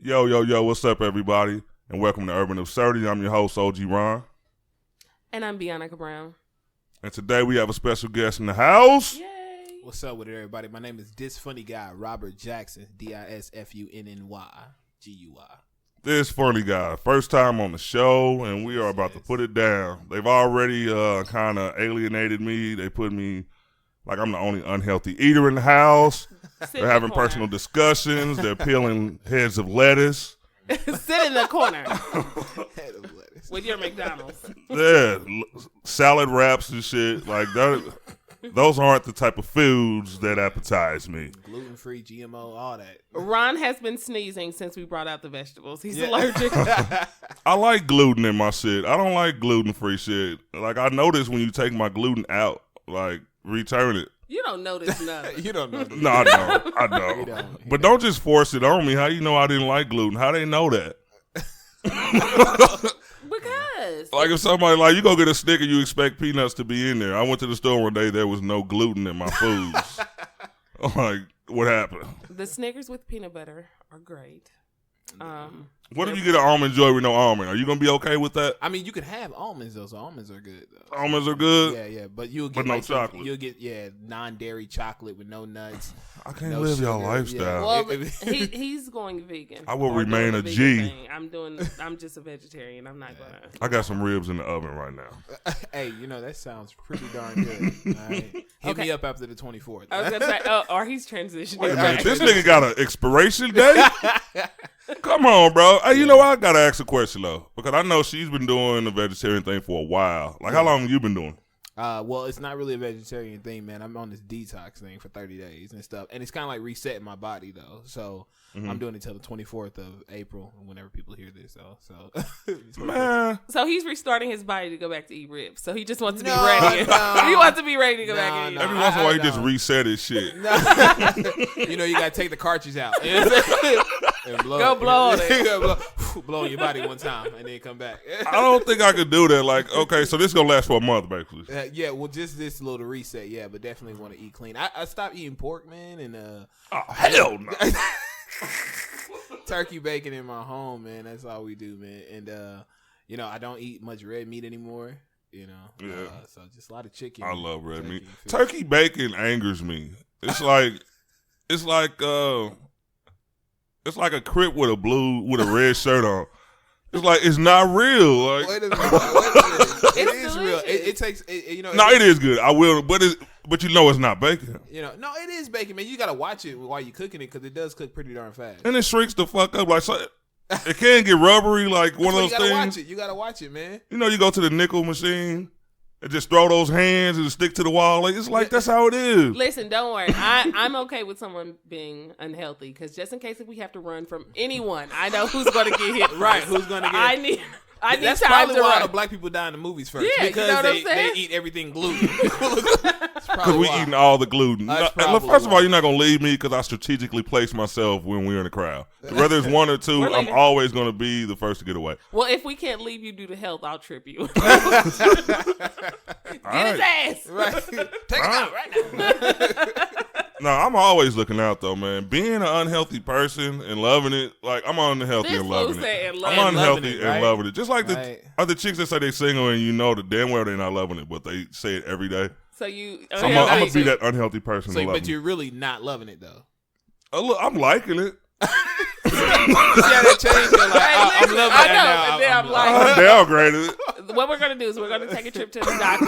Yo, what's up, everybody? And welcome to Urban Absurdity. I'm your host, OG Ron. And I'm Bianca Brown. And today we have a special guest in the house. Yay! What's up with it, everybody? My name is This Funny Guy, Robert Jackson, DISFUNNY, This funny guy, first time on the show, and we are about to put it down. They've already kind of alienated me. They put me like I'm the only unhealthy eater in the house. They're having personal discussions. They're peeling heads of lettuce. Sit in the corner. Head of lettuce. With your McDonald's. Yeah, salad wraps and shit. Like, those aren't the type of foods that appetize me. Gluten-free, GMO, all that. Ron has been sneezing since we brought out the vegetables. He's allergic. I like gluten in my shit. I don't like gluten-free shit. Like, I notice when you take my gluten out, like, return it. You don't notice nothing. You don't know. No, I don't. But don't just force it on me. How you know I didn't like gluten? How they know that? Because. Like if somebody like, you go get a Snicker, you expect peanuts to be in there. I went to the store one day, there was no gluten in my foods. I'm like, what happened? The Snickers with peanut butter are great. What if you get an Almond Joy with no almond? Are you going to be okay with that? I mean, you can have almonds, though, so almonds are good, though. Almonds are good? Yeah, but you'll get no chocolate. You'll get, non-dairy chocolate with no nuts. I can't live y'all lifestyle. Well, he's going vegan. I will remain a G. I'm just a vegetarian. I'm not going to. I got some ribs in the oven right now. Hey, that sounds pretty darn good. All right. Hit me up after the 24th. I was going to say, or he's transitioning. Wait a minute, this nigga got an expiration date? Come on, bro. Hey, you know what? I got to ask a question, though. Because I know she's been doing the vegetarian thing for a while. Like, how long have you been doing? Well, it's not really a vegetarian thing, man. I'm on this detox thing for 30 days and stuff. And it's kind of like resetting my body, though. So I'm doing it till the 24th of April, whenever people hear this, though. So, man. So he's restarting his body to go back to eat ribs. So he just wants to be ready. He wants to be ready to go back and eat. Every once in a while, he just reset his shit. You got to take the cartridge out. And blow blow on it. Blow on your body one time and then come back. I don't think I could do that. Like, okay, so this is going to last for a month, basically. Well, just this little reset, but definitely want to eat clean. I stopped eating pork, man, and oh, hell no. Turkey bacon in my home, man. That's all we do, man. And I don't eat much red meat anymore. So just a lot of chicken. I love red meat. Turkey bacon angers me. It's like a Crip with a red shirt on. It's like, it's not real. Like, wait a minute. It is real. It takes. No, it is good. I will, but it's not bacon. No, it is bacon, man. You gotta watch it while you're cooking it because it does cook pretty darn fast. And it shrinks the fuck up. Like, so it can get rubbery. Like one of those things. You gotta watch it, man. You go to the nickel machine and just throw those hands and stick to the wall. Like, it's like that's how it is. Listen, don't worry. I'm okay with someone being unhealthy because just in case if we have to run from anyone, I know who's going to get hit. Right, who's going to get hit. I need That's time probably to why run. the black people die in the movies first. Yeah, because they eat everything gluten. Because we eating all the gluten. First of all, you're not going to leave me because I strategically place myself when we're in a crowd. Whether it's one or two, I'm always going to be the first to get away. Well, if we can't leave you due to health, I'll trip you. Get his ass. Right. Take it out right now. No, I'm always looking out, though, man. Being an unhealthy person and loving it, like, I'm unhealthy and loving it. I'm unhealthy and loving it. Just like the other chicks that say they single and the damn well they're not loving it, but they say it every day. So you... So I'm going to be that unhealthy person. But you're really not loving it, though. Look, I'm liking it. See how that changed? I'm loving it now. I'm downgraded it. What we're going to do is we're going to take a trip to the doctor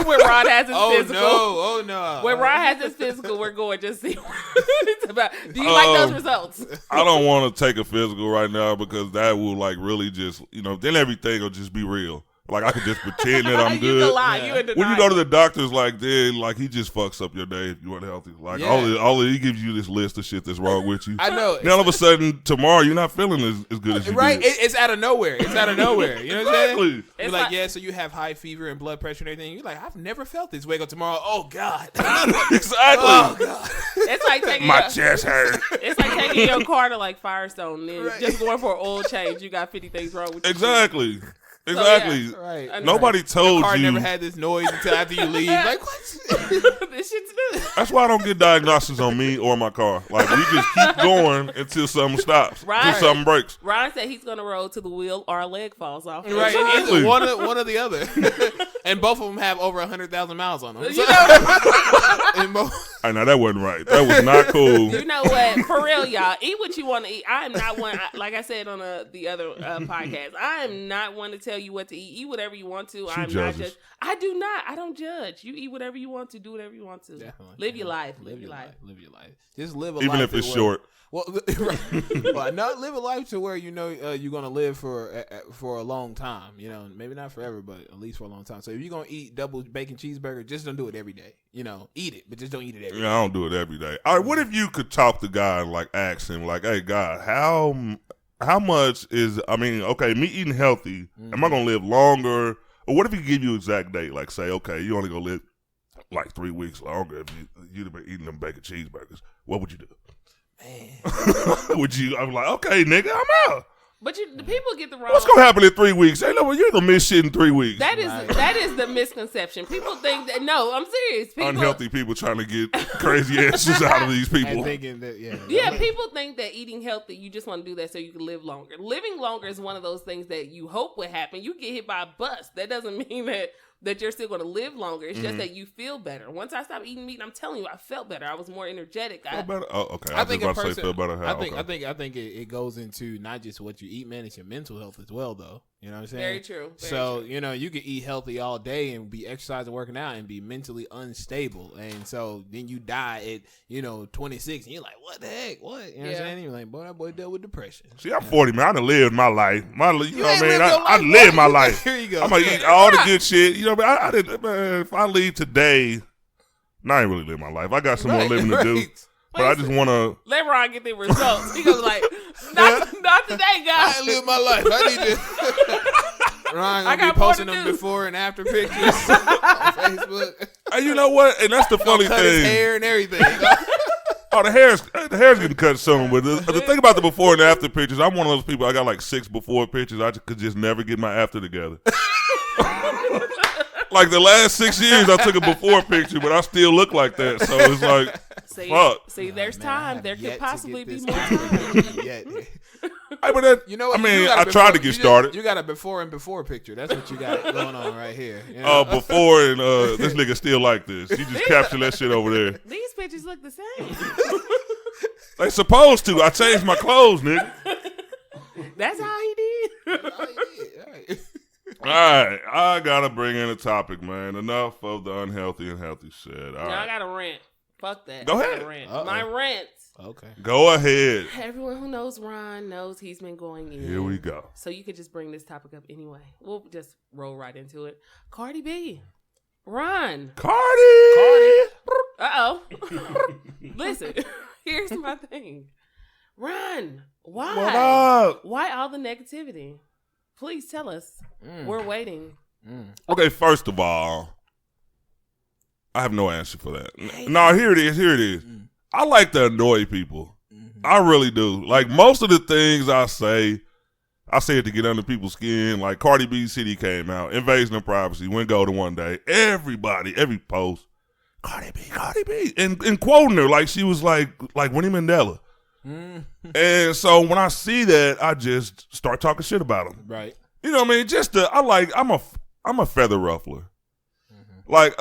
where Ron has his physical. Oh, no. Where Ron has his physical, we're going to see what it's about. Do you like those results? I don't want to take a physical right now because that will, like, really just, then everything will just be real. Like, I could just pretend that I'm good. You can lie. You in denial. When you go to the doctor's, like, he just fucks up your day if you unhealthy. Like, he gives you this list of shit that's wrong with you. I know. Then all of a sudden, tomorrow, you're not feeling as good as you right? did. It's out of nowhere. You know what I'm saying? You're like, so you have high fever and blood pressure and everything. You're like, I've never felt this. Wake up tomorrow. Oh, God. Exactly. Oh, God. It's like taking my chest hurt. It's like taking your car to, like, Firestone and just going for an oil change. You got 50 things wrong with you. Exactly. Exactly. So, Right. Nobody told Your car you. never had this noise until after you leave. Like, what? This shit's new. That's why I don't get diagnosis on me or my car. Like, we just keep going until something stops. Right. Until something breaks. Ron said he's gonna roll to the wheel or a leg falls off. Right. Exactly. Either one or the other. And both of them have over 100,000 miles on them. You know, And I know that wasn't right. That was not cool. you know what? For real, y'all, eat what you want to eat. I am not one. Like I said on the other podcast, I am not one to tell you what to eat. Eat whatever you want to. I'm not just. I do not. I don't judge. You eat whatever you want to. Do whatever you want to. Definitely. Live your life. Live your life. Live your life. Just live a Even life. if it's where- short. Well, well, not live a life to where you know you're gonna live for a long time. You know, maybe not forever, but at least for a long time. So if you're gonna eat double bacon cheeseburger, just don't do it every day. You know, eat it, but just don't eat it every day. Yeah, I don't do it every day. All right, what if you could talk to God and like ask him, like, hey, God, how much is? I mean, okay, me eating healthy, am I gonna live longer? Or what if he give you exact date? Like, say, okay, you only gonna live like 3 weeks longer if you'd have been eating them bacon cheeseburgers. What would you do? Man. Would you? I'm like, okay, nigga, I'm out. But the people get the wrong. What's gonna happen in 3 weeks? Hey, no, you're gonna miss shit in 3 weeks. That is the misconception. People think that. No, I'm serious. People, Unhealthy people trying to get crazy answers out of these people. And thinking that, Yeah, people think that eating healthy, you just want to do that so you can live longer. Living longer is one of those things that you hope would happen. You get hit by a bus. That doesn't mean that you're still going to live longer. It's just that you feel better. Once I stopped eating meat, I'm telling you, I felt better. I was more energetic. Feel better? Oh, okay. I think was about to say feel better. How? I think it goes into not just what you eat, man. It's your mental health as well, though. You know what I'm saying? Very true. So you know you can eat healthy all day and be exercising, working out, and be mentally unstable, and so then you die at 26, and you're like, what the heck? What? You know what I'm saying? You're like, boy, that boy dealt with depression. See, I'm 40, man. I done lived my life. You know what I mean? I life, lived my boy. life. Here you go. I'm gonna eat all the good shit. You know, but I didn't. Man, if I leave today, I ain't really live my life. I got some more living to do. But I just want to let Ron get the results. He goes like, not today, guys. I ain't live my life. I need to. Ron gonna be posting them before and after pictures on Facebook. And you know what? And that's the funny cut thing. His hair and everything. Oh, the hair's getting cut soon. But the thing about the before and after pictures, I'm one of those people. I got like 6 before pictures. I could just never get my after together. Like the last 6 years, I took a before picture, but I still look like that. So it's like, fuck. See, there's time. There could possibly be more time. Hey, but that, you know what? I mean, I tried to get started. You got a before and before picture. That's what you got going on right here. You know? Before and this nigga still like this. You just capture that shit over there. These pictures look the same. They supposed to. I changed my clothes, nigga. That's how he did. All right. All right, I gotta bring in a topic, man. Enough of the unhealthy and healthy shit. All right. I got a rant. Fuck that. Go ahead. I got a rant. My rant. Okay. Go ahead. Everyone who knows Ron knows he's been going in. Here we go. So you could just bring this topic up anyway. We'll just roll right into it. Cardi B. Ron. Cardi. Uh-oh. Listen, here's my thing. Ron, why? What up? Why all the negativity? Please tell us. We're waiting. Okay, first of all, I have no answer for that. No, here it is. I like to annoy people. I really do. Like most of the things I say it to get under people's skin. Like Cardi B's CD came out, Invasion of Privacy, went golden one day. Everybody, every post, Cardi B, and quoting her like she was like Winnie Mandela. And so when I see that, I just start talking shit about them. Right. You know what I mean? I'm a feather ruffler. Like,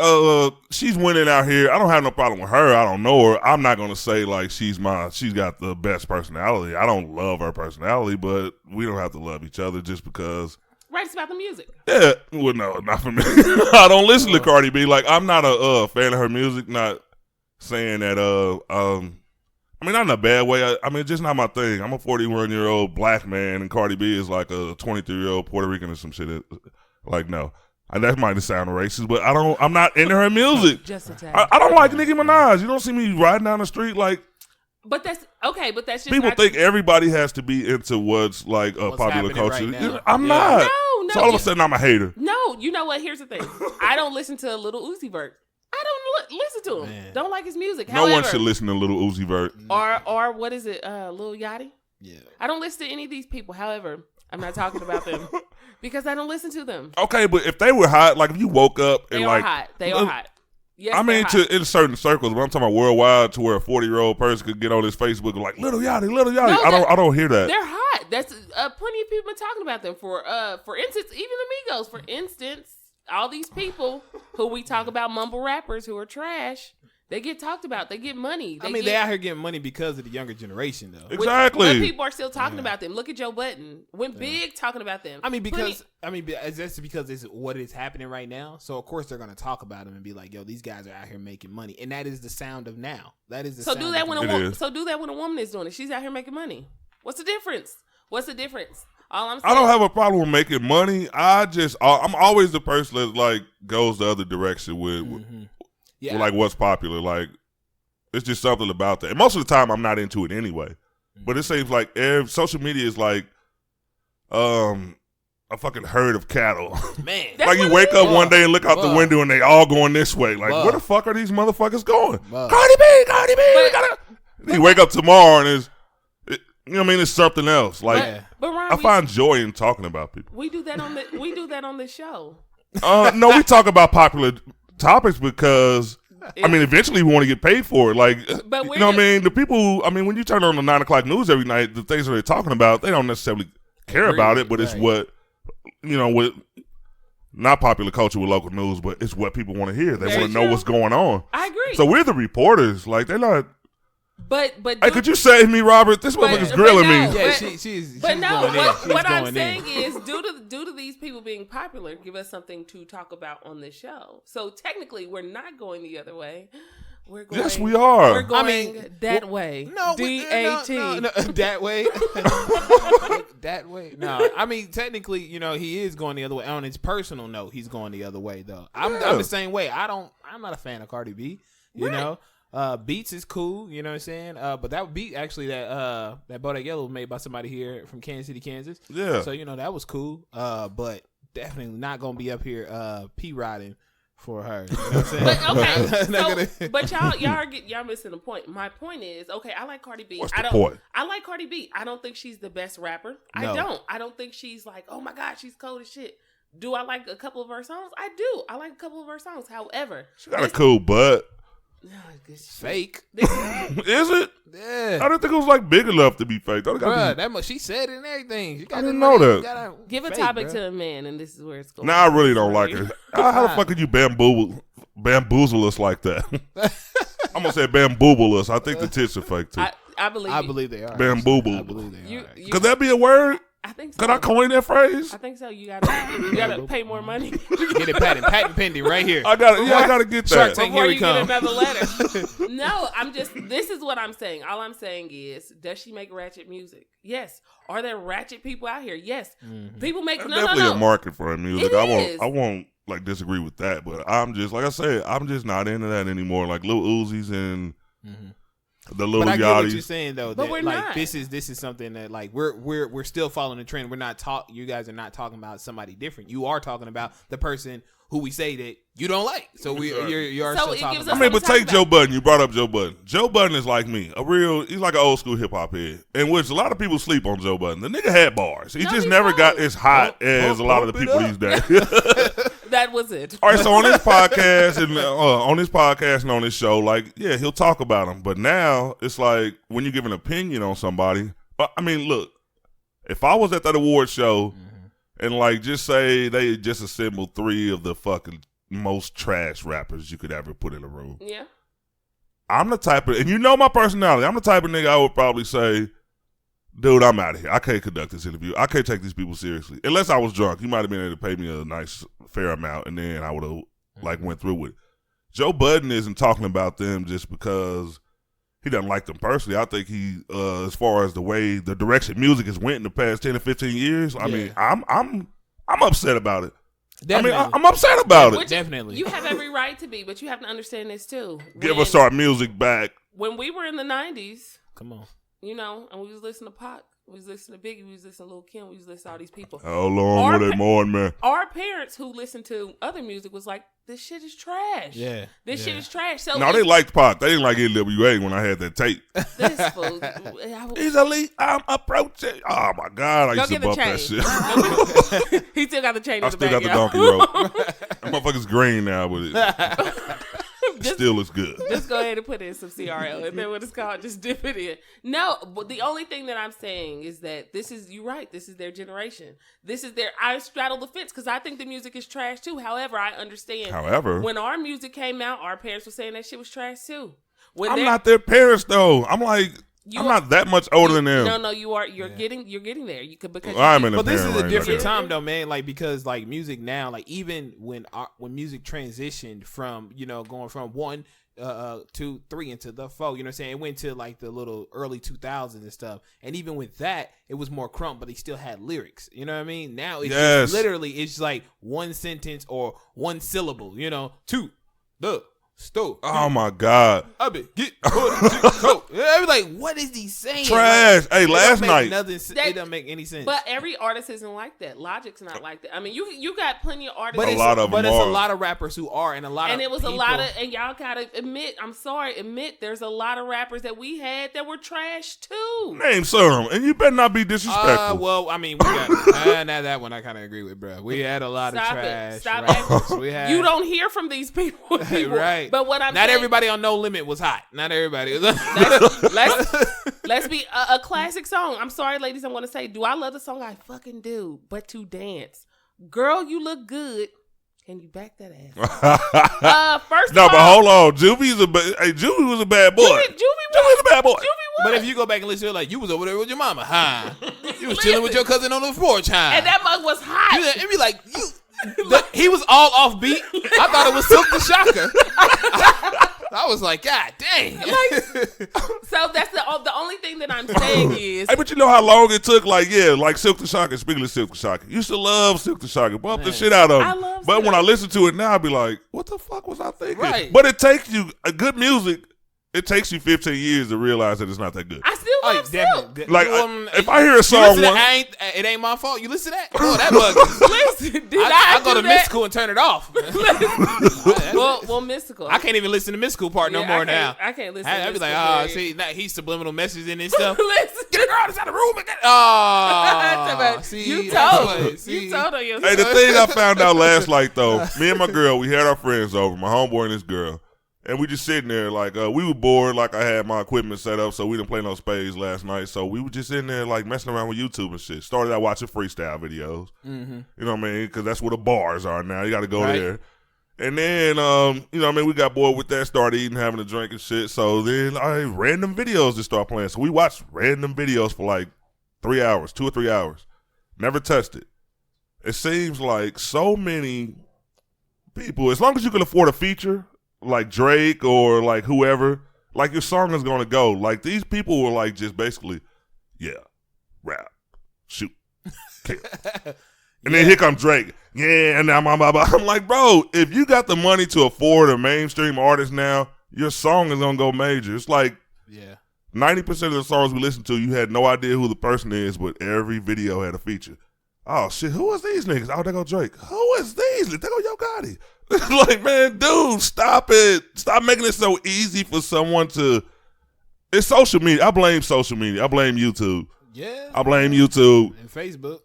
she's winning out here. I don't have no problem with her. I don't know her. I'm not gonna say like she's got the best personality. I don't love her personality, but we don't have to love each other just because. Right, it's about the music. Yeah, well, no, not for me. I don't listen to Cardi B. Like, I'm not a fan of her music. Not saying that. I mean, not in a bad way. I mean, just not my thing. I'm a 41-year-old black man, and Cardi B is like a 23-year-old Puerto Rican or some shit. Like, no. And that might sound racist, but I'm not into her music. Just a tad. I don't like Nicki Minaj. You don't see me riding down the street like. But that's okay. But that's just people think everybody has to be into what's like popular culture. Right I'm not. No. So all of a sudden I'm a hater. No, you know what? Here's the thing. I don't listen to Lil Uzi Vert. I don't listen to him. Man. Don't like his music. No one should listen to Lil Uzi Vert. Or what is it? Lil Yachty. Yeah. I don't listen to any of these people. However, I'm not talking about them because I don't listen to them. Okay, but if they were hot, like if you woke up and They are hot. They are hot. Yes, I mean, hot. in certain circles, but I'm talking about worldwide, to where a 40-year-old person could get on his Facebook and like Little Yachty. No, I don't hear that. They're hot. That's plenty of people been talking about them. For instance, even Amigos. For instance, all these people who we talk about, mumble rappers who are trash. They get talked about. They get money. They out here getting money because of the younger generation, though. Exactly. But people are still talking about them. Look at Joe Budden. Went big talking about them. That's because it's what is happening right now. So of course they're gonna talk about them and be like, "Yo, these guys are out here making money," and that is the sound of now. That is the so sound do that when a It woman. is. So do that when a woman is doing it. She's out here making money. What's the difference? All I'm saying. I don't have a problem with making money. I'm always the person that like goes the other direction with like what's popular. Like it's just something about that. And most of the time I'm not into it anyway. But it seems like social media is like a fucking herd of cattle. Man, like you wake up one day and look out the window and they all going this way. Like where the fuck are these motherfuckers going? Cardi B. You wake up tomorrow and you know what I mean? It's something else. Like but Ron, I find joy in talking about people. We do that on the show. No, we talk about popular topics because eventually we want to get paid for it. Like, but you know what I mean? The people, when you turn on the 9 o'clock news every night, the things that they're talking about, they don't necessarily care about it, but it's what, with not popular culture with local news, but it's what people want to hear. They want to know what's going on. I agree. So we're the reporters. Like, they're not. But hey, could you save me, Robert? This motherfucker's grilling me. Yeah, she's But no, what I'm going saying is, due to these people being popular, give us something to talk about on this show. So technically, we're not going the other way. We're going, yes, we are. We're going that way. No, D-A-T. No, that way. That way. No, technically, he is going the other way. On his personal note, he's going the other way, though. I'm the same way. I'm not a fan of Cardi B. You know. Beats is cool, you know what I'm saying? But that beat actually that Bodak Yellow was made by somebody here from Kansas City, Kansas. Yeah. So that was cool. But definitely not gonna be up here P-riding for her. You know what I'm saying? But y'all missing the point. My point is, okay, I like Cardi B. What's the point? I like Cardi B. I don't think she's the best rapper. No. I don't think she's like, oh my God, she's cold as shit. Do I like a couple of her songs? I do. I like a couple of her songs. However, she got a cool butt. No, it's fake. Is it? Yeah. I didn't think it was like big enough to be fake. Bruh, that much she said it and everything. I didn't know that. Give a topic to a man, and this is where it's going. Nah, I really don't like her. How the fuck could you bamboozle us like that? I'm gonna say bamboozle us. I think the tits are fake too. I believe they are. Bamboozle. I believe they are. Could that be a word? I think so. Could I coin that phrase? I think so. You gotta pay more money. Get it patent pending right here. I gotta get that. Shark Tank, Before here we you come. get another letter. No, this is what I'm saying. All I'm saying is, does she make ratchet music? Yes. Are there ratchet people out here? Yes. Mm-hmm. People make There's definitely a market for her music. I won't like disagree with that, but I'm just like I said, I'm just not into that anymore. Like Lil Uzi's and the Lil Yachty's. But I get what you're saying though. But that, we're like not. this is something that like we're still following the trend. We're not you guys are not talking about somebody different. You are talking about the person who we say that you don't like. So you are So still it talking gives about. us but take Joe Budden. You brought up Joe Budden. Joe Budden is like me. He's like an old school hip hop head, in which a lot of people sleep on Joe Budden. The nigga had bars. He just never got as hot as a lot of the people these days. That was it. All right, so on his podcast and on his show, like, yeah, he'll talk about them. But now it's like when you give an opinion on somebody. But I mean, look, if I was at that award show and like just say they just assembled 3 of the fucking most trash rappers you could ever put in a room. Yeah. I'm the type of, and you know my personality, I'm the type of nigga I would probably say, dude, I'm out of here. I can't conduct this interview. I can't take these people seriously. Unless I was drunk. You might have been able to pay me a nice, fair amount, and then I would have, like, went through with it. Joe Budden isn't talking about them just because he doesn't like them personally. I think he, as far as the way, the direction music has went in the past 10 or 15 years, I mean, I'm upset about it. Definitely. I mean, I'm upset about it. Definitely. You have every right to be, but you have to understand this, too. Give us our music back. When we were in the 90s. Come on. You know, and we was listening to Pac. We was listening to Biggie. We was listening to Lil' Kim. We was listening to all these people. How long were they mourn, man? Our parents who listened to other music was like, this shit is trash. Yeah. This shit is trash. So no, they liked Pac. They didn't like NWA when I had that tape. This fool. He's elite. I'm approaching. Oh, my God. I used to bump that shit. He still got the chain in I the still back, got the donkey rope. That motherfucker's green now, but it still looks good. Just go ahead and put in some CRL. And then what it's called, just dip it in. No, but the only thing that I'm saying is that you're right. This is their generation. I straddle the fence because I think the music is trash too. However, I understand. When our music came out, our parents were saying that shit was trash too. I'm not their parents though. I'm like, I'm not that much older than them. No, you are. You're getting there. You could because I'm in but this is a different right time though, man. Like because like music now, like even when music transitioned from going from 1, 2, 3 into the 4, you know what I'm saying? It went to like the little early 2000s and stuff. And even with that, it was more crump, but they still had lyrics. You know what I mean? Now it's just literally it's like one sentence or one syllable. To the store. Oh my God! I be get I was like, what is he saying? Trash. Hey, last night it doesn't make any sense. But every artist isn't like that. Logic's not like that. I mean, you got plenty of artists. But it's a lot of rappers who are, and a lot and of it was people. a lot of, and y'all gotta admit. I'm sorry, there's a lot of rappers that we had that were trash too. Name some, and you better not be disrespectful. Well, I mean, we got now that one I kind of agree with, bro. We had a lot of trash rappers. You don't hear from these people, right? But what I'm not saying, everybody on No Limit was hot. Not everybody. Let's be a classic song. I'm sorry, ladies. I'm going to say, do I love the song? I fucking do. But to dance, girl, you look good. Can you back that ass? First no, of all, but hold on. Juvie was a bad boy. Juvie was a bad boy. But if you go back and listen to it, like you was over there with your mama, huh? You was chilling with your cousin on the porch, huh? And that mug was hot. And be like, he was all off beat. I thought it was Silk the Shocker. I was like, God dang. So that's the only thing that I'm saying is. Hey, but you know how long it took? Like Silk the Shocker. Speaking of Silk the Shocker, used to love Silk the Shocker. Bump the shit out of him. I love but Silk. when I listen to it now, I be like, what the fuck was I thinking? Right. But it takes you good music. It takes you 15 years to realize that it's not that good. I still love Silk. Like, if I hear a song it ain't my fault. You listen to that? Oh, that bug. Listen, I go to Mystical and turn it off. well, Mystical. I can't even listen to Mystical part no more now. I can't listen. I'd be like, see, he's subliminal messages in this stuff. Listen. Get a girl inside the room. You told her yourself. Hey, the thing I found out last night though, me and my girl, we had our friends over, my homeboy and his girl. And we just sitting there like we were bored. Like I had my equipment set up, so we didn't play no spades last night. So we were just in there like messing around with YouTube and shit. Started out watching freestyle videos. Mm-hmm. You know what I mean? Because that's where the bars are now. You got to go there. And then you know what I mean? We got bored with that. Started eating, having a drink and shit. So then random videos just start playing. So we watched random videos for like 3 hours, 2 or 3 hours. Never touched it. It seems like so many people, as long as you can afford a feature. Like Drake or like whoever, like your song is gonna go. Like these people were like just basically, rap, shoot, kill. And then here comes Drake. And I'm like, bro, if you got the money to afford a mainstream artist now, your song is gonna go major. It's like 90% of the songs we listen to, you had no idea who the person is, but every video had a feature. Oh shit, who is these niggas? Oh, they go Drake. Who is these? They go Yo Gotti. Like, man, dude, stop it. Stop making it so easy for someone to. It's social media. I blame social media. I blame YouTube. Yeah. I blame YouTube. And Facebook.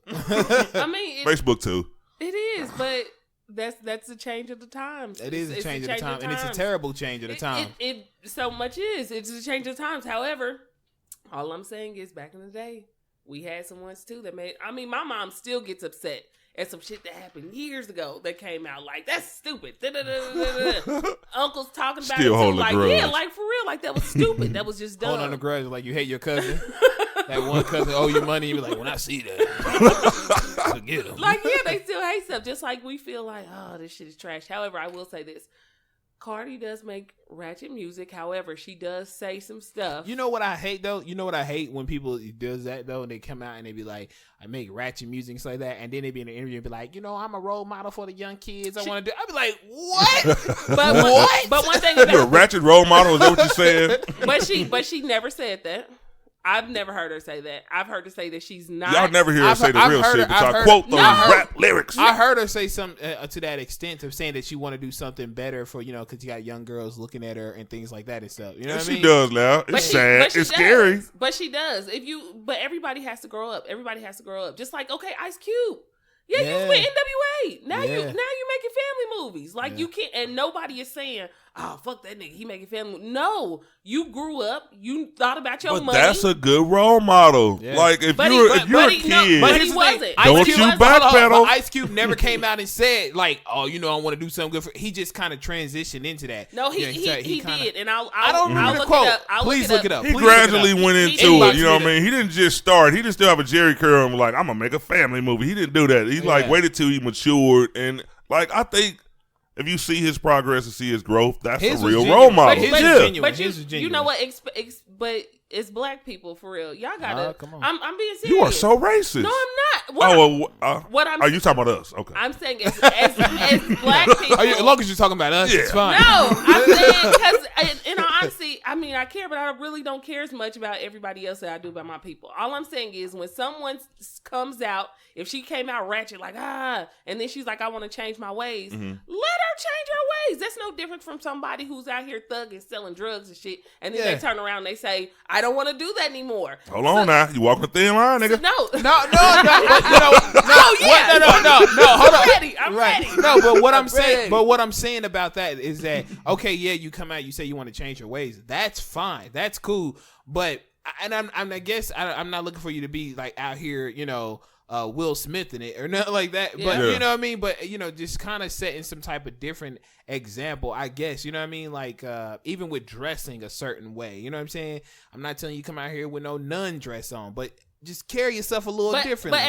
I mean, Facebook too. It is, but that's a change of the times. It is a change of the time, and it's a terrible change of the time. It so much is. It's a change of times. However, all I'm saying is back in the day, we had some ones too that made. I mean, my mom still gets upset at some shit that happened years ago that came out like that's stupid. Uncles talking about still it too, like like for real, like that was stupid. That was just dumb. Hold on the grudge, like you hate your cousin. That one cousin owe you money. You be like, when I see that, forget him. Like they still hate stuff, just like we feel like this shit is trash. However, I will say this. Cardi does make ratchet music. However, she does say some stuff. You know what I hate though? You know what I hate when people does that though, and they come out and they be like, I make ratchet music and stuff like that, and then they be in an interview and be like, I'm a role model for the young kids. I want to do. I be like, what? But one thing you're a ratchet role model. Is that what you're saying? But she never said that. I've never heard her say that. I've heard her say that she's not. Y'all never hear her say the real shit, but y'all her, quote those rap lyrics. I heard her say something to that extent of saying that she want to do something better for, because you got young girls looking at her and things like that and stuff. You know what I mean? She does now. It's sad. It's scary. But she does. But everybody has to grow up. Everybody has to grow up. Just like, okay, Ice Cube. Yeah, you with NWA. Now you making family movies. Like you can't, and nobody is saying, "Oh, fuck that nigga, he making family." No, you grew up. You thought about your money. That's a good role model. Yeah. Like if you're a kid, but he wasn't. Don't you backpedal? Ice Cube never came out and said like, "Oh, I want to do something good for." He just kind of transitioned into that. No, he did, and I don't remember the quote. Please look it up. He gradually went into it. You know what I mean? He didn't just start. He didn't still have a Jerry curl and like, "I'm gonna make a family movie." He didn't do that. He like waited till he matured, and like I think. If you see his progress and see his growth, that's a real role model. But you know what? But it's black people for real. Y'all gotta. Come on. I'm being serious. You are so racist. No, I'm not. Are you talking about us? Okay. I'm saying as black people. As long as you're talking about us, it's fine. No, I'm saying because in all honesty, I mean I care, but I really don't care as much about everybody else that I do about my people. All I'm saying is when someone comes out, if she came out ratchet like and then she's like, I want to change my ways, let her change her ways. That's no different from somebody who's out here thugging, selling drugs and shit, and then they turn around and they say, I don't want to do that anymore. Hold on now, you walking a thin line, nigga. No. Hold on. I'm ready. No, but what I'm saying about that is that okay, you come out, you say you want to change your ways. That's fine. That's cool. But I guess I'm not looking for you to be like out here, Will Smith in it or nothing like that. But you know what I mean? But just kind of setting some type of different example, I guess. You know what I mean? Like even with dressing a certain way. You know what I'm saying? I'm not telling you come out here with no nun dress on, but just carry yourself a little differently. But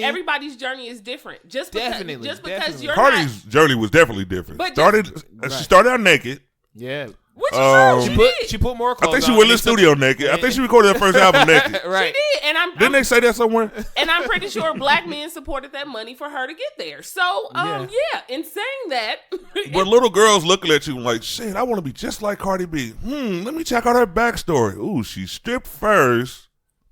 everybody's journey is different. Just because you're Cardi's journey was definitely different. She started out naked. Yeah. Which is true. She put more clothes on. I think she went in the studio naked. I think she recorded her first album naked. Right. She did. And Didn't they say that somewhere? And I'm pretty sure black men supported that money for her to get there. So, in saying that. But little girls looking at you like, shit, I want to be just like Cardi B. Let me check out her backstory. Ooh, she stripped first.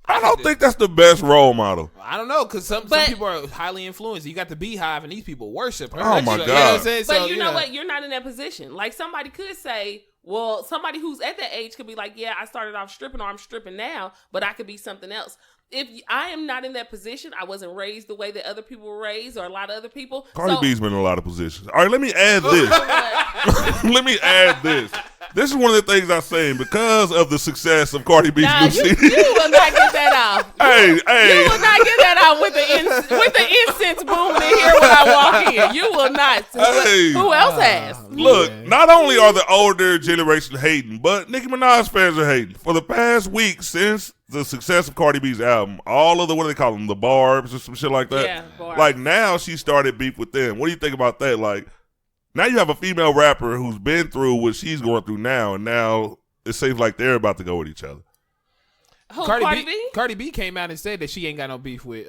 I don't think that's the best role model. I don't know, because some people are highly influenced. You got the Beehive, and these people worship her. Oh, my God. You know what I'm saying? But you know what? You're not in that position. Like, somebody could say, well, somebody who's at that age could be like, yeah, I started off stripping or I'm stripping now, but I could be something else. If I am not in that position, I wasn't raised the way that other people were raised or a lot of other people. Cardi B's been in a lot of positions. All right, let me add this. Let me add this. This is one of the things I'm saying because of the success of Cardi B's new CD. You will not get that off. Hey. You will not get that off with the incense booming in here when I walk in. You will not. Hey. Who else has? Look, not only are the older generation hating, but Nicki Minaj fans are hating. For the past week since the success of Cardi B's album, all of the, what do they call them, the Barbs or some shit like that? Yeah, Barbs. Like now she started beef with them. What do you think about that? Like now you have a female rapper who's been through what she's going through now, and now it seems like they're about to go with each other. Cardi B? Cardi B came out and said that she ain't got no beef with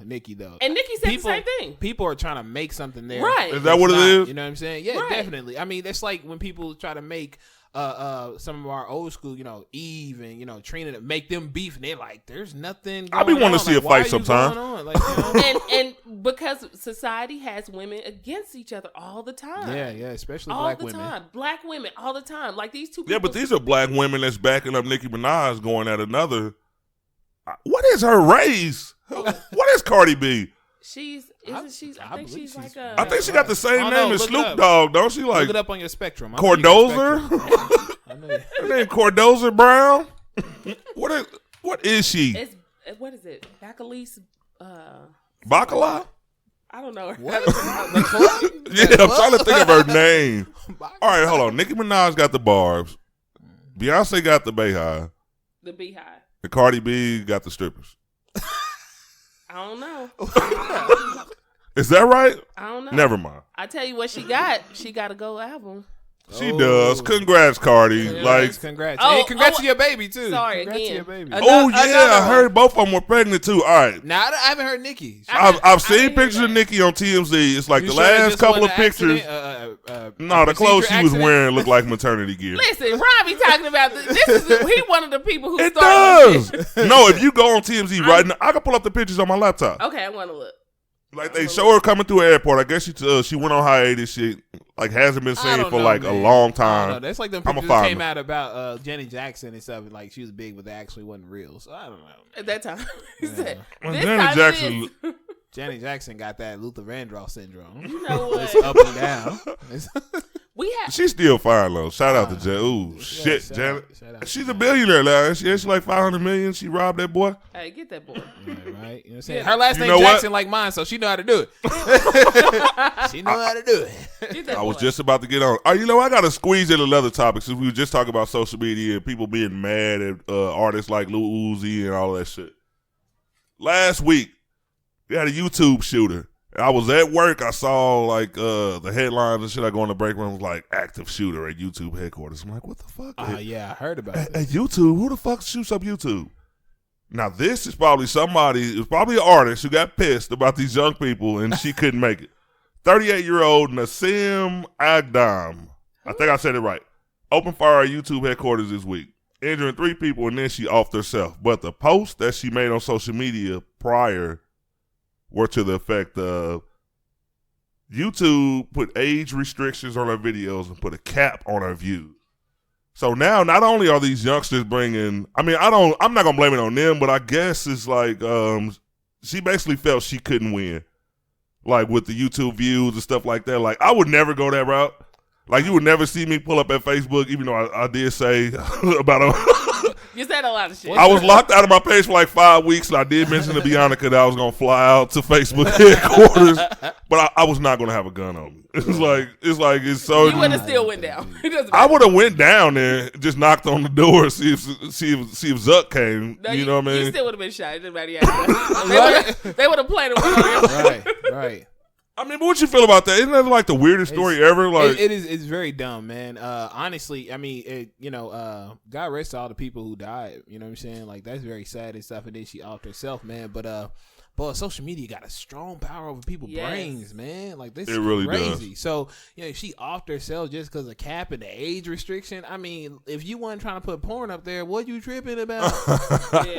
Nicki though. And Nicki said the same thing. People are trying to make something there. Right. Is that what it is? You know what I'm saying? Yeah, right. Definitely. I mean, that's like when people try to make some of our old school, Eve and Trina, to make them beef, and they're like, "There's nothing going on." I be wanting to see a fight sometime. Like, and because society has women against each other all the time. Yeah, especially all black the women. time. Black women all the time. Like these two people. Yeah, but these are black women that's backing up Nicki Minaj going at another. What is her race? What is Cardi B? I think she's like a. I think she got the same name as Snoop Dogg, don't she? Like look it up on your spectrum. Cordoza? Her name Cordoza Brown? What is she? What is it? Bacalise? Bacala? I don't know. What? Yeah, I'm trying to think of her name. All right, hold on. Nicki Minaj got the Barbs. Beyonce got the Beehive. The Beehive. And Cardi B got the strippers. I don't know. Is that right? I don't know. Never mind. I tell you what she got. She got a gold album. She does. Congrats, Cardi. Congrats. Hey, congrats to your baby too. Sorry, congrats again. to your baby. I heard both of them were pregnant too. All right. Now I haven't heard Nicki. I've seen pictures of Nicki on TMZ. It's like the last couple of pictures. No, the clothes she was wearing looked like maternity gear. Listen, Robbie talking about this. He one of the people who It started does. No, if you go on TMZ right now, I can pull up the pictures on my laptop. Okay, I want to look. Like they show her coming through an airport. I guess she went on hiatus. She like hasn't been seen for like a long time. That's like them pictures that came out about Janet Jackson and stuff. Like she was big, but they actually wasn't real. So I don't know. At that time, he said, Janet Jackson. Janet Jackson got that Luther Vandross syndrome. You know what? It's up and down. She's still fine though. Shout out to Janet. Ooh, shit, Janet. She's a billionaire now. She's like $500 million. She robbed that boy. Hey, get that boy. Right? You know what I'm saying? Her last name Jackson like mine, so she know how to do it. She know how to do it. I was just about to get on. I got to squeeze in another topic since we were just talking about social media and people being mad at artists like Lil Uzi and all that shit. Last week, we had a YouTube shooter. I was at work. I saw like the headlines and shit. I go in the break room, was like active shooter at YouTube headquarters. I'm like, what the fuck? Yeah, I heard about it. At YouTube, who the fuck shoots up YouTube? Now this is probably somebody. It was probably an artist who got pissed about these young people and she couldn't make it. 38-year-old Nassim Agdam. I think I said it right. Opened fire at YouTube headquarters this week, injuring 3 people, and then she offed herself. But the post that she made on social media prior were to the effect of YouTube put age restrictions on her videos and put a cap on her views. So now not only are these youngsters bringing, I'm not going to blame it on them, but I guess it's like she basically felt she couldn't win. Like with the YouTube views and stuff like that. Like I would never go that route. Like you would never see me pull up at Facebook, even though I did say about a You said a lot of shit. I was locked out of my page for like 5 weeks, and I did mention to Bionica that I was going to fly out to Facebook headquarters, but I was not going to have a gun on me. It's so. You would have still went down. I would have went down there, just knocked on the door, see if Zuck came. No, you know what I mean? You still would have been shot. It didn't matter. They would have played it. Right. I mean, but what you feel about that? Isn't that like the weirdest story ever? Like it is. It's very dumb, man. Honestly, I mean, God rest all the people who died. You know what I'm saying? Like that's very sad and stuff. And then she offed herself, man. But social media got a strong power over people's brains, man. Like this is really crazy. Does. So if she offed herself just because of cap and the age restriction, I mean, if you weren't trying to put porn up there, what you tripping about?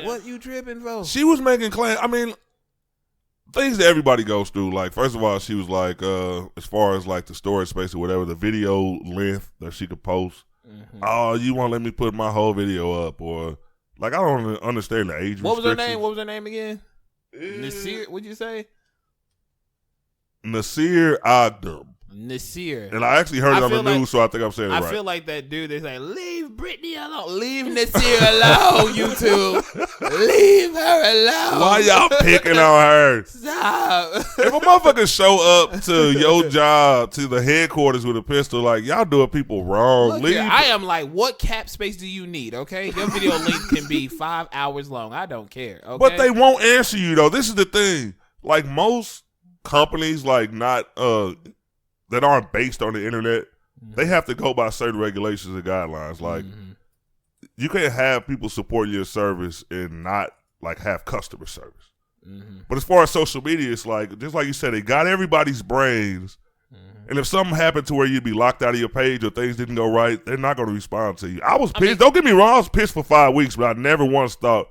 What you tripping for? She was making claims. I mean, things that everybody goes through. Like, first of all, she was like, as far as like the storage space or whatever, the video length that she could post. Mm-hmm. Oh, you won't let me put my whole video up, or like I don't understand the age. What was her name? What was her name again? Nasir. What'd you say? Nasir Agdam. Nasir. And I actually heard it on the news, so I think I'm saying it right. I feel like that dude is like, leave Britney alone. Leave Nasir alone, YouTube. Leave her alone. Why y'all picking on her? Stop. If a motherfucker show up to your job, to the headquarters with a pistol, like, y'all doing people wrong. Look, I am like, what cap space do you need, okay? Your video length can be 5 hours long. I don't care, okay? But they won't answer you, though. This is the thing. Like, most companies, like, not that aren't based on the internet, they have to go by certain regulations and guidelines. Like, you can't have people supporting your service and not, like, have customer service. But as far as social media, it's like, just like you said, they got everybody's brains. And if something happened to where you'd be locked out of your page or things didn't go right, they're not going to respond to you. I was pissed. Don't get me wrong. I was pissed for 5 weeks, but I never once thought,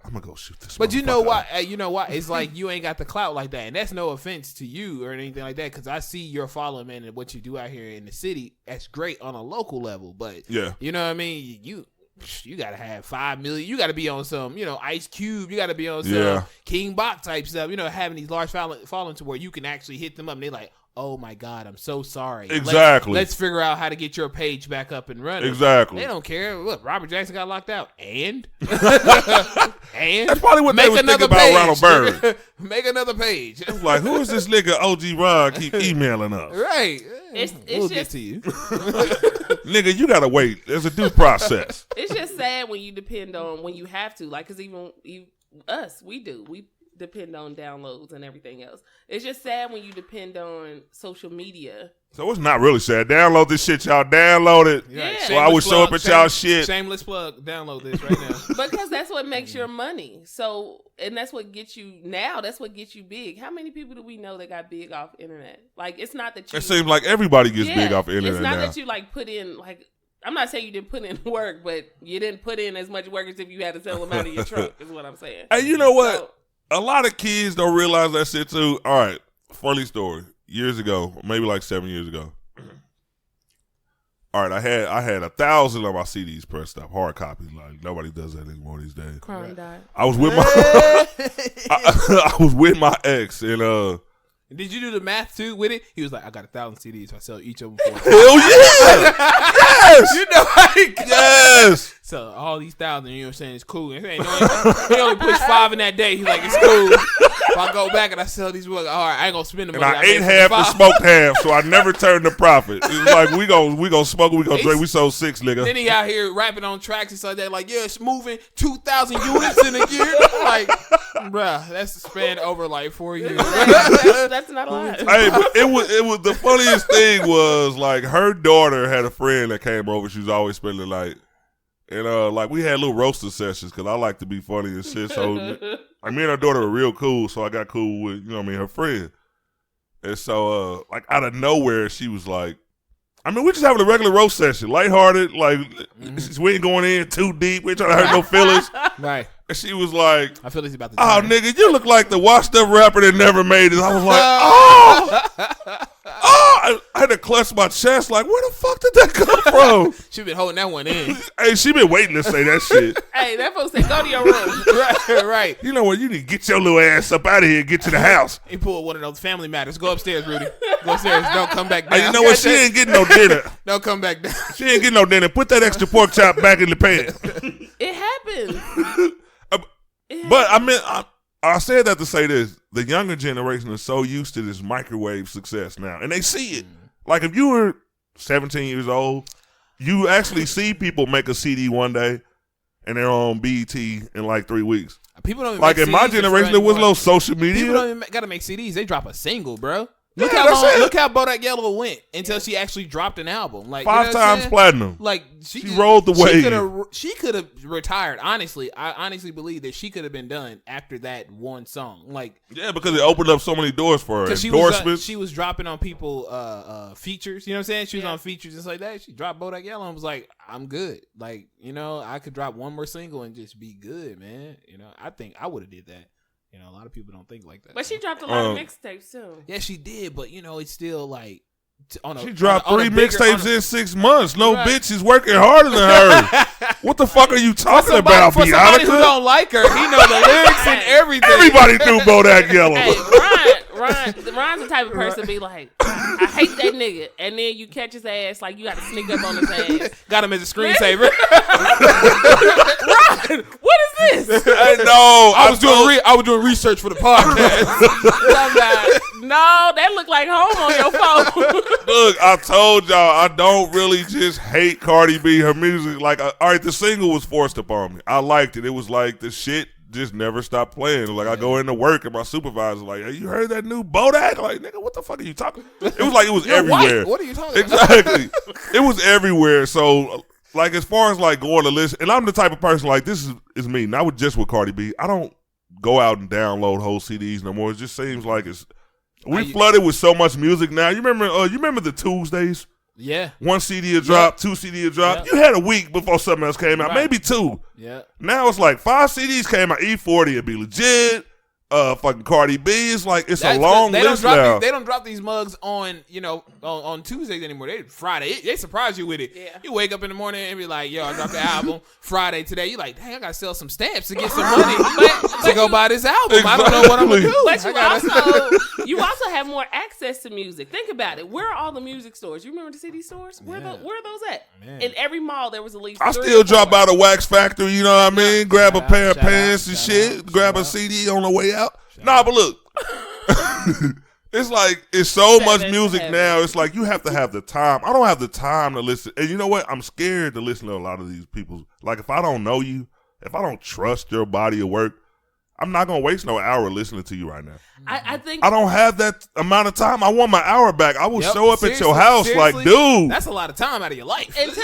I'm going to go shoot this. But you know why? It's like you ain't got the clout like that. And that's no offense to you or anything like that, because I see your following, man, and what you do out here in the city. That's great on a local level. But, you know what I mean? You got to have 5 million. You got to be on some, Ice Cube. You got to be on some King Bach type stuff, having these large following to where you can actually hit them up. And they're like, oh, my God, I'm so sorry. Exactly. Let's figure out how to get your page back up and running. Exactly. They don't care. Look, Robert Jackson got locked out. And? That's probably what they was thinking about Ronald Byrd. Make another page. Like, who is this nigga OG Ron keep emailing us? Right. We'll get to you. Nigga, you got to wait. There's a due process. It's just sad when you depend on, when you have to. Like, because even us, we do. We depend on downloads and everything else. It's just sad when you depend on social media. So it's not really sad. Download this shit, y'all. Download it. Yeah. So I would show up at y'all shit. Shameless plug. Download this right now. Because that's what makes your money. So, and that's what gets you now. That's what gets you big. How many people do we know that got big off internet? Like, it's not that you. It seems like everybody gets big off the internet. It's not now. that you like put in like. I'm not saying you didn't put in work, but you didn't put in as much work as if you had to sell them out of your truck. Is what I'm saying. Hey, you know what? A lot of kids don't realize that shit too. All right, funny story. Years ago, maybe like 7 years ago. All right, I had 1,000 of my CDs pressed up, hard copies. Like nobody does that anymore these days. Crime died. I was with my I was with my ex, and did you do the math too with it? He was like, I got 1,000 CDs, so I sell each of them for hell yeah, yes, you know, like, yes. So all these 1,000, you know what I'm saying? It's cool. He only pushed 5 in that day. He's like, it's cool. If I go back and I sell these, all right, I ain't gonna spend the money. And I ate half and smoked half, so I never turned a profit. It's like we gonna smoke, we gonna drink. We sold 6, nigga. Then he out here rapping on tracks and stuff like that. Like, yeah, it's moving 2,000 units in a year. Like, bruh, that's spanned over like 4 years. That's not a lot. Hey, but it was the funniest thing was like her daughter had a friend that came over. She was always spending like. And like we had little roaster sessions because I like to be funny and shit. So like me and her daughter were real cool. So I got cool with her friend. And so like out of nowhere she was like, I mean we just having a regular roast session, lighthearted. Like we ain't going in too deep. We ain't trying to hurt no feelings. Right. And she was like, I feel like he's about to. Oh nigga, you look like the washed up rapper that never made it. I was like, I had to clutch my chest like, where the fuck did that come from? She been holding that one in. Hey, she been waiting to say that shit. Hey, that folks said, go to your room. Right. You know what? You need to get your little ass up out of here and get to the house. He pulled one of those family matters. Go upstairs, Rudy. Go upstairs. Don't come back down. Hey, you know what? She ain't getting no dinner. Don't come back down. She ain't getting no dinner. Put that extra pork chop back in the pan. It happens. But I mean, I said that to say this. The younger generation is so used to this microwave success now, and they see it. Like if you were 17 years old, you actually see people make a CD one day, and they're on BET in like 3 weeks. People don't even like make in my CDs generation, there was no social media. People don't even gotta make CDs. They drop a single, bro. Look Yeah, look how Bodak Yellow went until she actually dropped an album. Like 5 times platinum. Like she rolled the wave. She could have retired. Honestly, I honestly believe that she could have been done after that one song. Like because it opened up so many doors for her. Endorsements. She was dropping on people features. You know what I'm saying? She was on features and stuff like that. She dropped Bodak Yellow and was like, I'm good. Like, I could drop one more single and just be good, man. I think I would have did that. A lot of people don't think like that. But she dropped a lot of mixtapes too. Yeah, she did. But it's still like she dropped 3 mixtapes in 6 months. No bitch is working harder than her. What the fuck are you talking about, for somebody who don't like her, he know the lyrics and everything. Everybody knew Bodak Yellow. Hey, Ron's the type of person to be like, I hate that nigga, and then you catch his ass like you got to sneak up on his ass. Got him as a screensaver. Ron, what is this? I know. I was doing research for the podcast. No, that looked like home on your phone. Look, I told y'all I don't really just hate Cardi B. Her music, like, all right, the single was forced upon me. I liked it. It was like the shit just never stopped playing. Like I go into work and my supervisor's like, "Hey, you heard that new Bodak?" Like, nigga, what the fuck are you talking? It was like it was everywhere. White. What are you talking about? Exactly. It was everywhere. So, like, as far as like going to listen, and I'm the type of person like this is me. Not just with Cardi B. I don't go out and download whole CDs no more. It just seems like we flooded with so much music now. You remember the Tuesdays? Yeah. 1 CD a drop, 2 CD a drop. You had a week before something else came out, maybe 2. Yeah. Now it's like 5 CDs came out. E40 would be legit. Fucking Cardi B. It's like it's a long list now. They don't drop these mugs on on Tuesdays anymore. They Friday. They surprise you with it. Yeah. You wake up in the morning and be like, "Yo, I dropped the album Friday today." You like, "Dang, I gotta sell some stamps to get some money to go buy this album." Exactly. I don't know what I'm gonna do. But you also have more access to music. Think about it. Where are all the music stores? You remember the CD stores? Where are those at? Man. In every mall, there was at least. I 3 still or 4. drop out of Wax Factory. You know what I mean? Grab a pair of pants and shit. Shout Grab a out. CD on the way out. Nah, but look. It's like it's so much music now. It's like you have to have the time. I don't have the time to listen. And you know what? I'm scared to listen to a lot of these people. Like if I don't know you, if I don't trust your body of work, I'm not gonna waste no hour listening to you right now. I think I don't have that amount of time. I want my hour back. I will show up at your house like, dude. That's a lot of time out of your life. until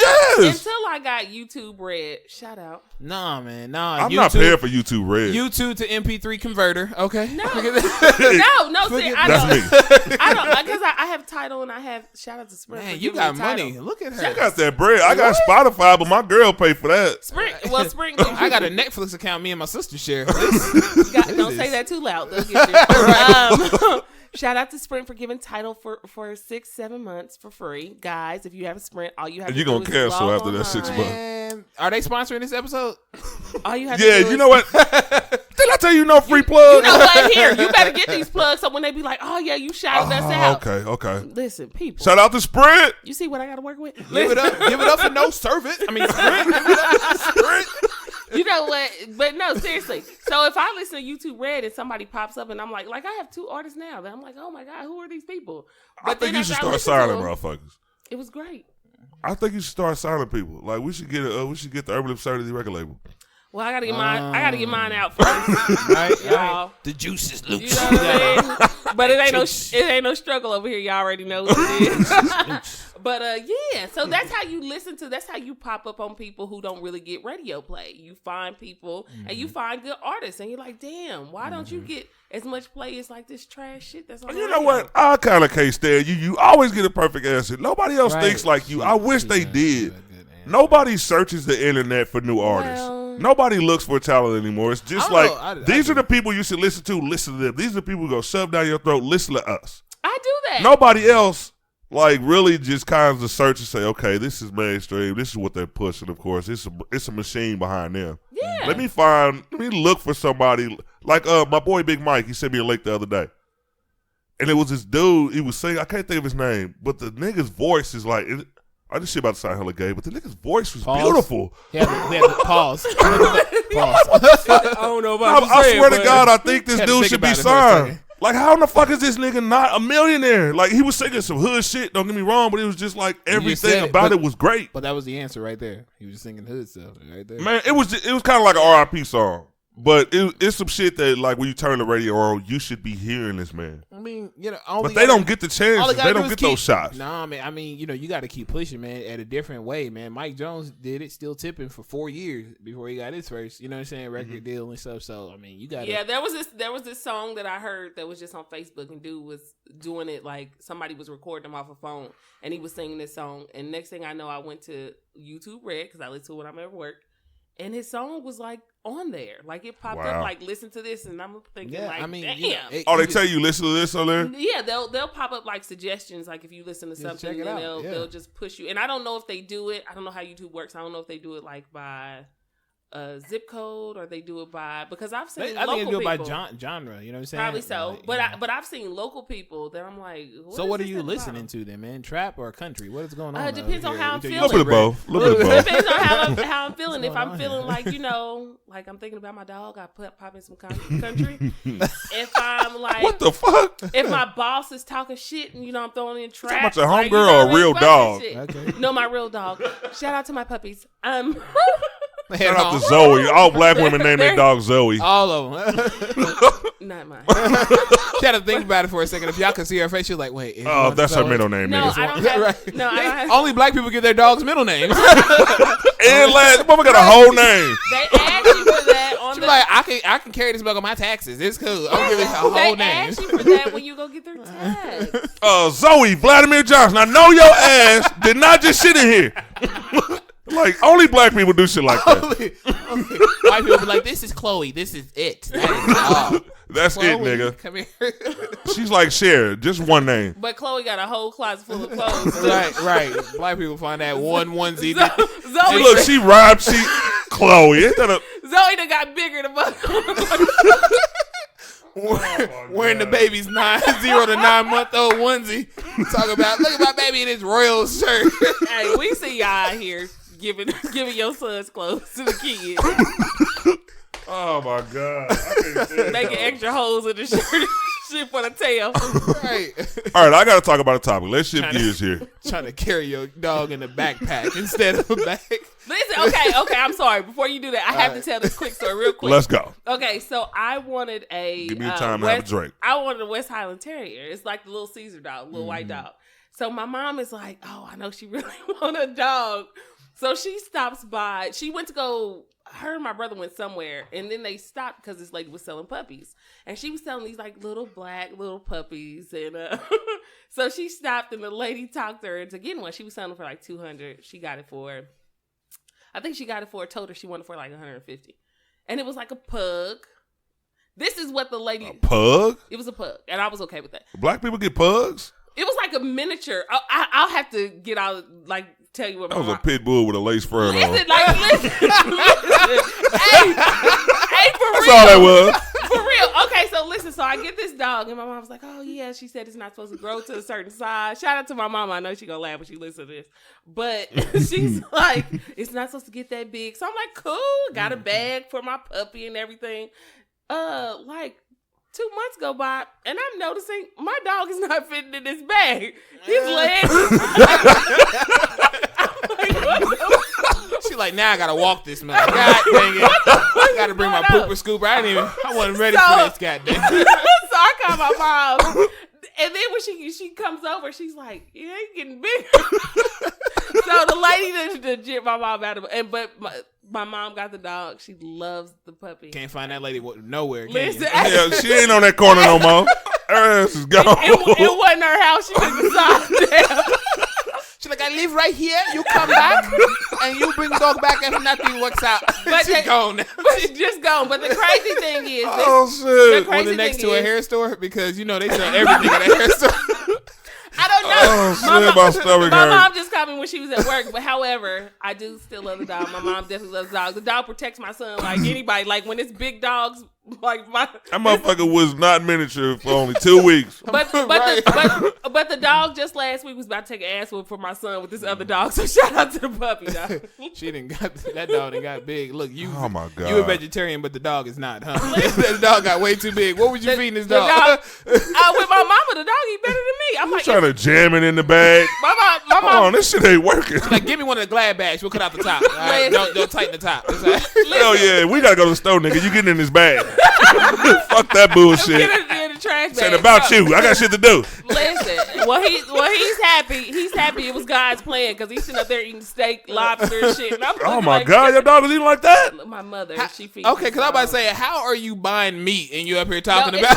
I got YouTube Red. Shout out. Nah, man. Nah. I'm not paying for YouTube Red. YouTube to MP3 converter. Okay. No. See, I That's know. me. I know because I have Tidal and I have shout out to Sprint. Man, for you giving got me money. Tidal. Look at her. I got that bread. I got Spotify, but my girl paid for that. Sprint. I got a Netflix account me and my sister share. Don't say that too loud. They'll get you. Shout out to Sprint for giving Tidal for 6-7 months for free. Guys, if you have a Sprint, all you have And to you're do going to is cancel log after that 6 online. months. Are they sponsoring this episode? All you have to Yeah, do you is, know what? Did I tell you no free plug? You know what? Here, you better get these plugs so when they be like, oh, yeah, you shouted us out. Okay. Listen, people. Shout out to Sprint. You see what I got to work with? Give it up for no service. I mean, Sprint. You know what? But no, seriously. So if I listen to YouTube Red and somebody pops up and I'm like I have 2 artists now that I'm like, oh my God, who are these people? But I think then you should after I start listen to signing them, motherfuckers. It was great. I think you should start signing people. Like we should get the Urban Absurdity record label. Well, I gotta get mine out first. Right, y'all. The juice is loose. You know what I mean? But it ain't no struggle over here. Y'all already know what it is. But yeah, so that's how you that's how you pop up on people who don't really get radio play. You find people and you find good artists, and you're like, damn, why don't you get as much play as like this trash shit that's on the You know radio? what? I kind of can't stand you. You always get a perfect answer. Nobody else Right. thinks like you. I wish they Good did. answer. Nobody searches the internet for new artists. Well- Nobody looks for talent anymore. It's just I like don't know. these are the people you should listen to. Listen to them. These are the people who go shove down your throat. Listen to us. I do that. Nobody else like really just kind of search and say, okay, this is mainstream. This is what they're pushing. Of course, it's a machine behind them. Yeah. Let me look for somebody like my boy Big Mike. He sent me a link the other day, and it was this dude. He was singing. I can't think of his name, but the nigga's voice is like. This shit about to sound hella gay, but the nigga's voice was beautiful. We had to pause. Pause. I don't know about I swear to God, I think this Had to dude think should be about it for a signed. second. Like, how in the fuck is this nigga not a millionaire? Like, he was singing some hood shit, don't get me wrong, but it was just like everything about it was great. But that was the answer right there. He was just singing hood stuff right there. Man, it was kind of like an RIP song. But it's some shit that, like, when you turn the radio on, you should be hearing this man. I mean, But they don't get the chances. They don't get those shots. Nah, man. I mean, you got to keep pushing, man, at a different way, man. Mike Jones did it, still tipping for 4 years before he got his first, you know what I'm saying, record deal and stuff. So, I mean, you got to. Yeah, there was this song that I heard that was just on Facebook, and dude was doing it like somebody was recording him off a phone, and he was singing this song. And next thing I know, I went to YouTube Red because I listen to it when I'm at work, and his song was like on there, like it popped up, like listen to this, and I'm thinking, like, I mean, damn. They tell you listen to this on there? Yeah, they'll pop up like suggestions, like if you listen to something, then they'll just push you. And I don't know if they do it. I don't know how YouTube works. I don't know if they do it like by zip code or they do it by because I've seen local people. I think they do it by genre. You know what I'm saying? Probably so, like, but I've seen local people that I'm like. So what are you listening to then, man? Trap or country? What is going on? It depends on how I'm feeling. A little bit of both. Depends on how I'm feeling. If I'm feeling like like I'm thinking about my dog, I pop in some country. If I'm like, what the fuck? If my boss is talking shit and I'm throwing in trap. About your homegirl or a real dog? Okay. No, my real dog. Shout out to my puppies. Shout out to Zoe. All black women name their dog Zoe. All of them. Not mine. She had to think about it for a second. If y'all could see her face, she was like, wait. Oh, that's her middle name. No, I don't have. No, I don't have. Only black people get their dog's middle name. And last, mama got a whole name. They asked you for that on the. Like, I can carry this bug on my taxes. It's cool. I'm giving her a whole name. They asked you for that when you go get their tags. Zoe Vladimir Johnson. I know your ass did not just sit in here. Like, only black people do shit like that. White people be like, this is Chloe. This is it. That is all. That's Chloe, it, nigga. Come here. She's like Cher, just one name. But Chloe got a whole closet full of clothes. Right. Black people find that one onesie. Zoe, look, she rhymed. Chloe. Zoe done got bigger than wearing the baby's 0 to 9 month old onesie. Talk about, look at my baby in his royal shirt. Hey, we see y'all out here giving your son's clothes to the kids. Oh my God. I can't stand Making dogs. extra holes in the shirt. Shit for the tail. Right. All right, I got to talk about a topic. Let's shift gears here. Trying to carry your dog in a backpack instead of a bag. Listen, okay, I'm sorry. Before you do that, I have to tell this quick story real quick. Let's go. Okay, so I wanted a... Give me a time to have a drink. I wanted a West Highland Terrier. It's like the little Caesar dog, little white dog. So my mom is like, oh, I know she really want a dog. So she stops by. She went to go... Her and my brother went somewhere, and then they stopped because this lady was selling puppies, and she was selling these like little black little puppies, and so she stopped, and the lady talked her into getting one. She was selling for like $200. She got it for, I think she got it for. Told her she wanted it for like $150, and it was like a pug. This is what the lady. A pug? It was a pug, and I was okay with that. Black people get pugs? It was like a miniature. I'll have to get out like. Tell you what that was a pit bull with a lace fur on. Listen. Hey, for That's real. all that was. For real. Okay, so listen. So I get this dog, and my mom was like, "Oh yeah," she said it's not supposed to grow to a certain size. Shout out to my mama. I know she gonna laugh when she listens to this, but she's like, "It's not supposed to get that big." So I'm like, "Cool." Got a bag for my puppy and everything. Like 2 months go by, and I'm noticing my dog is not fitting in this bag. His legs. She like, now I gotta walk this man. God dang it. I gotta bring my pooper scooper. I wasn't ready for this goddamn. So I call my mom. And then when she comes over, she's like, yeah, he's getting bigger. So the lady that jit my mom out of it. But my mom got the dog. She loves the puppy. Can't find that lady nowhere. Listen, Yeah, she ain't on that corner no more. Her ass is gone. It wasn't her house. She took the side down. She's like, I live right here. You come back and you bring the dog back and nothing works out. But She's gone. But she's just gone. But the crazy thing is, Oh, shit. On the next to a hair store because, you know, they sell everything at a hair store. I don't know. Oh, shit, my stomach My hurt. mom just called me when she was at work. But however, I do still love the dog. My mom definitely loves the dog. The dog protects my son like anybody. Like when it's big dogs, like my That motherfucker was not miniature for only 2 weeks. but the dog just last week was about to take an ass whoop for my son with this other dog. So shout out to the puppy dog. She didn't got that dog done got big. Look, Oh my God. You a vegetarian, but the dog is not, huh? The dog got way too big. What would you feeding this dog? With my mama, the dog eat better than me. I'm like, Trying to jam it in the bag. my Hold mom. on, this shit ain't working. Like, give me one of the Glad bags. We'll cut out the top. All right? Don't tighten the top. It's all right. Hell yeah, we gotta go to the store, nigga. You getting in this bag. Fuck that bullshit. Get it in the trash bag. Said about you. I got shit to do. Listen, he's happy. He's happy it was God's plan because he's sitting up there eating steak, lobster, and shit. And I'm Oh looking my like, God, your dog is eating like that? My mother, she feeds. Okay, because I'm about to say, how are you buying meat and you up here talking about?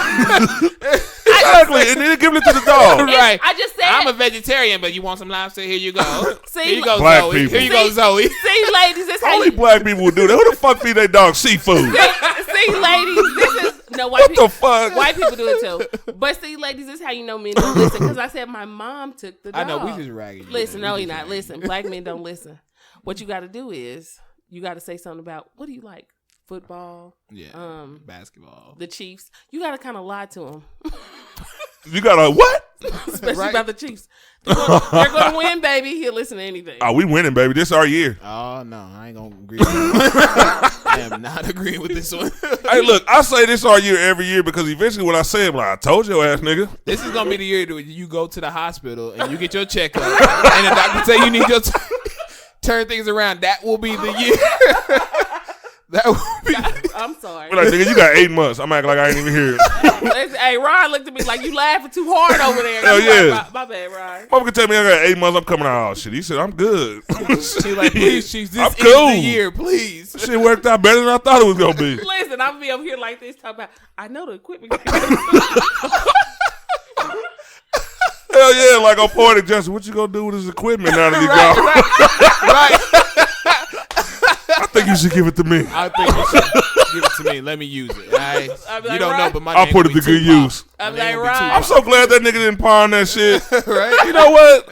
Exactly, and then giving it to the dog. Right. I just said I'm a vegetarian, but you want some lobster? Here you go. See, Here you go, Black Zoe. people. Here you go, Zoe. See, ladies, this how Only you. black people would do that. Who the fuck feed their dog seafood? See, ladies, this is no white What people. the fuck? White people do it too. But see, ladies, this is how you know men don't listen. Because I said my mom took the dog. I know, we just ragging you. Listen, no, you're not. Listen, black men don't listen. What you got to do is you got to say something about what do you like? Football. Yeah. Basketball. The Chiefs. You got to kind of lie to them. You got a what? Especially Right. about the Chiefs. They're going to win, baby. He'll listen to anything. Oh, we winning, baby. This our year. Oh, no. I ain't going to agree with that. I am not agreeing with this one. Hey, look, I say this our year every year because eventually when I say it, I'm like, I told your ass, nigga. This is going to be the year that you go to the hospital and you get your checkup and the doctor say you need your turn things around. That will be the year. That will be. I'm sorry. We're like, nigga, you got 8 months. I'm acting like I ain't even here. Hey, Ron looked at me like you laughing too hard over there. Hell yeah. Like, my bad, Ron. Mama can tell me I got 8 months. I'm coming out. Oh, shit. He said, I'm good. She's like, please, Chiefs, this I'm is cool. the year, please. Shit worked out better than I thought it was going to be. Listen, I'm be over here like this talking about, I know the equipment. Hell yeah, like on Poetic Justice, what you gonna do with his equipment now that he gone? Right. I think you should give it to me. I think you should give it to me. Let me use it. All right? I'll be You like, don't know, Ron. but my I'll name put will it to be good Tupac. use. I'm My name like, will be Ron. I'm so glad that nigga didn't pawn that shit. Right? You know what?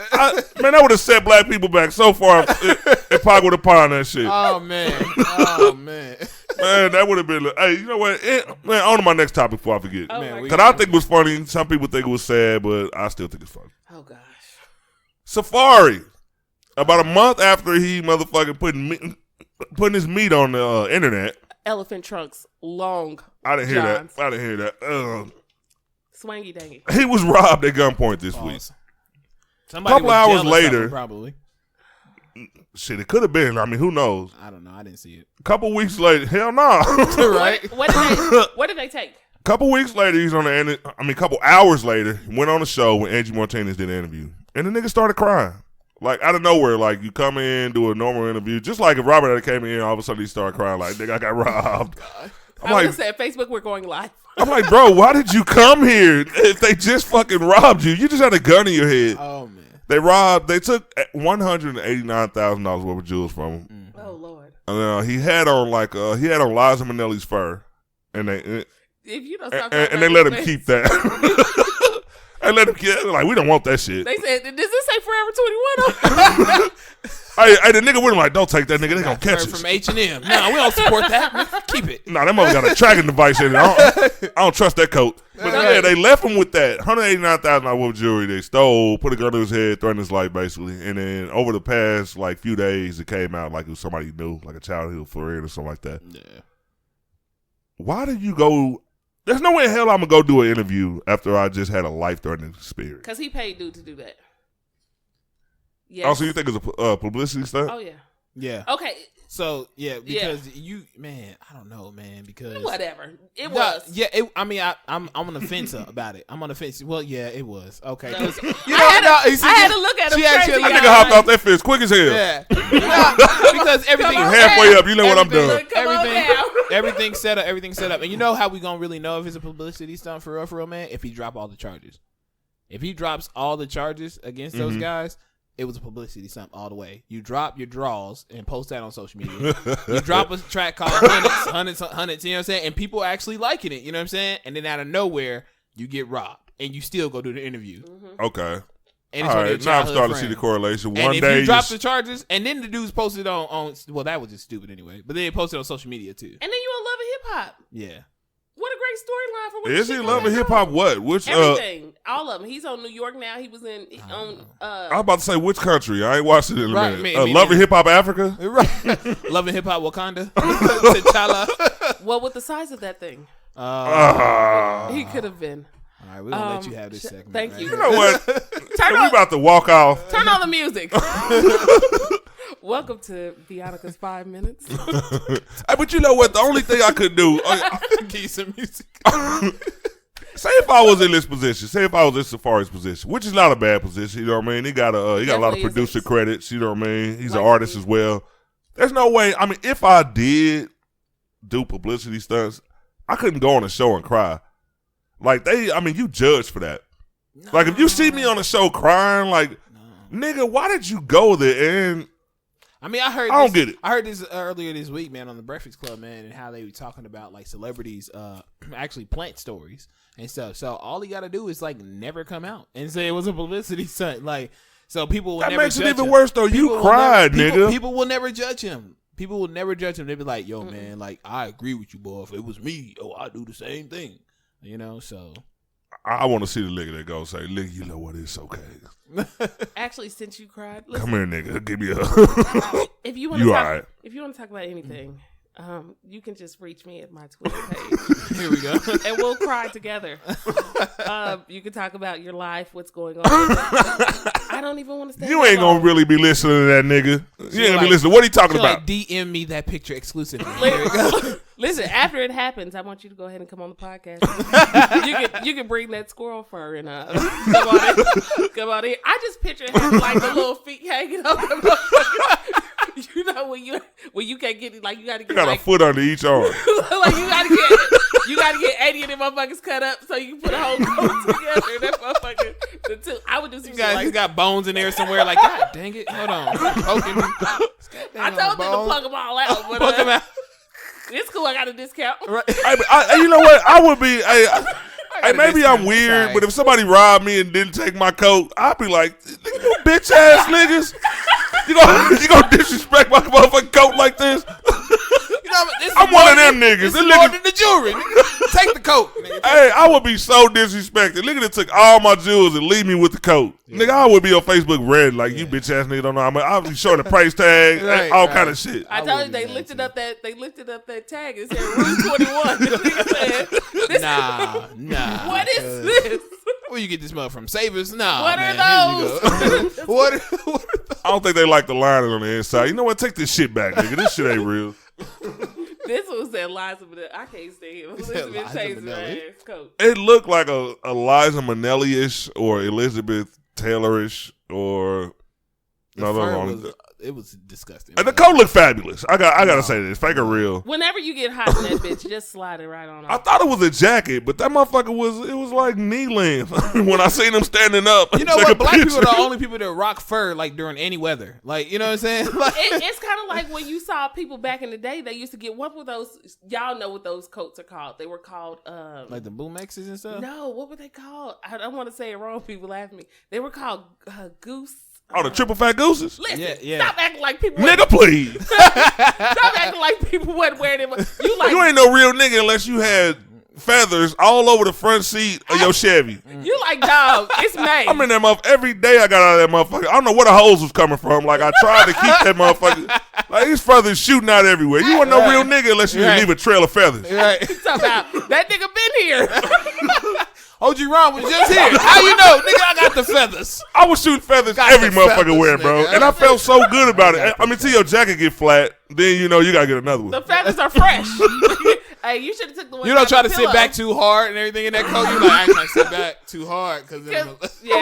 Man, that would have set black people back so far if Pac would have pawned that shit. Oh, man. Oh, man. Man, that would have been. Hey, you know what? Man, on to my next topic before I forget. Oh, Man, my we- Because I think it was funny. Some people think it was sad, but I still think it's funny. Oh, gosh. Safari, about a month after he motherfucking putting his meat on the internet, elephant trunks, long. I didn't hear johns. that. I didn't hear that. Swangy dangy. He was robbed at gunpoint this week. Somebody Couple was hours jealous of later- him, probably. Shit, it could have been. I mean, who knows? I don't know. I didn't see it. Couple weeks later, hell no. Right? What did they take? Couple weeks later, he's on the. I mean, couple hours later, he went on the show when Angie Martinez did an interview, and the nigga started crying. Like, out of nowhere, like, you come in, do a normal interview, just like if Robert had came in, all of a sudden he started crying, like, nigga, I got robbed. I would have said, Facebook, we're going live. I'm like, bro, why did you come here if they just fucking robbed you? You just had a gun in your head. Oh, man. They took $189,000 worth of jewels from him. Oh, Lord. And he had on, Liza Minnelli's fur. And they let him keep that. They let him keep like, we don't want that shit. They said, does this say Forever 21? Hey, the nigga wouldn't like, don't take that nigga. They gonna catch us. From H&M. No, we don't support that. Keep it. Nah, that mother got a tracking device in it. I don't trust that coat. But yeah, they left him with that $189,000 worth of jewelry they stole, put a gun to his head, threatened his life, basically. And then over the past, few days, it came out like it was somebody new, like a childhood friend or something like that. Yeah. Why did you go... There's no way in hell I'm going to go do an interview after I just had a life-threatening experience. Because he paid dude to do that. Yeah. Oh, so you think it's a publicity stunt? Oh, yeah. Yeah. Okay. So, yeah, because I don't know, man, because... Whatever. It was. Yeah, I'm on the fence about it. I'm on the fence. Well, yeah, it was. Okay. No. I had to look at him. That nigga hopped off that fence quick as hell. Yeah. Because everything... halfway up, you know what I'm doing. Everything set up. And you know how we gonna really know if it's a publicity stunt for real, man? If he drop all the charges. If he drops all the charges against those guys... It was a publicity stunt all the way. You drop your draws and post that on social media. You drop a track called Hundreds, you know what I'm saying? And people actually liking it, you know what I'm saying? And then out of nowhere, you get robbed. And you still go do the interview. Mm-hmm. Okay. And all right, now I'm starting to see the correlation. And if you drop the charges, and then the dudes posted on well, that was just stupid anyway. But then they posted on social media too. And then you on Love and Hip Hop. Yeah. What a great storyline for what is he Love and Hip Hop? What? Which everything, all of them. He's on New York now. He was on. I was about to say which country. I ain't watched it in a minute. Love and Hip Hop Africa. Right. Love and Hip Hop Wakanda. T'Challa. Well, with the size of that thing, he could have been. All right, we're gonna let you have this segment. Thank right? you. You know what? We about to walk off. Turn on the music. Welcome to Bianca's 5 minutes. But you know what? The only thing I could do, give you some music. Say if I was in this position, say if I was in Safari's position, which is not a bad position, you know what I mean? He got a lot of producer credits, you know what I mean? He's an artist as well. There's no way. I mean, if I did do publicity stunts, I couldn't go on a show and cry. You judge for that. No. Like, if you see me on a show crying, nigga, why did you go there? And I mean, I don't get it. I heard this earlier this week, man, on the Breakfast Club, man, and how they were talking about celebrities actually plant stories and stuff. So all he got to do is never come out and say it was a publicity stunt. So people will never judge him. That makes it even worse though. You cried, nigga. People will never judge him. People will never judge him. They'll be like, "Yo, man, I agree with you, boy. If it was me, I do the same thing." You know, so. I want to see the nigga that goes say, "Nigga, you know what? It's okay." Actually, since you cried, come here, nigga. Give me a. If you want to talk about anything, you can just reach me at my Twitter page. Here we go, and we'll cry together. You can talk about your life, what's going on. I don't even want to stay. You ain't gonna really be listening to that nigga. You ain't gonna be listening. What are you talking about? DM me that picture exclusively. Listen, after it happens, I want you to go ahead and come on the podcast. you can bring that squirrel fur and come on in. I just picture him the little feet hanging up. You know when you can't get it, you gotta get. You got a foot under each arm. you gotta get 80 of them motherfuckers cut up so you can put a whole coat together. That motherfucker. I would just. You got bones in there somewhere. God dang it! Hold on. Poking me. I told them to plug them all out, but plug them out. It's cool. I got a discount. Right. You know what? I would be. Maybe I'm weird, but if somebody robbed me and didn't take my coat, I'd be like, "You bitch ass niggas, you gonna disrespect my motherfucking coat like this?" I'm one of them niggas. This is more than the jewelry. Nigga. Take the coat. Nigga. Hey, I would be so disrespected. Nigga that took all my jewels and leave me with the coat. Yeah. Nigga, I would be on Facebook red like you bitch ass nigga don't know. I'll be showing the price tag, all kind of shit. I told you they lifted up that tag and said room 21. Nigga said, nah. What is this? Where you get this mug from? Savers? Nah. What man. are those? What are those? I don't think they like the liners on the inside. You know what? Take this shit back, nigga. This shit ain't real. This one said Liza Minnelli. I can't stand him. Elizabeth Taylor's ass coat. It looked like a Liza Minnelli-ish or Elizabeth Taylor-ish or it was disgusting. And the coat looked fabulous. I gotta say this, fake or real. Whenever you get hot in that bitch, just slide it right on off. I thought it was a jacket, but that motherfucker was like knee length when I seen him standing up. You know what? Black people are the only people that rock fur like during any weather. Like, you know what I'm saying? Like, it's kind of like when you saw people back in the day. They used to get, what were those? Y'all know what those coats are called? They were called like the boom X's and stuff. No, what were they called? I don't want to say it wrong. People laugh at me. They were called goose. Oh, the triple fat gooses? Listen, stop acting like people. Nigga, please. Stop acting like people wasn't wearing them. You ain't no real nigga unless you had feathers all over the front seat of your Chevy. You like, dog, it's May. I'm in that motherfucker. Every day I got out of that motherfucker. I don't know where the hose was coming from. Like, I tried to keep that motherfucker. Like, these feathers shooting out everywhere. You weren't no real nigga unless you leave a trail of feathers. Right. Talk about, that nigga been here. OG Ron was just here. How you know? Nigga, I got the feathers. I was shooting feathers every motherfucker wear, bro. Nigga. And I felt so good about it. I mean, till your jacket get flat, then you know you gotta get another one. The feathers are fresh. Hey, you should have took the one. You don't try to sit back too hard and everything in that coat. You like, I ain't trying to sit back too hard because I'm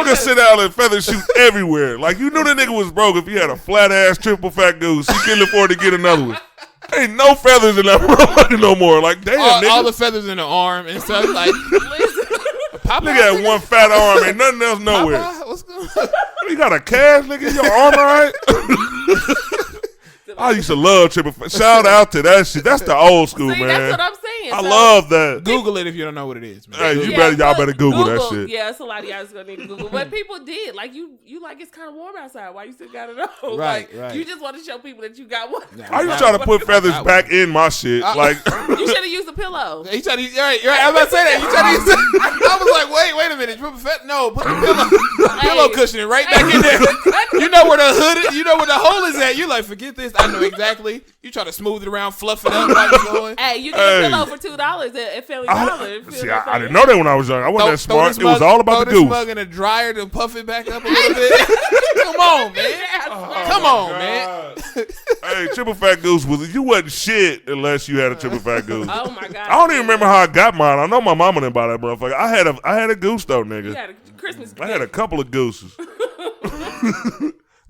gonna sit down and feathers shoot everywhere. Like, you knew the nigga was broke if he had a flat ass triple fat goose. He couldn't afford to get another one. Ain't no feathers in that motherfucker no more. Like, damn, nigga. All the feathers in the arm and stuff. Like, nigga had one fat arm and nothing else nowhere. What's going on? You got a cast, nigga? Your arm all right? I used to love triple fat. Shout out to that shit. That's the old school, man. That's what I'm saying. I love that. Google it if you don't know what it is, man. Hey, y'all better Google that shit. Yeah, it's a lot of y'all just gonna need to Google. But people did. Like, you like, it's kind of warm outside. Why you still got it on? Right, like, right. You just want to show people that you got one. I used to try to put feathers back in my shit. Like, you should have used a pillow. You tried to use, right. I was about to say that. You tried to use, I was like, wait a minute. No, put the pillow cushioning right back in there. You know where the hood is. You know where the hole is at. You like, forget this. I know exactly. You try to smooth it around, fluff it up while you're going. Hey, you get a pillow for $2 at Family Dollar. See, I didn't know that when I was young. I wasn't that smart. It was all about the goose. Throw this mug in a dryer to puff it back up a little bit. Come on, man. Come on, man. Hey, triple fat goose you wasn't shit unless you had a triple fat goose. Oh my god. I don't even remember how I got mine. I know my mama didn't buy that motherfucker. I had a goose though, nigga. You had a Christmas gift. I had a couple of gooses.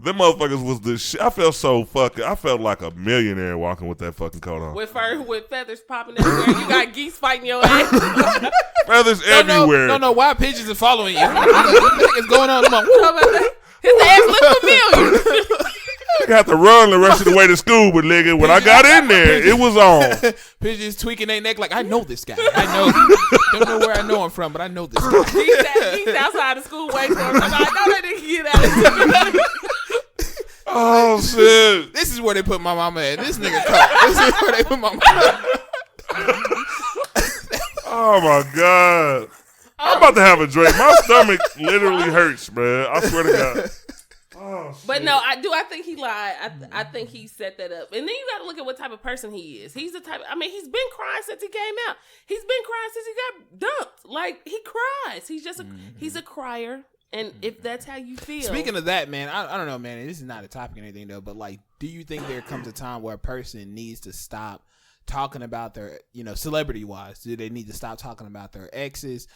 Them motherfuckers was the shit. I felt like a millionaire walking with that fucking coat on. With feathers popping everywhere. You got geese fighting your ass. Feathers everywhere. No, wild pigeons are following you. What the heck is going on? Come on. His ass looked familiar. I got to run the rest of the way to school, but nigga, when I got in there, it was on. Pigeons tweaking their neck like, I know this guy. Don't know where I know him from, but I know this guy. He's outside the school waiting for him. I know that nigga get out. Oh shit! This is where they put my mama at. This nigga coat. This is where they put my mama at. Oh my god! I'm about to have a drink. My stomach literally hurts, man. I swear to God. Oh, but no, I think he lied. I think he set that up. And then you got to look at what type of person he is. He's the type. He's been crying since he came out. He's been crying since he got dumped. Like, he cries. He's just he's a crier. And if that's how you feel. Speaking of that, man, I don't know, man. This is not a topic or anything, though. But, like, do you think there comes a time where a person needs to stop talking about their, celebrity-wise? Do they need to stop talking about their exes?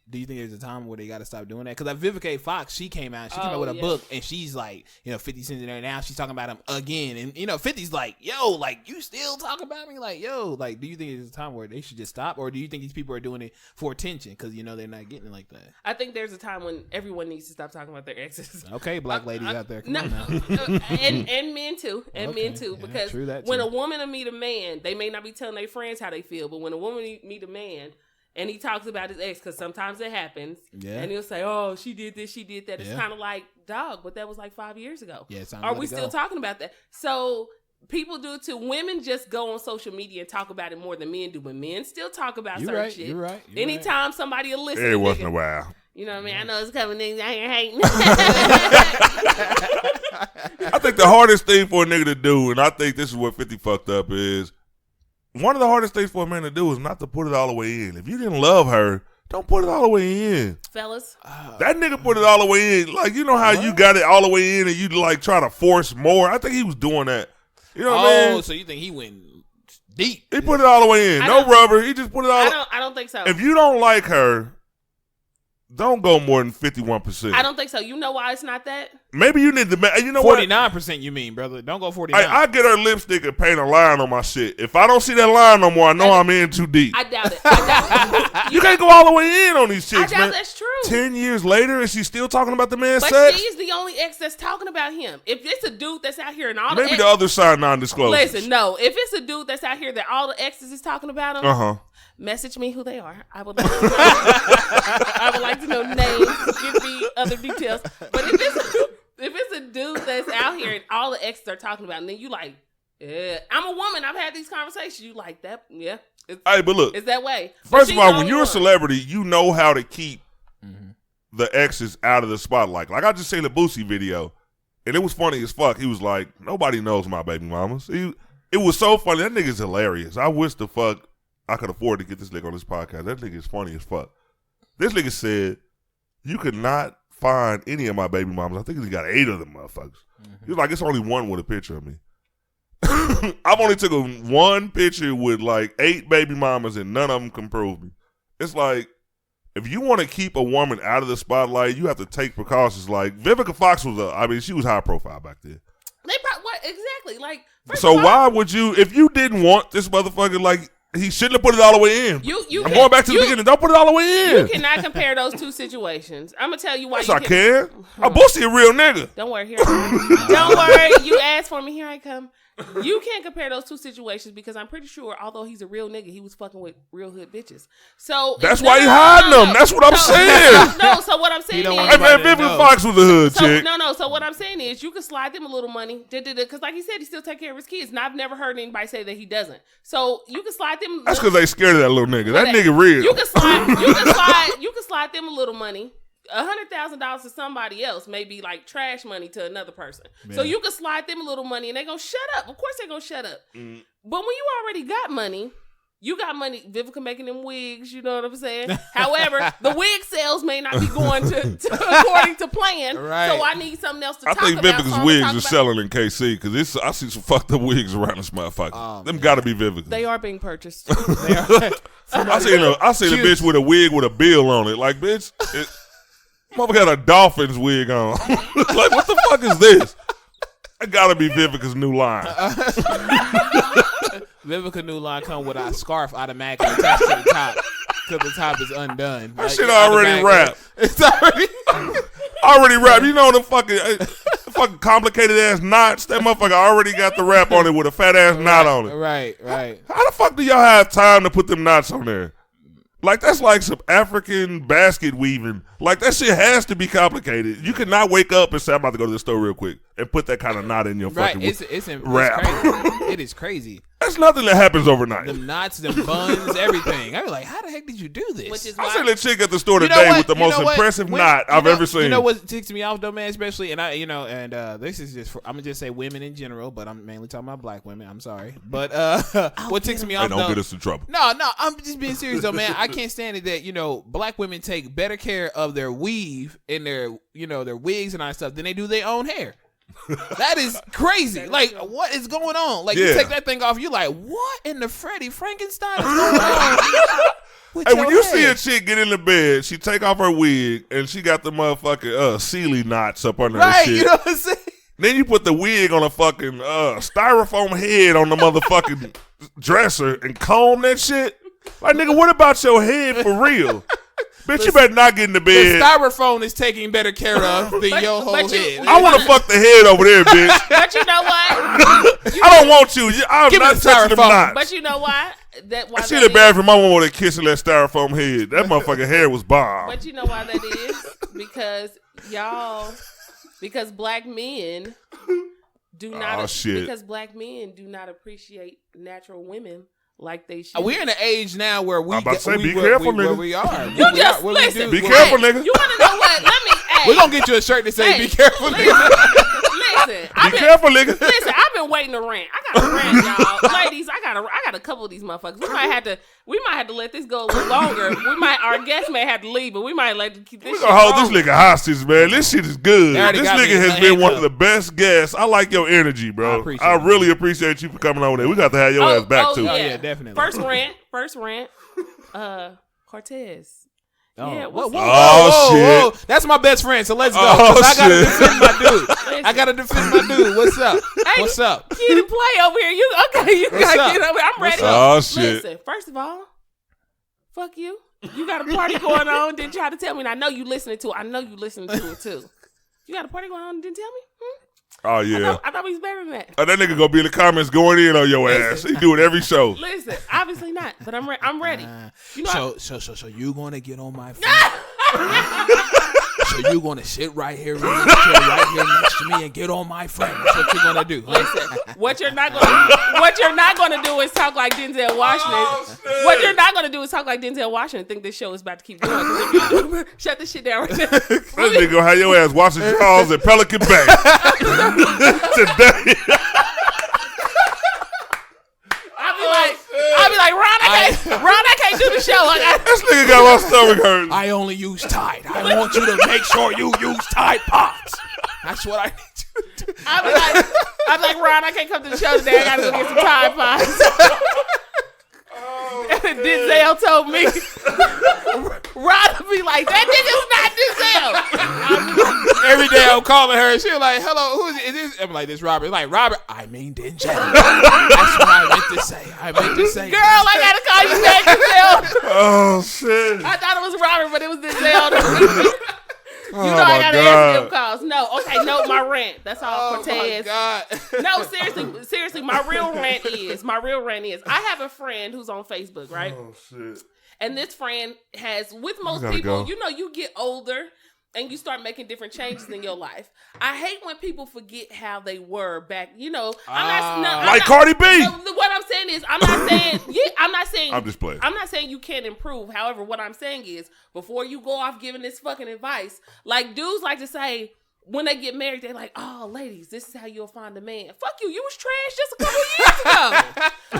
Do you think there's a time where they got to stop doing that? Because Vivica A. Fox, she came out with a book, and she's like, 50 Cent's in there now. She's talking about him again. And, 50's like, yo, like, you still talk about me? Like, yo, like, do you think there's a time where they should just stop? Or do you think these people are doing it for attention? Because, they're not getting it like that. I think there's a time when everyone needs to stop talking about their exes. Okay, black ladies out there. Come on now. and men too. And men too. Yeah, because when a woman meet a man, they may not be telling their friends how they feel. But when a woman meet a man, and he talks about his ex, because sometimes it happens. Yeah. And he'll say, oh, she did this, she did that. It's kind of like, dog, but that was like 5 years ago. Yeah, are we still talking about that? So people do it too. Women just go on social media and talk about it more than men do, but men still talk about certain shit. You're right. Anytime somebody will listen, every once in a while. You know what I mean? I know it's coming niggas out here hating. I think the hardest thing for a nigga to do, and I think this is what 50 fucked up, is one of the hardest things for a man to do is not to put it all the way in. If you didn't love her, don't put it all the way in. Fellas. That nigga put it all the way in. Like, you know how you got it all the way in and you like try to force more? I think he was doing that. You know what I mean? Oh, so you think he went deep? He put it all the way in. No rubber. He just put it all. I don't think so. If you don't like her, don't go more than 51%. I don't think so. You know why it's not that? Maybe you need to. You know 49%. You mean, brother? Don't go 49. I get her lipstick and paint a line on my shit. If I don't see that line no more, I know I'm in too deep. I doubt it. You can't go all the way in on these chicks, I doubt man. That's true. 10 years later, and she's still talking about the man's but sex? she's the only ex that's talking about him. If it's a dude that's out here and all Maybe the the other side non-disclosure. Listen, no. If it's a dude that's out here that all the exes is talking about him, message me who they are. I would like to know, I would like to know names. Give me other details. But if it's a dude that's out here and all the exes are talking about, and then you like, yeah, I'm a woman. I've had these conversations. You like that? Yeah. Hey, but look. It's that way. First of all, when you're a celebrity, you know how to keep the exes out of the spotlight. Like, I just seen the Boosie video, and it was funny as fuck. He was like, nobody knows my baby mamas. It was so funny. That nigga's hilarious. I wish the fuck I could afford to get this nigga on this podcast. That nigga is funny as fuck. This nigga said, you could not find any of my baby mamas. I think he got 8 of them motherfuckers. He was like, it's only one with a picture of me. I've only took one picture with like 8 baby mamas and none of them can prove me. It's like, if you want to keep a woman out of the spotlight, you have to take precautions. Like, Vivica Fox was she was high profile back then. They what exactly? Like, so why would you, if you didn't want this motherfucker, like, he shouldn't have put it all the way in. I'm going back to the beginning. Don't put it all the way in. You cannot compare those two situations. I'm gonna tell you why. Yes, I can. Boosie a real nigga. Don't worry. Here I come. Don't worry. You asked for me. Here I come. You can't compare those two situations because I'm pretty sure, although he's a real nigga, he was fucking with real hood bitches. So that's why he hiding them. That's what I'm saying. No, so what I'm saying is, Vivica Fox was a hood chick. No. So what I'm saying is, you can slide them a little money, because like he said, he still take care of his kids, and I've never heard anybody say that he doesn't. So you can slide them. That's because they scared of that little nigga. That nigga real. You can slide them a little money. $100,000 to somebody else may be like trash money to another person. Man. So you can slide them a little money and they gonna shut up. Of course they gonna shut up. But when you already got money, you got money. Vivica making them wigs, you know what I'm saying? However, the wig sales may not be going to according to plan. Right. So I need something else to talk about. I think Vivica's wigs are selling in KC because I see some fucked up wigs around this motherfucker. Them gotta be Vivica. They are being purchased. I seen a bitch with a wig with a bill on it. Like, bitch, motherfucker got a Dolphins wig on. Like, what the fuck is this? That gotta be Vivica's new line. Vivica new line come with a scarf automatically attached to the top because the top is undone. That shit already wrapped. It's already wrapped. You know the fucking complicated ass knots. That motherfucker already got the wrap on it with a fat ass knot on it. Right. How the fuck do y'all have time to put them knots on there? Like, that's like some African basket weaving. Like, that shit has to be complicated. You cannot wake up and say, I'm about to go to the store real quick and put that kind of knot in your fucking wrap. Crazy. It is crazy. That's nothing that happens overnight. Them knots, them buns, everything. I was like, how the heck did you do this? I seen that chick at the store today with the most impressive knot I've ever seen. You know what ticks me off though, man, especially, and this is just, I'm gonna just say women in general, but I'm mainly talking about black women. I'm sorry, but what ticks me off? Don't get us in trouble. No, I'm just being serious though, man. I can't stand it that black women take better care of their weave and their their wigs and all that stuff than they do their own hair. That is crazy. Like, what is going on? Like, you take that thing off, you're like, what in the Freddy Frankenstein is going on? Hey, when you see a chick get in the bed, she take off her wig and she got the motherfucking Sealy knots up under her shit. You know what I'm saying? Then you put the wig on a fucking styrofoam head on the motherfucking dresser and comb that shit. Like, nigga, what about your head for real? Bitch, you better not get in the bed. The styrofoam is taking better care of than your whole head. I want to fuck the head over there, bitch. But you know what? I don't want you. I'm not touching them knots. But you know why? I see the bathroom. My mama would kissing that styrofoam head. That motherfucking hair was bomb. But you know why that is? Because black men do not shit. because black men do not appreciate natural women like they should. We're in an age now where we I'm about to say, be where careful, where nigga. we are. You just listen. Be careful, nigga. You want to know what? Let me. We're gonna get you a shirt that say "Be careful." Listen, Be careful, nigga. Listen, I've been waiting to rant. I got to rant, y'all. Ladies, I got a couple of these motherfuckers. We might have to let this go a little longer. Our guests may have to leave, but we might let them keep this. We're gonna hold this nigga hostage, man. This shit is good. This nigga has been one of the best guests. I like your energy, bro. I really appreciate you for coming over there. We got to have your ass back too. Yeah, definitely. First rant. Cortez. Yeah, whoa. That's my best friend, so let's go. I gotta defend my dude. I gotta defend my dude. What's up? What's up? Kid and play over here. You gotta get over here. I'm ready. Oh, shit. Listen, first of all, fuck you. You got a party going on, didn't try to tell me, and I know you listening to it too. You got a party going on and didn't tell me? Oh, yeah. I thought he was better than that. Oh, that nigga gonna be in the comments going in on your ass. He do it every show. Listen, obviously not, but I'm ready. You know, so you gonna get on my phone? So you gonna sit right here next to me and get on my phone? That's what you gonna do? Listen, what you're not gonna do is talk like Denzel Washington. What you're not gonna do is talk like Denzel Washington and think this show is about to keep going. Shut this shit down right now. This nigga gonna have your ass watching Charles at Pelican Bay today. I'll be like, Ron, I can't do the show. This nigga got my stomach hurting. I only use Tide. I want you to make sure you use Tide Pods. That's what I need you to do. I'll be like, Ron, I can't come to the show today. I gotta go get some Tide Pods. Denzel told me. Ron will be like, that nigga's not Denzel. Every day I'm calling her. She was like, hello, who is it? Is this? I'm like, this Robert. Like, Robert, I mean Denzel. That's what I meant to say. Girl, I gotta call you back, Denzel. Oh, shit. I thought it was Robert, but it was Denzel. You know I gotta answer them calls. No, okay, no, my rant. That's all, Cortez. My God. No, seriously, my real rant is, I have a friend who's on Facebook, right? Oh, shit. And this friend has, with most people, you know, you get older and you start making different changes in your life. I hate when people forget how they were back. You know, Cardi B. What I'm saying is, I'm not saying. I'm just playing. I'm not saying you can't improve. However, what I'm saying is, before you go off giving this fucking advice, like dudes like to say, when they get married, they're like, oh, ladies, this is how you'll find a man. Fuck you. You was trash just a couple years ago.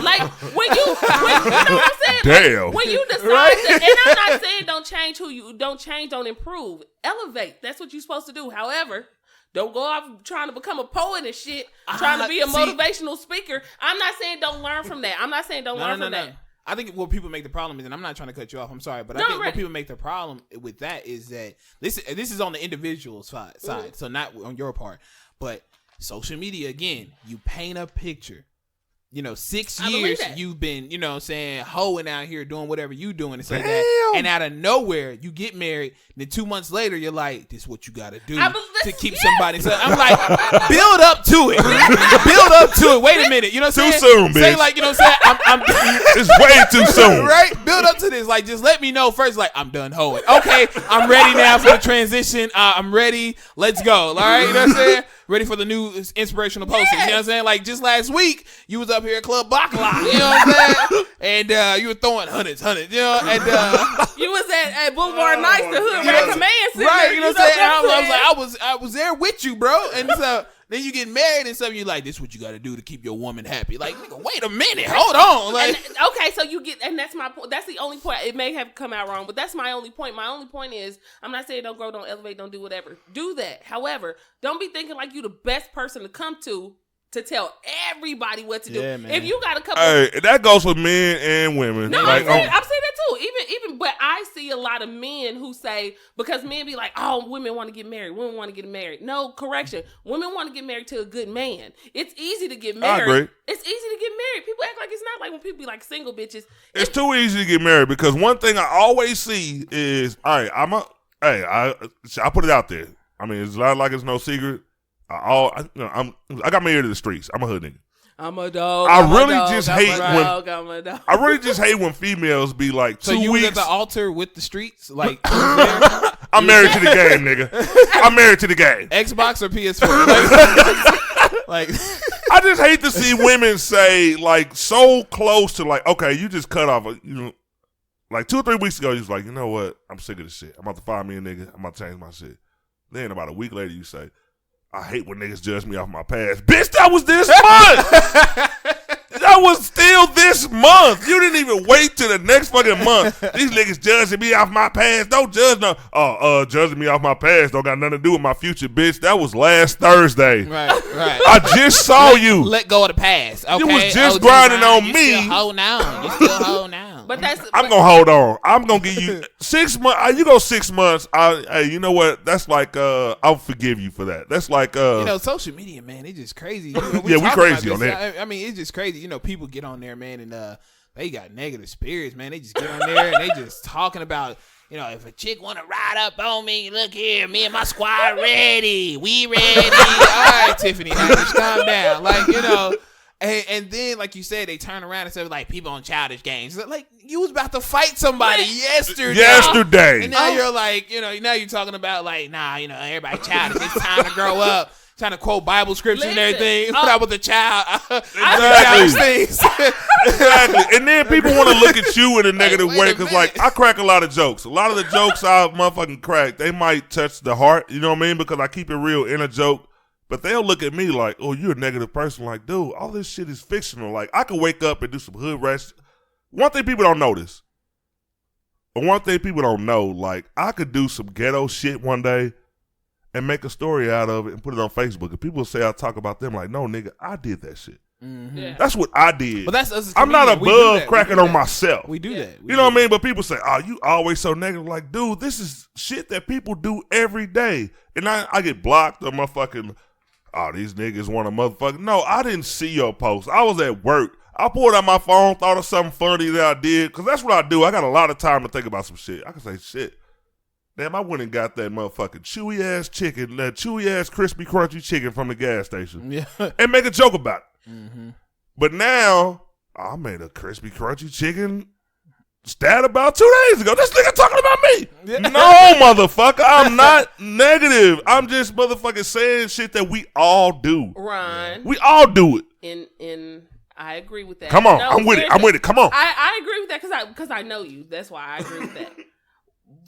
Like, when you know what I'm saying? Damn. Like, when you decide to, and I'm not saying don't improve. Elevate. That's what you're supposed to do. However, don't go off trying to become a poet and shit, trying to be a motivational speaker. I'm not saying don't learn from that. I'm not saying don't learn from that. I think what people make the problem is, and I'm not trying to cut you off, I'm sorry, but I think what people make the problem with that is that this is on the individual side, so not on your part, but social media, again, you paint a picture. 6 years you've been, hoeing out here doing whatever you doing and say that, and out of nowhere you get married. Then 2 months later you're like, "This is what you got to do to keep somebody." So I'm like, build up to it. Build up to it. Wait a minute. You know what I'm saying? Too soon, bitch. Say like, you know what I'm saying? It's way too soon. Right? Build up to this. Like, just let me know first. Like, I'm done hoeing. Okay, I'm ready now for the transition. I'm ready. Let's go. All right. You know what I'm saying? Ready for the new inspirational postings. You know what I'm saying? Like, just last week, you was up here at Club Bacala. You know what I'm saying? And you were throwing hundreds. You know? And you was at Boulevard Nights, the hood rap command center. Right. You know what I'm saying? I was there with you, bro. And so then you get married and something, you're like, this is what you got to do to keep your woman happy. Like, nigga, wait a minute. Hold on. Like, okay, so you get, and that's my point. That's the only point. It may have come out wrong, but that's my only point. My only point is, I'm not saying don't grow, don't elevate, don't do whatever. Do that. However, don't be thinking like you the best person to come to tell everybody what to do. Yeah, man. If you got a couple, that goes for men and women. No, like, I'm saying that too. Even, but I see a lot of men who say, because men be like, oh, women want to get married. Women want to get married. No, correction. Women want to get married to a good man. It's easy to get married. I agree. It's easy to get married. People act like it's not, like when people be like single bitches. It's too easy to get married because one thing I always see is, all right, I put it out there. I mean, it's not like it's no secret. I got married in the streets. I'm a hood nigga. I'm a dog. I really just hate when females be like, 2 weeks. So you was at the altar with the streets? Like, I'm married to the game, nigga. I'm married to the game. Xbox or PS4? Like, I just hate to see women say like so close to like, okay, you just cut off. Like 2 or 3 weeks ago, you was like, you know what? I'm sick of this shit. I'm about to find me a nigga. I'm about to change my shit. Then about a week later, you say, I hate when niggas judge me off my past. Bitch, that was this month. That was still this month. You didn't even wait till the next fucking month. These niggas judging me off my past. Don't judge no. Judging me off my past don't got nothing to do with my future, bitch. That was last Thursday. Right. I just saw you. Let go of the past. Okay? You was just grinding on me. You still holding on. But I'm gonna hold on. I'm gonna give you 6 months. You go 6 months. Hey, you know what? That's like I'll forgive you for that. That's like social media, man. It's just crazy. We crazy on that. I mean, it's just crazy. People get on there, man, and they got negative spirits, man. They just get on there and they just talking about, if a chick want to ride up on me, look here, me and my squad ready. We ready. All right, Tiffany, just calm down. Like, and then, like you said, they turn around and say, like, people on childish games. Like, you was about to fight somebody yesterday. And now you're like, now you're talking about, like, nah, everybody childish. It's time to grow up. Trying to quote Bible scriptures and everything. What up with the child? Exactly. Exactly. And then people want to look at you in a negative way because, like, I crack a lot of jokes. A lot of the jokes I motherfucking crack, they might touch the heart. You know what I mean? Because I keep it real in a joke. But they'll look at me like, oh, you're a negative person. Like, dude, all this shit is fictional. Like, I could wake up and do some hood rash. One thing people don't notice. But one thing people don't know, like, I could do some ghetto shit one day and make a story out of it and put it on Facebook. And people say I talk about them like, no, nigga, I did that shit. Mm-hmm. Yeah. That's what I did. But that's us. I'm not above cracking on myself. We do that. You know what I mean? But people say, oh, you always so negative. Like, dude, this is shit that people do every day. And I get blocked on motherfucking, oh, these niggas want a motherfucker. No, I didn't see your post. I was at work. I pulled out my phone, thought of something funny that I did. Because that's what I do. I got a lot of time to think about some shit. I can say, shit. Damn, I went and got that motherfucking chewy-ass chicken, that chewy-ass crispy crunchy chicken from the gas station. Yeah. And make a joke about it. Mm-hmm. But now, I made a crispy crunchy chicken stat about 2 days ago. This nigga talking about me. Yeah. No, motherfucker. I'm not negative. I'm just motherfucking saying shit that we all do. Ron. We all do it. And I agree with that. Come on. I'm with it. Come on. I agree with that because I know you. That's why I agree with that.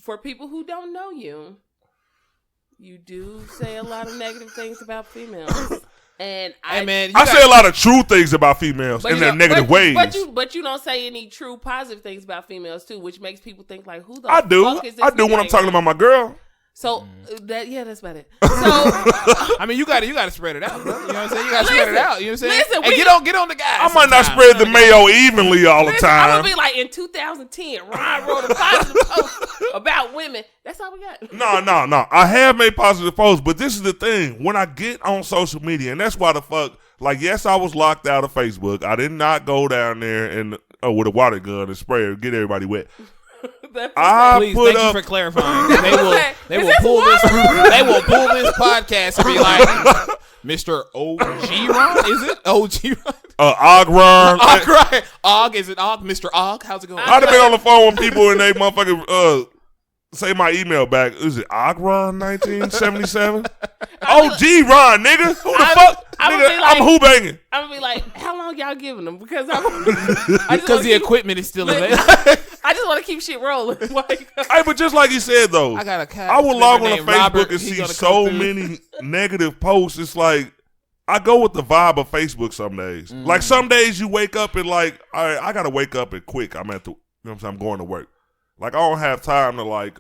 For people who don't know you, you do say a lot of negative things about females. And I say a lot of true things about females in their negative ways. But you don't say any true positive things about females too, which makes people think like, who the fuck is this? I do when I'm talking about my girl. So that's about it. So I mean, you got to spread it out, bro. You know what I'm saying? You got to spread it out. You know what I'm saying? Listen, and get on the guys. I might not spread the mayo evenly all the time. I'm gonna be like, in 2010, Ron wrote a positive post about women. That's all we got. No. I have made positive posts, but this is the thing. When I get on social media, and that's why the fuck, like, yes, I was locked out of Facebook. I did not go down there and with a water gun and spray or get everybody wet. Please, thank you for clarifying. They will pull this podcast and be like, Mr. OG Ron, is it OG Ron? Og Ron. Og, right? Og, is it Og? Mr. Og, how's it going? I'd have been on the phone with people and they motherfucking say my email back. Is it Og Ron 1977? OG Ron, nigga. Who the fuck? Nigga, I'm who banging. I'm gonna be like, how long y'all giving them? Because the equipment is still available. I just want to keep shit rolling. Hey, but just like you said though, I would log on to Facebook Robert, and see so many negative posts. It's like I go with the vibe of Facebook some days. Mm. Like some days you wake up and like, all right, I gotta wake up and quick. I'm I'm going to work. Like I don't have time to like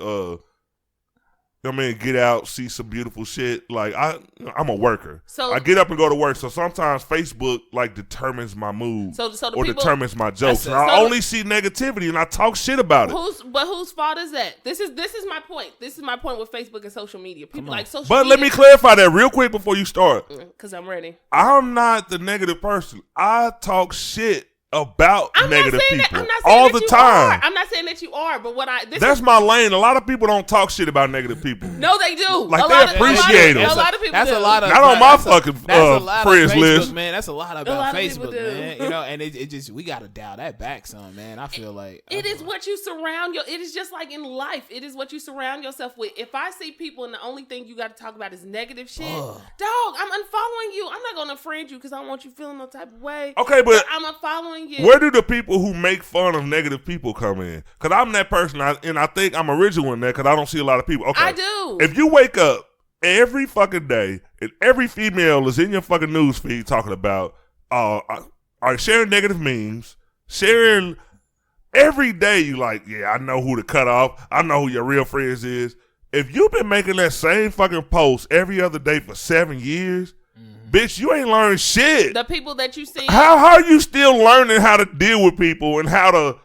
you know what I mean, get out, see some beautiful shit. Like I'm a worker. So I get up and go to work. So sometimes Facebook like determines my mood or determines my jokes. And I only see negativity and I talk shit about it. But whose fault is that? This is my point. This is my point with Facebook and social media. People like social media. But let me clarify that real quick before you start. Because I'm ready. I'm not the negative person. I talk shit about negative people I'm not saying all that the you time. Are. I'm not saying that you are, but That's my lane. A lot of people don't talk shit about negative people. No, they do. Like, they appreciate them. A lot of people That's do. a lot of Not on my fucking friends Facebook, list. man. That's a lot about lot of Facebook, people do. man. You know, and it just we gotta dial that back some, man. I feel like it is what you surround it is just like in life. It is what you surround yourself with. If I see people and the only thing you got to talk about is negative shit, dog, I'm unfollowing you. I'm not gonna friend you because I don't want you feeling no type of way. Okay, but I'm unfollowing you. Where do the people who make fun of negative people come in? Because I'm that person, and I think I'm original in that because I don't see a lot of people. Okay, I do. If you wake up every fucking day and every female is in your fucking news feed talking about are sharing negative memes, sharing every day, you like, yeah, I know who to cut off. I know who your real friends is. If you've been making that same fucking post every other day for 7 years, bitch, you ain't learned shit. The people that you see. How are you still learning how to deal with people and how to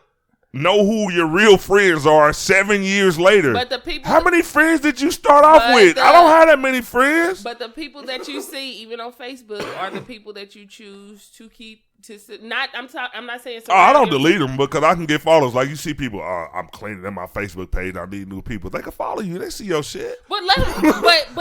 know who your real friends are 7 years later? But the people. How many friends did you start off with? I don't have that many friends. But the people that you see, even on Facebook, are the people that you choose to keep. I'm not saying. I don't delete them because I can get followers. Like, you see people, I'm cleaning up my Facebook page. I need new people. They can follow you. They see your shit. But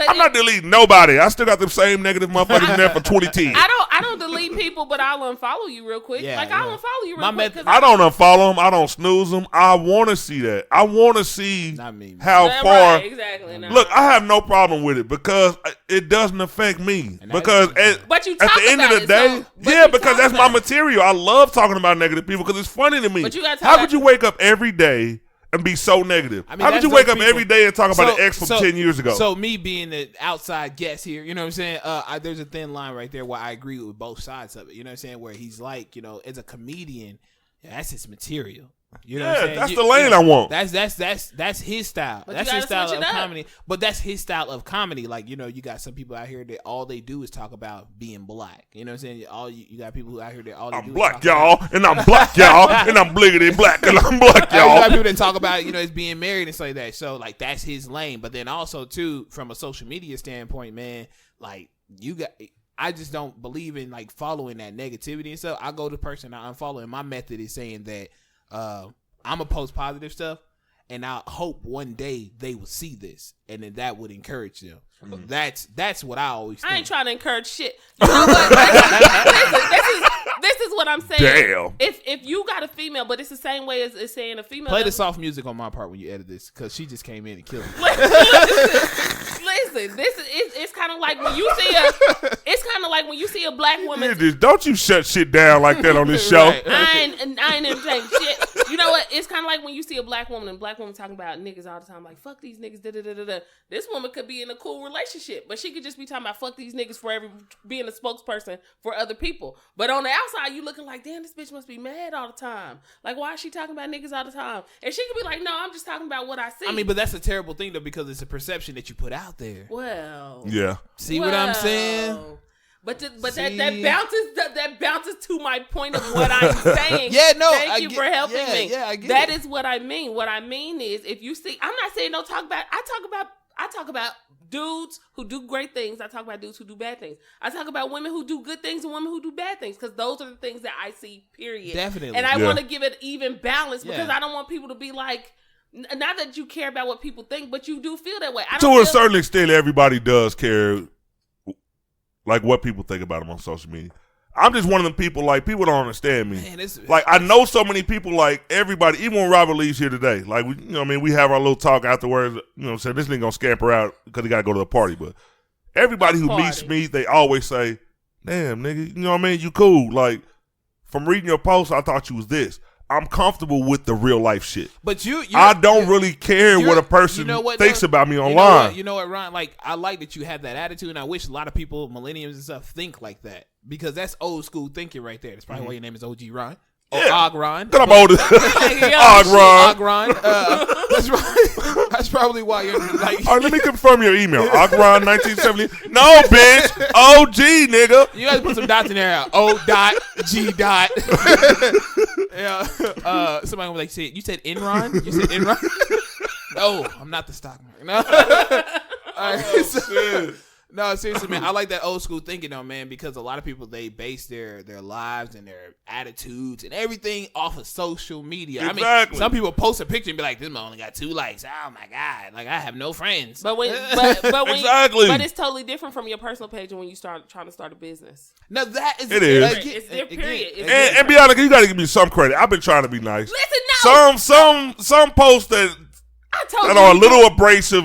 I'm not deleting nobody. I still got them same negative motherfuckers in there for 2010. I don't delete people, but I'll unfollow you real quick. Yeah, I'll unfollow you real quick. I don't unfollow them. I don't snooze them. I want to see that. I want to see how far. Right, exactly. No. Look, I have no problem with it because it doesn't affect me. Because but you at the end of the day, because that's my material. I love talking about negative people because it's funny to me. But you How could you wake up every day and be so negative? I mean, how could you wake up every day and talk about an ex from 10 years ago? So me being the outside guest here, you know what I'm saying? There's a thin line right there where I agree with both sides of it. You know what I'm saying? Where he's like, as a comedian, that's his material. You know what I'm saying? That's the lane I want. That's his style. But that's his style of comedy. But that's his style of comedy. Like, you got some people out here that all they do is talk about being black. You know what I'm saying? You got people out here that all they do is black, y'all, and I'm black, y'all, and I'm bliggity black, and I'm black, y'all. You got people that talk about, is being married and stuff like that. So, like, that's his lane. But then also, too, from a social media standpoint, man, like, I just don't believe in, like, following that negativity and stuff. I go to the person I unfollow, and my method is saying that I'm gonna post positive stuff, and I hope one day they will see this, and then that would encourage them. That's what I always think. I ain't trying to encourage shit. You know what? This is what I'm saying. Damn. If you got a female, but it's the same way as saying a female. Play the soft music on my part when you edit this, because she just came in and killed me. Listen, it's kind of like when you see a black woman. Don't you shut shit down like that on this show. Right. I ain't entertaining shit. You know what? It's kind of like when you see a black woman and black woman talking about niggas all the time, like fuck these niggas. Da, da, da, da, da. This woman could be in a cool relationship, but she could just be talking about fuck these niggas for being a spokesperson for other people. But on the outside, you looking like, damn, this bitch must be mad all the time. Like, why is she talking about niggas all the time? And she could be like, no, I'm just talking about what I see. I mean, but that's a terrible thing though, because it's a perception that you put out there. Well, yeah. See what I'm saying? But that bounces to my point of what I'm saying. Yeah, no. Thank you for helping me. Yeah, I get that it. is what I mean. What I mean is, if you see, I'm not saying don't talk about. I talk about dudes who do great things. I talk about dudes who do bad things. I talk about women who do good things and women who do bad things, because those are the things that I see. Period. Definitely. And I want to give it even balance, because I don't want people to be like. Not that you care about what people think, but you do feel that way. To a certain extent, everybody does care, like, what people think about them on social media. I'm just one of them people, like, people don't understand me. Man, like, I know so many people, like, everybody, even when Robert leaves here today, like, we have our little talk afterwards, saying this nigga gonna scamper out because he gotta go to the party. But everybody who meets me, they always say, damn, nigga, you know what I mean? You cool. Like, from reading your post, I thought you was this. I'm comfortable with the real life shit. But I don't really care what a person thinks about me online. You know what, Ron? Like, I like that you have that attitude, and I wish a lot of people, millennials and stuff, think like that, because that's old school thinking right there. That's probably why your name is OG Ron. Or Og Ron. Because I'm older. Og Ron. Og Ron. That's right. That's probably why you're like. All right, let me confirm your email. Og Ron 1970. No, bitch. OG, nigga. You guys put some dots in there. O.G. Yeah. Somebody was like, you said Enron? You said Enron? No, I'm not the stock market. No. All right, shit. No, seriously, man. I like that old school thinking, though, man, because a lot of people, they base their lives and their attitudes and everything off of social media. Exactly. I mean, some people post a picture and be like, this man only got 2 likes. Oh, my God. Like, I have no friends. But Exactly. But it's totally different from your personal page when you start trying to start a business. No, that is. It is. It's their period. And be honest, you got to give me some credit. I've been trying to be nice. Listen, no. Some posts that that are a little abrasive.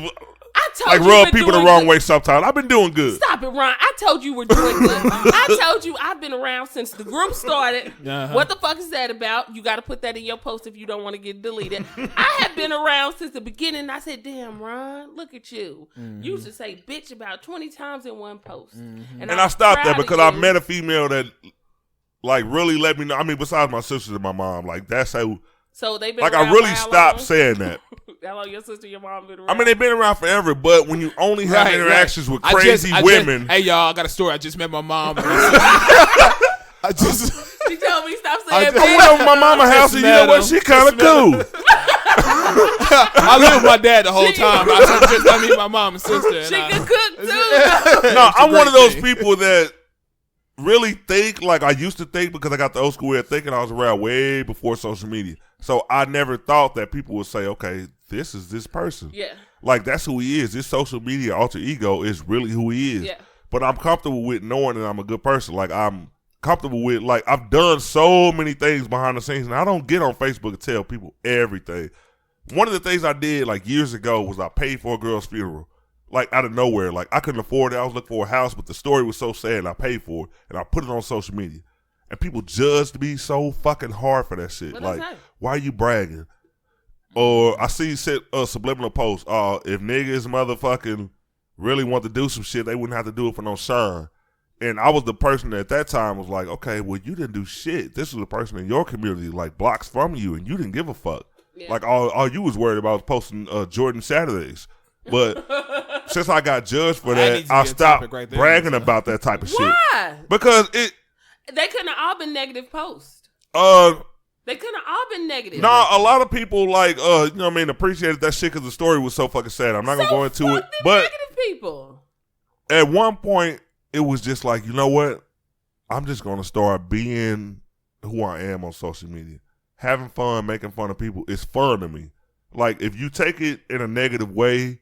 I told like you rub people the wrong way sometimes. I've been doing good. Stop it, Ron. I told you we're doing good. I told you I've been around since the group started. What the fuck is that about? You got to put that in your post if you don't want to get deleted. I have been around since the beginning. I said, damn, Ron, look at you. You used to say bitch about 20 times in one post. And I stopped that because I met a female that like really let me know. I mean, besides my sisters and my mom, like that's how. So they've been like around I really for how stopped long? saying that. How long your sister, your mom been around? I mean, they've been around forever, but when you only have interactions with crazy women. Hey, y'all, I got a story. I just met my mom. She told me stop saying bitch. I went over my mama's house and you know what? She kind of cool. I lived with my dad the whole time. I just meet my mom and sister. She can cook too. No, I'm one of those people that really think like I used to think because I got the old school way of thinking. I was around way before social media. So I never thought that people would say, okay, this is this person. Yeah. Like that's who he is. This social media alter ego is really who he is. Yeah. But I'm comfortable with knowing that I'm a good person. Like I'm comfortable with like I've done so many things behind the scenes and I don't get on Facebook and tell people everything. One of the things I did like years ago was I paid for a girl's funeral. Like out of nowhere. Like I couldn't afford it. I was looking for a house, but the story was so sad and I paid for it and I put it on social media. And people judged me so fucking hard for that shit. What like, that? why are you bragging? Or I see a subliminal post, if niggas motherfucking really want to do some shit, they wouldn't have to do it for no shine. And I was the person that at that time was like, okay, well, you didn't do shit. This was a person in your community, like, blocks from you, and you didn't give a fuck. Yeah. Like, all you was worried about was posting Jordan Saturdays. But since I got judged for that, I stopped bragging about that type of shit. Why? Because they couldn't have all been negative posts. They couldn't have all been negative. No, a lot of people like, you know what I mean, appreciated that shit because the story was so fucking sad. I'm not going to go into it. But negative people. At one point, it was just like, you know what? I'm just going to start being who I am on social media. Having fun, making fun of people is fun to me. Like, if you take it in a negative way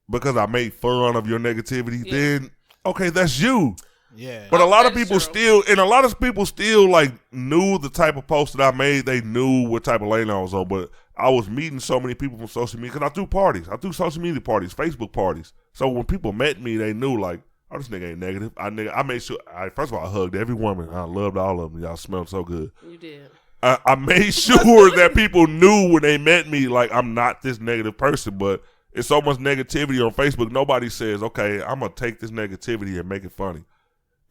because I made fun of your negativity, then, okay, that's you. Yeah. But a lot of people still like knew the type of post that I made. They knew what type of lane I was on. But I was meeting so many people from social media because I do parties. I do social media parties, Facebook parties. So when people met me, they knew like, oh, this nigga ain't negative. I made sure. First of all, I hugged every woman. I loved all of them. Y'all smelled so good. You did. I made sure that people knew when they met me, like I'm not this negative person. But it's so much negativity on Facebook. Nobody says, okay, I'm gonna take this negativity and make it funny.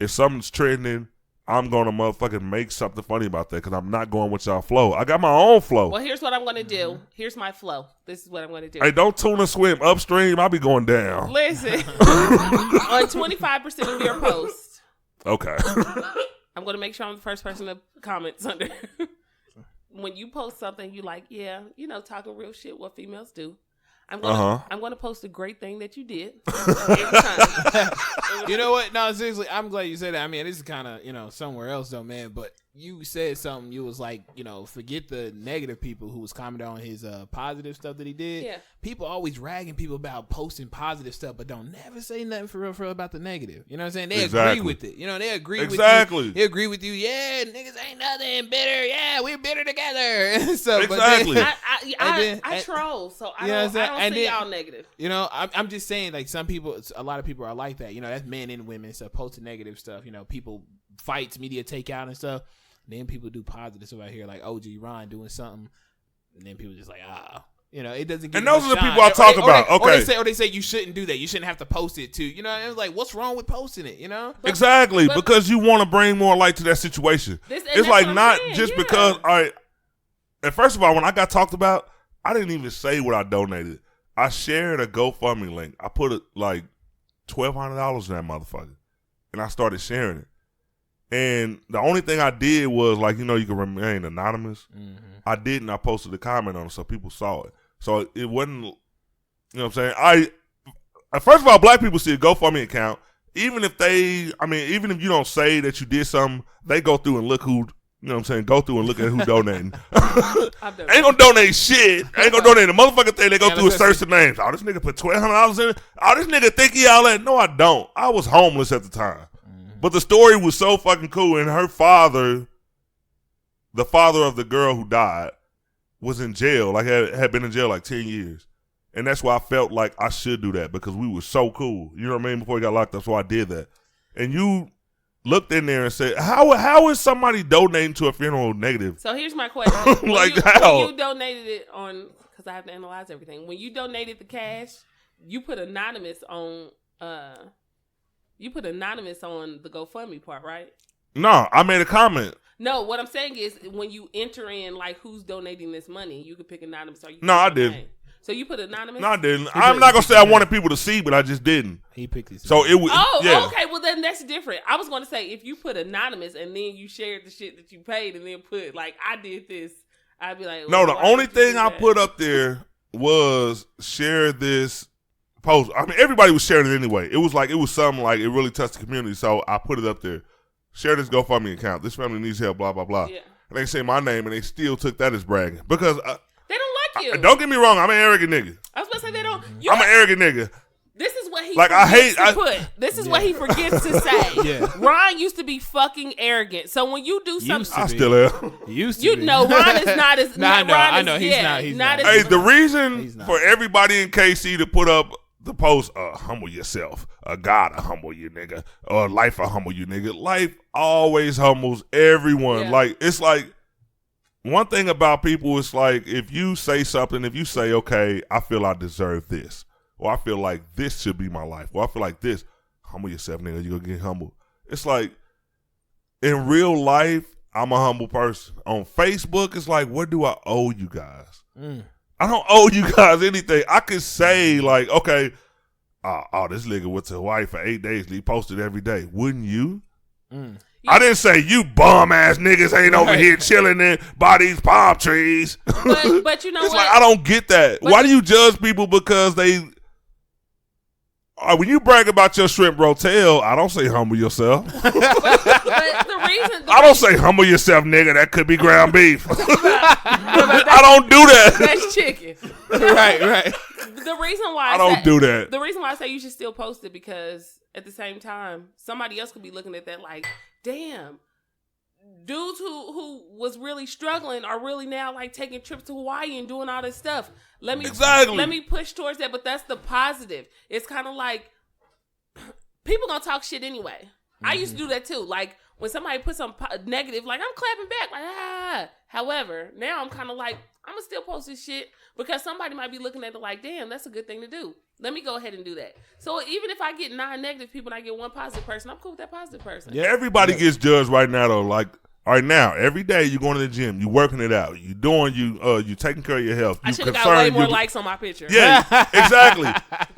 If something's trending, I'm going to motherfucking make something funny about that because I'm not going with y'all flow. I got my own flow. Well, here's what I'm going to do. Here's my flow. This is what I'm going to do. Hey, don't tuna swim upstream. I'll be going down. Listen. On 25% of your posts. Okay. I'm going to make sure I'm the first person to comment under. When you post something, you like, yeah, you know, talking real shit, what females do. I'm gonna post a great thing that you did every time. You know what? No, seriously, I'm glad you said that. I mean, this is kind of, you know, somewhere else though, man. But you said something. You was like, you know, forget the negative people who was commenting on his positive stuff that he did. Yeah. People always ragging people about posting positive stuff, but don't never say nothing for real about the negative. You know what I'm saying? They agree with it. You know, they agree with you. They agree with you. Yeah, niggas ain't nothing bitter. Yeah, we're bitter together. So, exactly. But I troll, so I don't see y'all negative. You know, I'm just saying, like, some people, a lot of people are like that. You know, that's men and women. So posting negative stuff. You know, people fights, media takeout and stuff. Then people do positive stuff out here, like OG Ron doing something, and then people just like, you know, it doesn't. Get and those are the people I talk about. Okay, or they say you shouldn't do that. You shouldn't have to post it too. You know, it was like, what's wrong with posting it? You know, exactly, because you want to bring more light to that situation. It's like not just because. All right, and first of all, when I got talked about, I didn't even say what I donated. I shared a GoFundMe link. I put like $1,200 in that motherfucker, and I started sharing it. And the only thing I did was, like, you know, you can remain anonymous. Mm-hmm. I didn't. I posted a comment on it so people saw it. So it wasn't, you know what I'm saying? first of all, black people see a GoFundMe account. Even if even if you don't say that you did something, they go through and look who, you know what I'm saying, go through and look at who donating. Ain't gonna donate shit. Ain't gonna donate a motherfucking thing. They go through and search the names. Oh, this nigga put $1,200 in it. Oh, this nigga think he all that. No, I don't. I was homeless at the time. But the story was so fucking cool. And her father, the father of the girl who died, was in jail. Like, had been in jail like 10 years. And that's why I felt like I should do that, because we were so cool. You know what I mean? Before he got locked up, so I did that. And you looked in there and said, how is somebody donating to a funeral negative? So here's my question. Like, how? When you donated it on, because I have to analyze everything. When you donated the cash, you put anonymous on the GoFundMe part, right? No, I made a comment. No, what I'm saying is when you enter in, like, who's donating this money, you could pick anonymous. Or you no, I didn't. So you put anonymous? No, I didn't. I'm not going to say I wanted people to see, but I just didn't. He picked his. So it was. Oh, yeah. okay. Well, then that's different. I was going to say, if you put anonymous and then you shared the shit that you paid and then put, like, I did this, I'd be like, well, no, the only thing I put up there was share this post. I mean, everybody was sharing it anyway. It was something like it really touched the community. So I put it up there. Share this GoFundMe account. This family needs help, blah, blah, blah. Yeah. And they say my name and they still took that as bragging. Because they don't like you. Don't get me wrong. I'm an arrogant nigga. I was about to say they don't. I'm an arrogant nigga. This is what he This is what he forgets to say. Yeah. Ron used to be fucking arrogant. So when you do something, I still am. You know, Ron is not as. I know he's not. Hey, the reason for everybody in KC to put up the post, humble yourself. God will humble you, nigga. Or life will humble you, nigga. Life always humbles everyone. Yeah. Like, it's like, one thing about people is like, if you say something, if you say, okay, I feel I deserve this, or I feel like this should be my life, or I feel like this, humble yourself, nigga, you're going to get humbled. It's like, in real life, I'm a humble person. On Facebook, it's like, what do I owe you guys? I don't owe you guys anything. I could say, like, okay, this nigga went to Hawaii for 8 days and he posted every day. Wouldn't you? I didn't say you bum ass niggas ain't over here chilling in by these palm trees. But you know it's what? Like, I don't get that. Why do you judge people because they? When you brag about your shrimp rotel, I don't say humble yourself. But the reason I don't say humble yourself, nigga. That could be ground beef. I don't do that. That's chicken. Right. The reason why I don't do that. The reason why I say you should still post it, because at the same time, somebody else could be looking at that like, damn, dudes who was really struggling are really now like taking trips to Hawaii and doing all this stuff. Let me push towards that. But that's the positive. It's kind of like people gonna talk shit anyway. Mm-hmm. I used to do that too. Like when somebody puts some negative, like I'm clapping back, like However, now I'm kind of like, I'm gonna still post this shit because somebody might be looking at it like, damn, that's a good thing to do. Let me go ahead and do that. So even if I get 9 negative people and I get 1 positive person, I'm cool with that positive person. Yeah, everybody gets judged right now though. Like right now, every day you going to the gym, you working it out, you taking care of your health. I should have got way more likes on my picture. Yeah, exactly.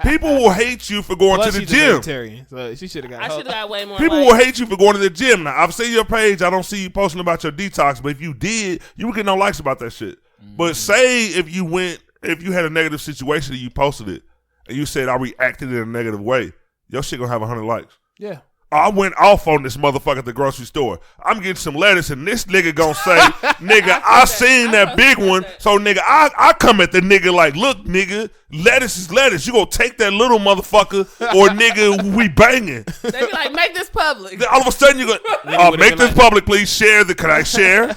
People will hate you for going to the gym. So she should have got. I should have got way more. People will hate you for going to the gym. Now I've seen your page. I don't see you posting about your detox, but if you did, you would get no likes about that shit. Mm-hmm. But say if you had a negative situation and you posted it and you said I reacted in a negative way, your shit gonna have 100 likes. Yeah. I went off on this motherfucker at the grocery store. I'm getting some lettuce, and this nigga gonna say, nigga, I seen that big one. So, nigga, I come at the nigga like, look, nigga, lettuce is lettuce. You gonna take that little motherfucker, or nigga, we banging. They be like, make this public. Then all of a sudden, you go, make this public, please. Share can I share?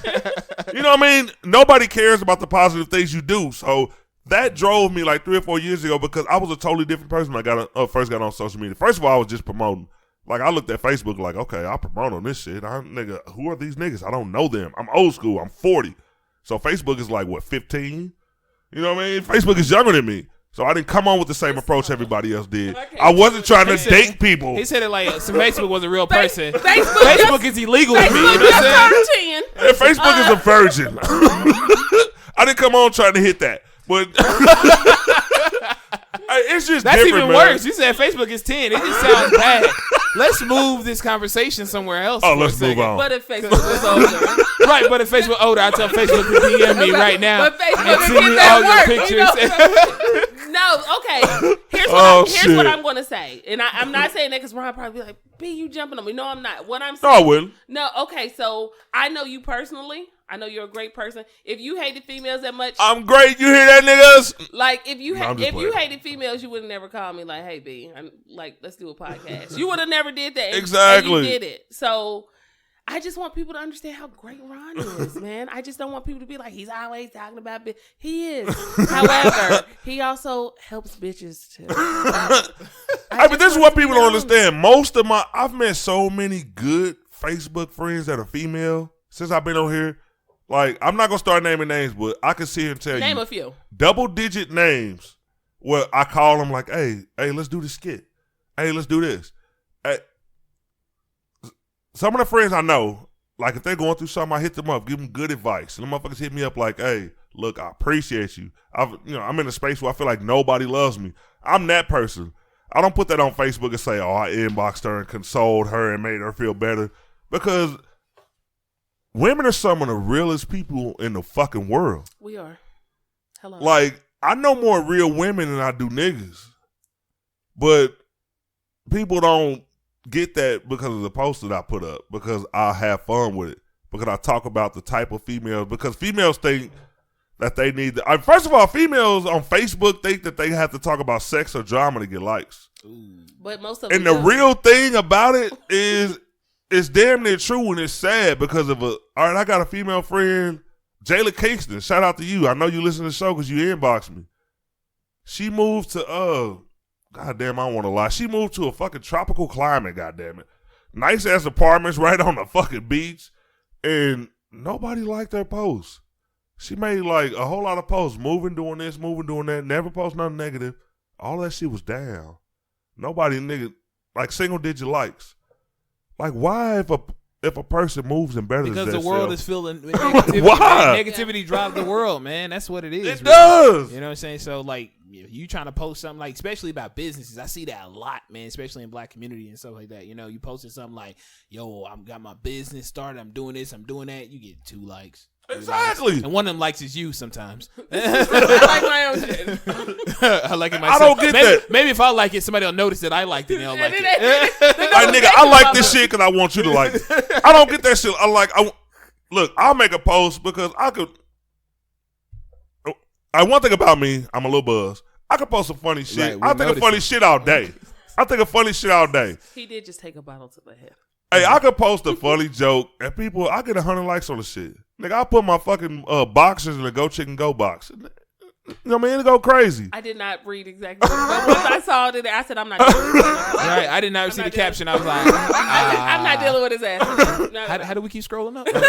You know what I mean? Nobody cares about the positive things you do. So that drove me like 3 or 4 years ago because I was a totally different person when I first got on social media. First of all, I was just promoting. Like, I looked at Facebook like, okay, I promote on this shit. Nigga, who are these niggas? I don't know them. I'm old school. I'm 40. So Facebook is like, what, 15? You know what I mean? Facebook is younger than me. So I didn't come on with the same approach everybody else did. I wasn't trying to date people. He said it like Facebook was a real person. Facebook is illegal to me. You know what I'm saying? Yeah, Facebook is a virgin. I didn't come on trying to hit that. But it's just that's different, even man. worse. You said Facebook is 10. It just sounds bad. Let's move this conversation somewhere else. Oh, let's move on. But if Facebook was older. Right, but if Facebook was older, I tell Facebook to DM me right now. But Facebook and send me all your pictures. No, okay. Here's what I'm going to say. And I'm not saying that because Ron probably be like, B, you jumping on me. No, I'm not. What I'm saying. No, I wouldn't. No, okay. So I know you personally. I know you're a great person. If you hated females that much. I'm great. You hear that, niggas? Like, if you hated females, you would have never called me like, hey, B, I'm like, let's do a podcast. You would have never did that. Exactly. And you did it. So I just want people to understand how great Ron is, man. I just don't want people to be like, he's always talking about bitch. He is. However, he also helps bitches too. But this is what people don't understand. I've met so many good Facebook friends that are female since I've been on here. Like, I'm not going to start naming names, but I can see and tell Name you. a few. Double-digit names where I call them like, hey, let's do this skit. Hey, let's do this. Hey, some of the friends I know, like if they're going through something, I hit them up, give them good advice. And the motherfuckers hit me up like, hey, look, I appreciate you. I'm in a space where I feel like nobody loves me. I'm that person. I don't put that on Facebook and say, I inboxed her and consoled her and made her feel better. Because women are some of the realest people in the fucking world. We are. Hello. Like, I know more real women than I do niggas. But people don't get that because of the post that I put up, because I have fun with it, because I talk about the type of females, because females think that they need first of all, females on Facebook think that they have to talk about sex or drama to get likes. But most of and the real thing about it is it's damn near true, and it's sad because of all right, I got a female friend, Jayla Kingston, shout out to you. I know you listen to the show because you inboxed me. She moved to goddamn, I don't want to lie. She moved to a fucking tropical climate, goddamn it. Nice ass apartments right on the fucking beach. And nobody liked her post. She made like a whole lot of posts. Moving, doing this, moving, doing that. Never post nothing negative. All that shit was down. Nobody, nigga, like single digit likes. Like, why if a person moves and betters because themselves? the world is filling with negativity. Why? Negativity drives the world, man. That's what it is. It really. does. You know what I'm saying? So, like, you trying to post something, like, especially about businesses. I see that a lot, man, especially in black community and stuff like that. You know, you posted something like, yo, I've got my business started. I'm doing this. I'm doing that. You get 2 likes. Exactly. And one of them likes is you sometimes. I like my own shit. I like it myself. I don't get that. Maybe if I like it, somebody will notice that I liked it and they'll like it. Like, nigga, I like this shit because I want you to like it. I don't get that shit. Look, I'll make a post because I could. One thing about me, I'm a little buzz. I could post some funny shit. Right, I think of funny shit all day. He did just take a bottle to the head. Hey, I could post a funny joke and I get 100 likes on the shit. Nigga, I'll put my fucking boxers in the Go Chicken Go box. You know what I mean? It'll go crazy. I did not read exactly. But once I saw it, I said, I'm not dealing with it. Right, I did not see the caption. I was like, I'm not dealing with his ass. No. How do we keep scrolling up? No.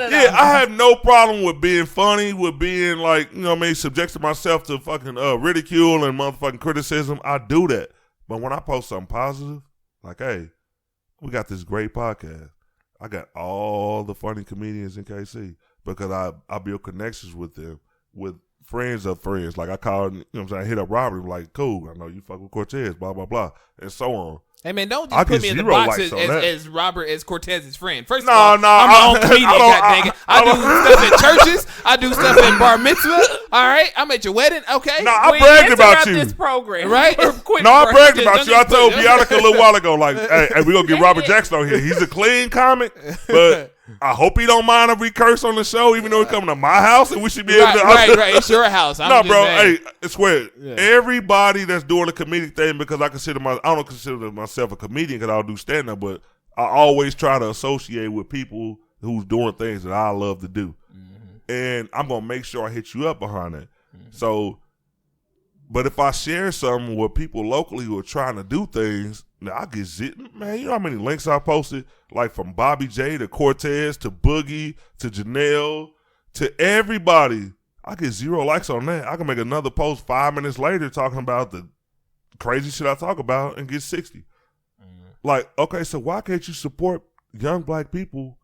Yeah, I have no problem with being funny, with being like, you know what I mean, subjecting myself to fucking ridicule and motherfucking criticism. I do that. But when I post something positive, like, hey, we got this great podcast. I got all the funny comedians in KC because I build connections with them, with friends of friends. Like I called, you know what I'm saying, I hit up Robert, like, cool, I know you fuck with Cortez, blah, blah, blah, and so on. Hey, man, don't just put me in the box as Robert, as Cortez's friend. First of all, I'm my own comedian, goddammit. I do stuff at churches. I do stuff at bar mitzvah. All right? I'm at your wedding. Okay? No, I bragged about you. This program. Right? No, I bragged about you. I told Bianca a little while ago, like, hey, we going to get Robert Jackson on here. He's a clean comic, but I hope he don't mind if we curse on the show, even though he's coming to my house, and we should be able to. Right. It's your house. No, bro. Hey, it's weird. Yeah. Everybody that's doing a comedic thing, because I don't consider myself a comedian because I don't do stand up, but I always try to associate with people who's doing things that I love to do, and I'm gonna make sure I hit you up behind that. So, but if I share something with people locally who are trying to do things, now I get zit. Man, you know how many links I posted? Like from Bobby J to Cortez to Boogie to Janelle to everybody. I get 0 likes on that. I can make another post 5 minutes later talking about the crazy shit I talk about and get 60. Like, okay, so why can't you support young black people?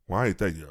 Well, I ain't that young.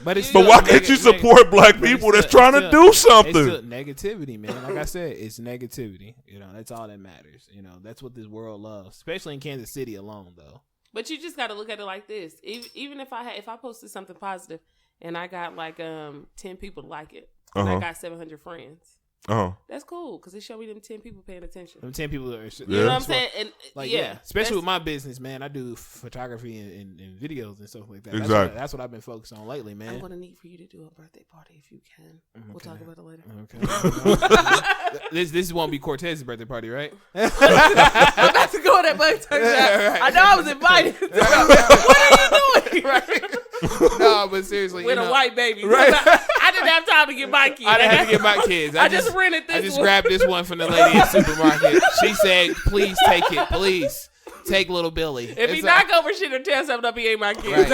But why can't you support black people that's trying to do something? It's still negativity, man. Like I said, it's negativity. You know, that's all that matters. You know, that's what this world loves, especially in Kansas City alone, though. But you just got to look at it like this. Even if I posted something positive and I got like 10 people to like it, and I got 700 friends, That's cool because it showed me them 10 people paying attention. Them 10 people are, you know what I'm saying? And like, especially with my business, man. I do photography and videos and stuff like that. Exactly. That's what I've been focused on lately, man. I'm gonna need for you to do a birthday party if you can. Okay. We'll talk about it later. Okay. This won't be Cortez's birthday party, right? I'm about to go on that birthday. Right. I know I was invited. What are you doing? Right. No, but seriously, with a white baby, right? I didn't have time to get my kids. I didn't have to get my kids. I just rented this. I just grabbed this one from the lady in the supermarket. She said, "Please take it, please take little Billy." If he knock over shit or tear something up, he ain't my kid.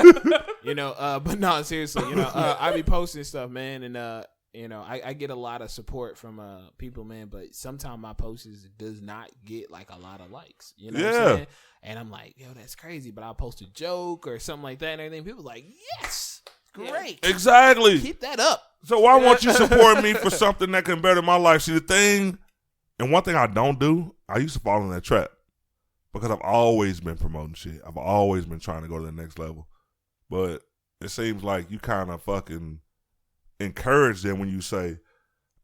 Right. But no, seriously, I be posting stuff, man, and I get a lot of support from people, man, but sometimes my posts does not get like a lot of likes. You know what I'm saying? And I'm like, yo, that's crazy. But I'll post a joke or something like that and everything. People like, yes, great. Exactly. Keep that up. So why won't you support me for something that can better my life? See, the thing, and one thing I don't do, I used to fall in that trap because I've always been promoting shit. I've always been trying to go to the next level. But it seems like you kind of fucking encourage them when you say,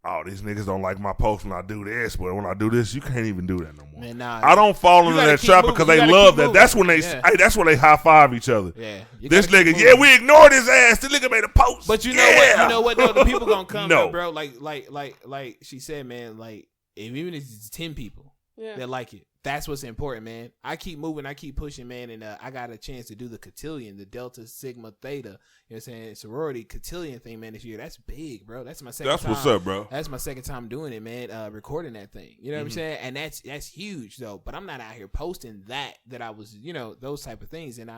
oh, these niggas don't like my post when I do this, but when I do this, you can't even do that no more. Man, nah, I don't fall into that trap because they love that. That's when they that's when they high five each other. Yeah. This nigga, we ignored his ass. This nigga made a post. But you know what? Though, the people gonna come, bro. Like she said, man. Like even if it's 10 people that like it, that's what's important, man. I keep moving, I keep pushing, man, and I got a chance to do the cotillion, the Delta Sigma Theta, you know what I'm saying, sorority cotillion thing, man, this year. That's big, bro. That's my second time. That's what's up, bro. That's my second time doing it, man, recording that thing. You know what I'm saying? And that's huge, though. But I'm not out here posting that I was, those type of things. And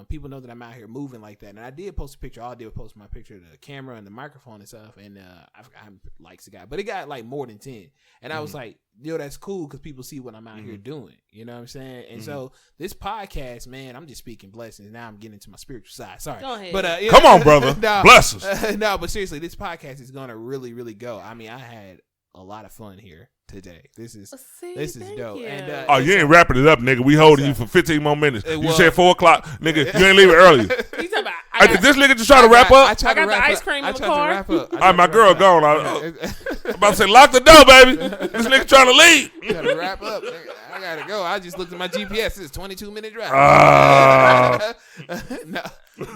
people know that I'm out here moving like that. And I did post a picture. All I did was post my picture of the camera and the microphone and stuff. And I forgot how many likes it got. But it got like more than 10. And I was like, yo, that's cool because people see what I'm out here doing. You know what I'm saying? And so this podcast, man, I'm just speaking blessings. Now I'm getting into my spiritual side. Sorry. Go ahead. But, come on, brother. Bless us. No, but seriously, this podcast is going to really, really go. I mean, I had a lot of fun here today. This is dope. You. And you ain't wrapping it up, nigga. We holding you for 15 more minutes. You said 4 o'clock, nigga. You ain't leave it earlier. Did this nigga just try to wrap up? I got the ice cream in the car. All right, my girl gone. I'm about to say, lock the door, baby. This nigga trying to leave. You gotta wrap up. I gotta go. I just looked at my GPS. It's 22-minute drive.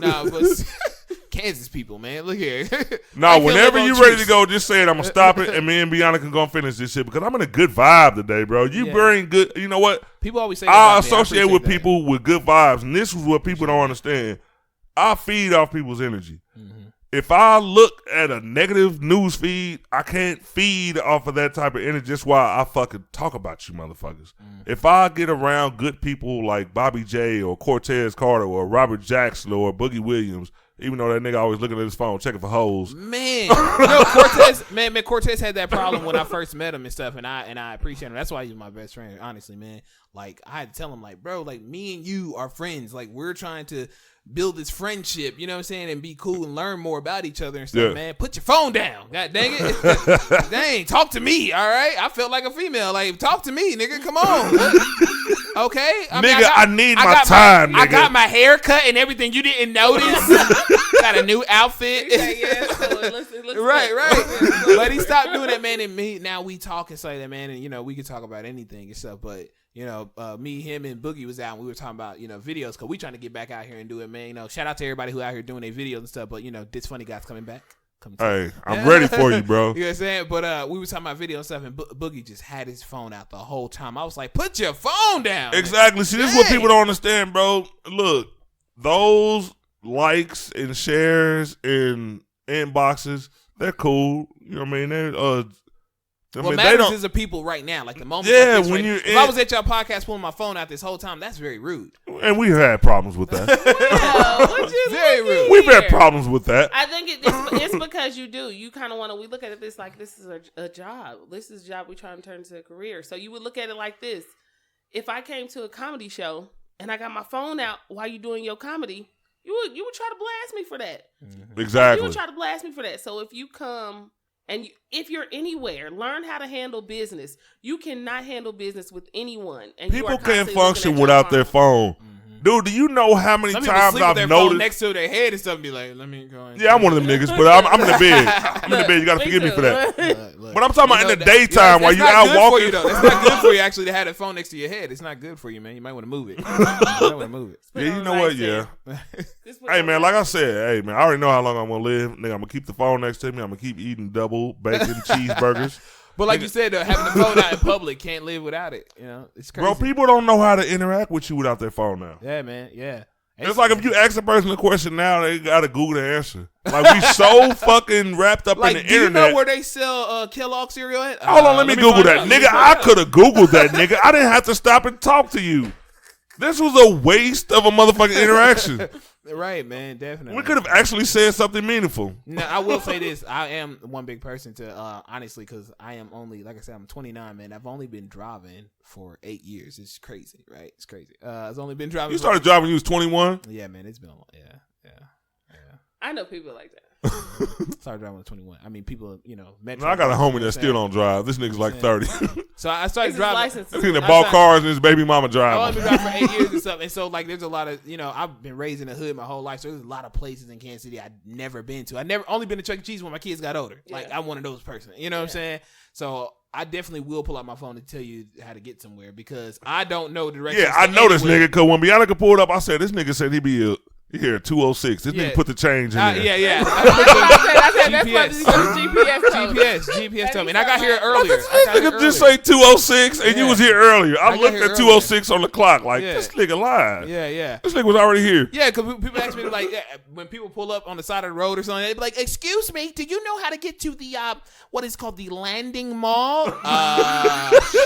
No, but Kansas people, man. Look here. No, whenever you ready to go, just say it. I'm going to stop it, and me and Bianca can go finish this shit because I'm in a good vibe today, bro. You bring good, you know what? People always say I associate with people with good vibes, and this is what people don't understand. I feed off people's energy. If I look at a negative news feed, I can't feed off of that type of energy. That's why I fucking talk about you motherfuckers. If I get around good people like Bobby J or Cortez Carter or Robert Jackson or Boogie Williams, even though that nigga always looking at his phone checking for hoes. Man, Cortez had that problem when I first met him and stuff, and I appreciate him. That's why he's my best friend, honestly, man. Like I had to tell him, like, bro, like me and you are friends. Like we're trying to build this friendship, you know what I'm saying, and be cool and learn more about each other and stuff, man. Put your phone down. God dang it. Dang, talk to me, all right? I felt like a female. Like, talk to me, nigga. Come on. Okay? I need my time, nigga. I got my hair cut and everything you didn't notice. Got a new outfit. Right. But he stopped doing that, man, and me, now we talk and say that, man, and, we can talk about anything and stuff, but me, him, and Boogie was out and we were talking about, videos because we trying to get back out here and do it, man. Shout out to everybody who out here doing their videos and stuff, but, this funny guy's coming back. Hey, I'm ready for you, bro. You know what I'm saying? But we were talking about video and stuff, and Boogie just had his phone out the whole time. I was like, put your phone down. Exactly. See, this is what people don't understand, bro. Look, those likes and shares and inboxes, they're cool. You know what I mean? What matters is the people right now, like the moment. Yeah, like this, if I was at y'all podcast pulling my phone out this whole time, that's very rude. And we've had problems with that. Very rude. We've had problems with that. I think it's because you do. You kind of want to. We look at this like this is a job. This is a job we trying to turn into a career. So you would look at it like this: if I came to a comedy show and I got my phone out while you doing your comedy, you would try to blast me for that. Exactly. You would try to blast me for that. So if you come. And if you're anywhere, learn how to handle business. You cannot handle business with anyone. And people can't function without their phone. Dude, do you know how many Some people times sleep with I've their phone noticed? next to their head and stuff and be like, let me go. Yeah, I'm one of them niggas, but I'm in the bed. I'm in the bed. You gotta forgive me for that. But I'm talking about in the daytime while you out walking. It's not good for you actually to have that phone next to your head. It's not good for you, man. You might want to move it. Yeah, you know what? Yeah. Hey, man, like I said, hey, man, I already know how long I'm gonna live. Nigga, I'm gonna keep the phone next to me. I'm gonna keep eating double bacon cheeseburgers. But like you said, having the phone out in public, can't live without it. You know, it's crazy. Bro, people don't know how to interact with you without their phone now. Yeah, man. Yeah. It's like if you ask a person a question now, they gotta Google the answer. Like we so fucking wrapped up in the do you internet. know where they sell Kellogg cereal at? Hold on, let me Google that. Nigga, I could have Googled that, nigga. I didn't have to stop and talk to you. This was a waste of a motherfucking interaction. Right, man, definitely. We could have actually said something meaningful. Now, I will say this. I am one big person to, honestly, because I am only, like I said, I'm 29, man. I've only been driving for 8 years. It's crazy, right? It's crazy. I've only been driving. You started driving when you was 21? Yeah, man, it's been a long, yeah. I know people like that. Started driving at 21. I mean, people, you know. Metro, I got a homie that still don't drive. This nigga's like 30. So I started driving. This nigga bought cars and his baby mama driving. I've only been driving for 8 years and stuff. And so, like, there's a lot of, you know, I've been raised in the hood my whole life. So there's a lot of places in Kansas City I've never been to. I never only been to Chuck E. Cheese when my kids got older. Yeah. Like, I'm one of those persons. You know what I'm saying? So I definitely will pull out my phone to tell you how to get somewhere because I don't know directions. Yeah, I know this nigga because when Bianca pulled up, I said, this nigga said he'd be here 206. This nigga put the change in there. Yeah. I said GPS told me. And I got here earlier. This nigga just say 206 and you was here earlier. I looked at 206 on the clock like, this nigga lied. Yeah. This nigga was already here. Yeah, because people ask me, like, when people pull up on the side of the road or something, they be like, excuse me, do you know how to get to the, what is called the landing mall?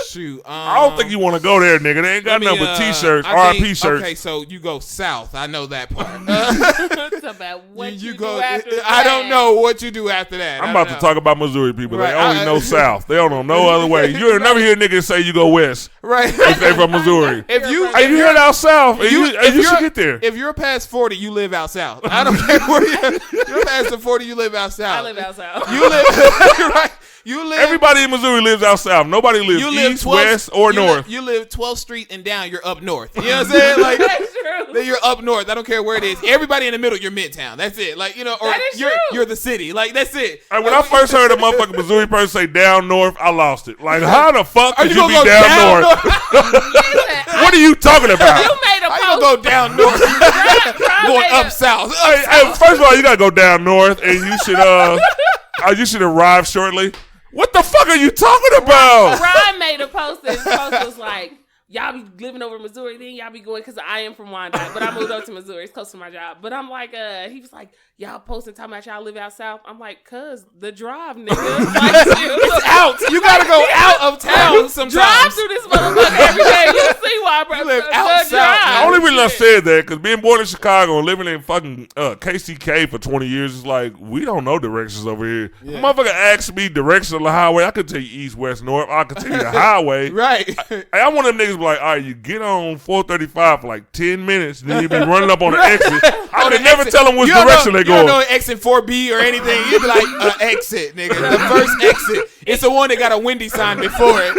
Shoot. I don't think you want to go there, nigga. They ain't got nothing but T-shirts, RIP shirts. Okay, so you go south. I know that part. It's about what you do after that. I don't know what you do after that. I'm about to talk about Missouri people. Right. They only know south. They don't know no other way. You'll never hear niggas say you go west. Right. If they from Missouri. If you hear out south, you should get there. If you're past 40, you live out south. I don't care where you're past the 40, you live out south. I live out south. You live right. Everybody in Missouri lives out south. Nobody lives east, west, or north. You live 12th Street and down, you're up north. You know what I'm saying? Like, that's true. Then you're up north. I don't care where it is. Everybody in the middle, you're midtown. That's it. Like, you know, or you're the city. Like, that's it. Like, when I first heard a motherfucking Missouri person say down north, I lost it. Like, how the fuck could you be down north? What are you talking about? You made a post. How you gonna go down north? Going up south. Hey, first of all, you gotta go down north, and you should arrive shortly. What the fuck are you talking about? Ryan made a post, and his post was like, y'all be living over in Missouri, then y'all be going, because I am from Wyandotte, but I moved up to Missouri. It's close to my job. But I'm like, he was like, y'all posting talking about y'all live out south. I'm like, cuz the drive, nigga. Like, it's out. You gotta go out of town sometimes. Drive through this motherfucker every day. You see why, bro. You live out south. The only reason I said that, because being born in Chicago and living in fucking KCK for 20 years is like, we don't know directions over here. Yeah. Motherfucker asked me directions on the highway. I could tell you east, west, north. I could tell you the highway. Right. I'm one of them niggas be like, all right, you get on 435 for like 10 minutes, then you be running up on the exit. I could never tell them which direction they go. You don't know exit 4B or anything. You'd be like, exit, nigga. The first exit. It's the one that got a Wendy sign before it.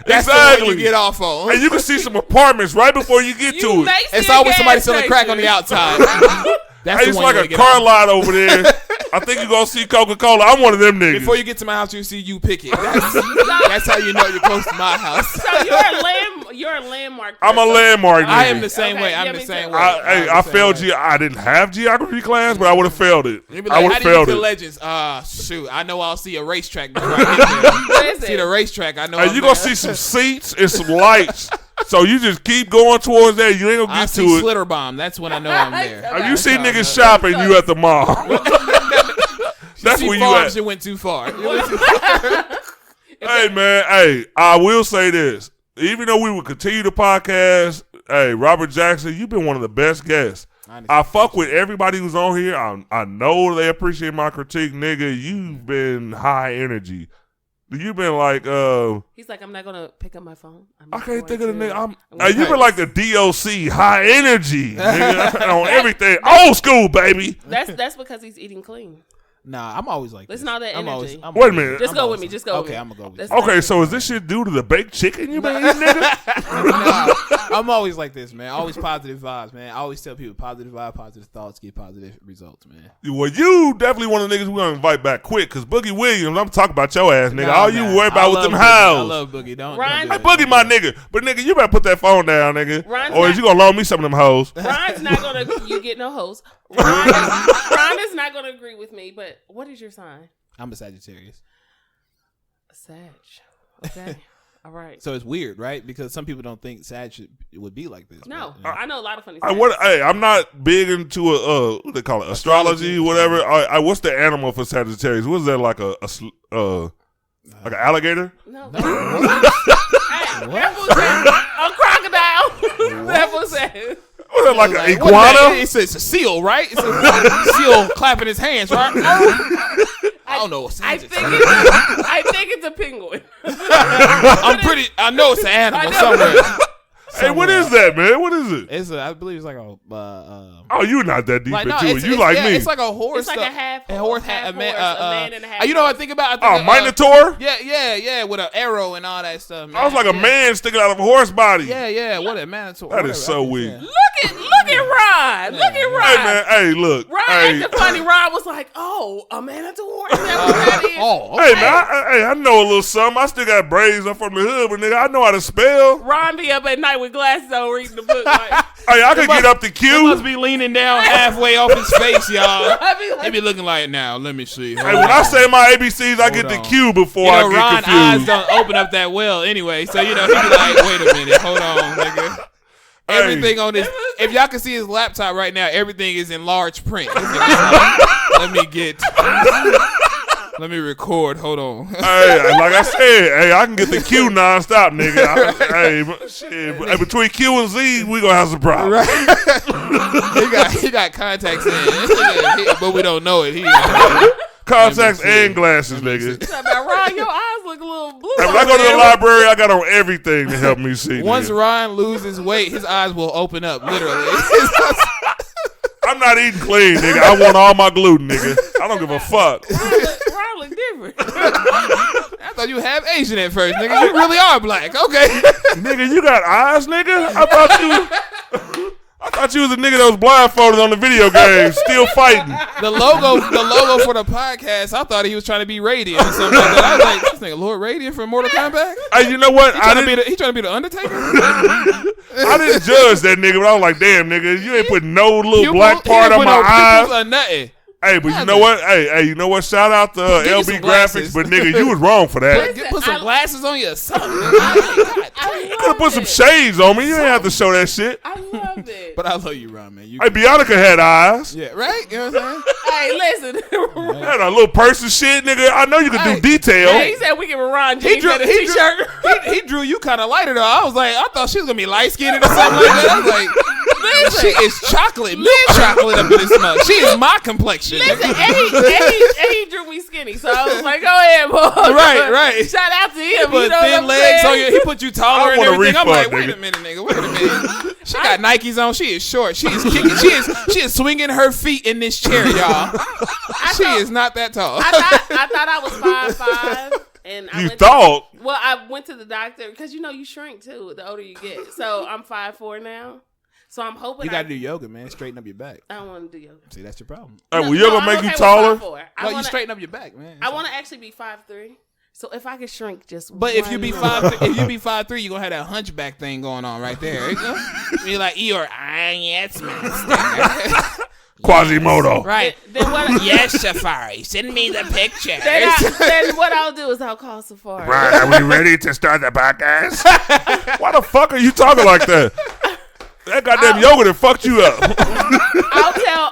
That's the one you get off on. And you can see some apartments right before you get to it. It's always somebody selling crack on the outside. That's it's like a car lot over there. I think you're going to see Coca-Cola. I'm one of them niggas. Before you get to my house, you see you pick it. That's how you know you're close to my house. So you're a landmark person. I'm a landmark nigga. I am the same way. I'm the same way. I failed I didn't have geography class, but I would have failed it. Like, I would have failed it. Legends. Shoot. I know I'll see a racetrack before I get there. See the racetrack. I know. You're going to see some seats and some lights. So you just keep going towards that. You ain't gonna get to it. I see Slitter Bomb. That's when I know I'm there. Have you seen niggas shopping? You at the mall? That's where you at. You went too far. Hey man, hey, I will say this. Even though we would continue the podcast, hey, Robert Jackson, you've been one of the best guests. I fuck with everybody who's on here. I know they appreciate my critique, nigga. You've been high energy. You've been like, he's like, I'm not gonna pick up my phone. I can't think of the nigga. You've been like the DOC, high energy, nigga, on everything. Old school, baby. That's because he's eating clean. Nah, I'm always like It's this. not that energy. Wait a minute. Just go with me. Just go with me. Okay, I'm gonna go with That's you. Okay, so is this shit due to the baked chicken you been eating, nigga? Nah, I'm always like this, man. Always positive vibes, man. I always tell people positive vibe, positive thoughts get positive results, man. Well, you definitely one of the niggas we're gonna invite back quick, because Boogie Williams, I'm talking about your ass, nigga. Nah, All you man. worry about with them I hoes. love Boogie. Don't Ryan- do Hey, that. Boogie, my nigga. But, nigga, you better put that phone down, nigga. Ryan's Or is not- you gonna loan me some of them hoes? Ryan's not gonna. You get no host. Ryan is not gonna agree with me. But what is your sign? I'm a Sagittarius. Sag. Okay. All right. So it's weird, right? Because some people don't think Sag would be like this. No, but, I know a lot of funny. I'm not big into what they call it, astrology, whatever. What's the animal for Sagittarius? What is that, like like an alligator? No. Hey, that was a crocodile. That was it. What is that, like an what is iguana? that? It's a seal, right? It's a seal clapping his hands, right? I don't know. I think it's a penguin. I know it's an animal somewhere. Hey, what is that, man? What is it? It's I believe it's like a. Oh, you not that deep Like, into no, it. You like me. It's like a horse. It's like a half a horse, half a man, horse, a man and a half You know what I horse. think about? Oh, Minotaur? Yeah, with an arrow and all that stuff. Man. I was like a Yeah. man sticking out of a horse body. Yeah. What a Minotaur. That is so weak. Yeah. Look at Ron. Look at Ron. Hey, man. Hey, look. Ron Hey, acted funny. Ron was like, "Oh, a minotaur." Is that what that is? Oh, hey, man. I know a little something. I still got braids. I'm from the hood, but nigga, I know how to spell. Ron be up at night with glasses on reading the book. Like, Hey, I can get up the He queue. must be leaning down halfway off his face, y'all. I be like, He be looking like, now, let me see. Hey, when I say my ABCs, I get the on. queue before You know, I get Ron's eyes confused. don't open up that well anyway, so you know he be like, wait a minute, hold on, nigga. Hey. Everything on this, if y'all can see his laptop right now, everything is in large print. Let me record. Hold on. Hey, like I said, hey, I can get the Q nonstop, nigga. Hey, between Q and Z, we gonna have some problems. he got contacts in, but we don't know it. Contacts and glasses, nigga. talking about Ron, your eyes look a little blue. Hey, when I go to the library, I got on everything to help me see. Once nigga. Ryan loses weight, his eyes will open up, literally. I'm not eating clean, nigga. I want all my gluten, nigga. I don't give a fuck. Ron look different. I thought you were half Asian at first, nigga. You really are black. Okay. Nigga, you got eyes, nigga? I thought you was a nigga that was blindfolded on the video game, still fighting. The logo for the podcast, I thought he was trying to be Radiant or something like that. I was like, this nigga Lord Radiant from Mortal Kombat? Hey, you know what? He trying to be the Undertaker? I didn't judge that nigga, but I was like, damn, nigga, you ain't put no little black Pupil- part he on didn't my put no pupils eyes. or nothing. Hey, but you know what? Hey, you know what? Shout out to Give you LB some Graphics, glasses. but nigga, you was wrong for that. Put some glasses on you or something. You could have put some shades on me. You ain't have to show that shit. I love it. But I love you, Ron, man. Hey, Bianca had eyes. Yeah, right? You know what I'm saying? Hey, listen. Had a little purse and shit, nigga. I know you can do detail. Hey, he said we give Ron jeans and a t-shirt. He drew you kind of lighter though. I was like, I thought she was gonna be light skinned or something like that. I was like, she is chocolate, milk chocolate up in this mug. She is my complexion. Listen, Eddie drew me skinny, so I was like, go ahead, boy. Right. Shout out to him. But you know thin legs on you. He put you taller I and want a everything. I'm like, refund, wait a nigga. minute, nigga. Wait a minute. She got Nikes on. She is short. She is kicking. She is swinging her feet in this chair, y'all. She is not that tall. I thought I was 5'5", and I went to the doctor because you know you shrink too the older you get. So I'm 5'4" now. So I'm hoping You got to do yoga, man. Straighten up your back. I don't want to do yoga. See, that's your problem. Hey, well, you're going to make you taller? You straighten up your back, man. I want to actually be 5'3". So if I could shrink just But if you one be more. 5'3", you're gonna have that hunchback thing going on right there. You know? You're like Eeyore, yes, master. Quasimodo. Right. Then what? Yes, Safari. Send me the picture. Then what I'll do is I'll call Safari. Right, are we ready to start the podcast? Why the fuck are you talking like that? That goddamn yoga that fucked you up.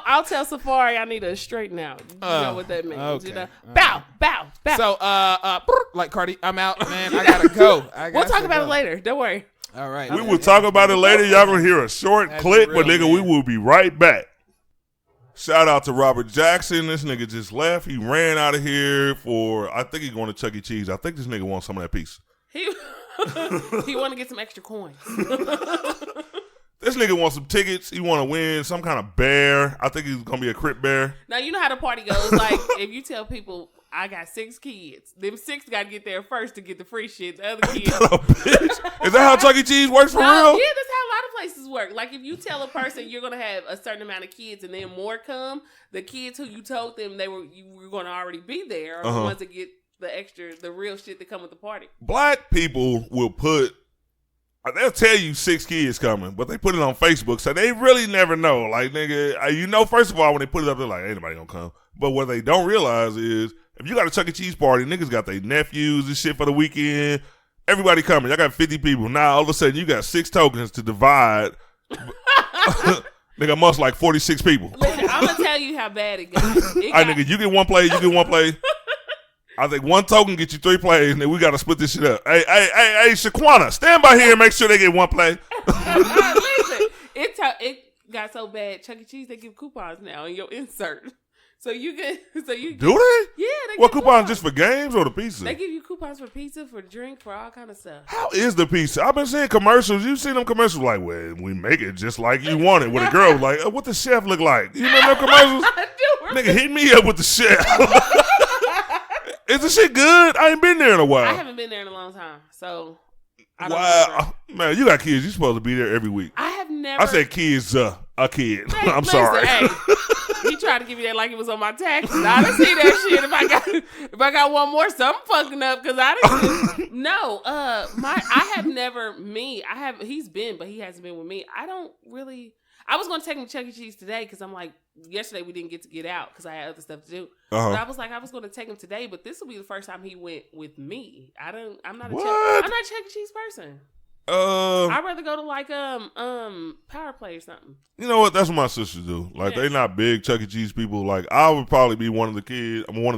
I'll tell Safari I need to straighten out. You know what that means. okay. You know? Bow. So, like Cardi, I'm out, man. I gotta go. We'll talk about it later. Don't worry. All right. We will talk about it later. Y'all gonna hear a short That's clip, real, but nigga, man. we will be right back. Shout out to Robert Jackson. This nigga just left. He ran out of here for, I think he's going to Chuck E. Cheese. I think this nigga wants some of that piece. He want to get some extra coins. This This nigga wants some tickets. He want to win some kind of bear. I think he's gonna be a crip bear. Now you know how the party goes. Like if you tell people I got 6 kids, them 6 got to get there first to get the free shit. The other kids. Is that how Chuck E. Cheese works for real? Yeah, that's how a lot of places work. Like if you tell a person you're gonna have a certain amount of kids and then more come, the kids who you told them you were gonna already be there are the ones that get the extra, the real shit that come with the party. Black people will they'll tell you 6 kids coming, but they put it on Facebook, so they really never know. Like, nigga, first of all, when they put it up, they're like, ain't nobody gonna come. But what they don't realize is, if you got a Chuck E. Cheese party, niggas got their nephews and shit for the weekend. Everybody coming. Y'all got 50 people. Now, all of a sudden, you got 6 tokens to divide. Nigga, must like 46 people. Listen, I'm gonna tell you how bad it goes. Nigga, you get one play, you get one play. I think one token get you 3 plays, and then we got to split this shit up. Hey, Shaquana, stand by here and make sure they get one play. Listen, it got so bad. Chuck E. Cheese, they give coupons now in your insert. Do they? Yeah, they give coupons just for games or the pizza? They give you coupons for pizza, for drink, for all kind of stuff. How is the pizza? I've been seeing commercials. You've seen them commercials like, well, we make it just like you want it. With a girl like, what the chef look like? You remember them commercials? I do. Nigga, hit me up with the chef. Is the shit good? I ain't been there in a while. I haven't been there in a long time, so I don't wow, man, you got kids. You supposed to be there every week. I have never. I said kids, a kid. Hey, I'm sorry. Hey, he tried to give me that like it was on my taxes. I didn't see that shit. If I got one more, something fucking up because I didn't. No, I have never. He's been, but he hasn't been with me. I don't really. I was going to take him to Chuck E. Cheese today because I'm like, yesterday we didn't get out because I had other stuff to do. Uh-huh. But I was like, I was going to take him today, but this will be the first time he went with me. I'm not a Chuck E. Cheese person. I'd rather go to like Power Play or something. You know what? That's what my sisters do. Like they not big Chuck E. Cheese people. Like I would probably be one of the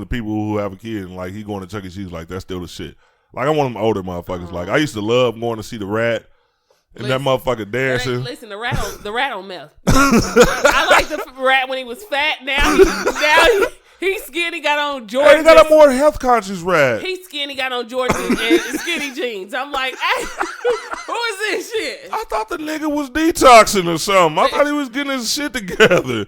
people who have a kid and like he going to Chuck E. Cheese. Like that's still the shit. Like I want them older motherfuckers. Like I used to love going to see the Rat. And that motherfucker dancing. Listen, the rat on meth. I like the rat when he was fat. Now he's skinny. Got on Jordans. He got a more health conscious rat. He's skinny. Got on Jordans and skinny jeans. I'm like, hey, who is this shit? I thought the nigga was detoxing or something. I thought he was getting his shit together.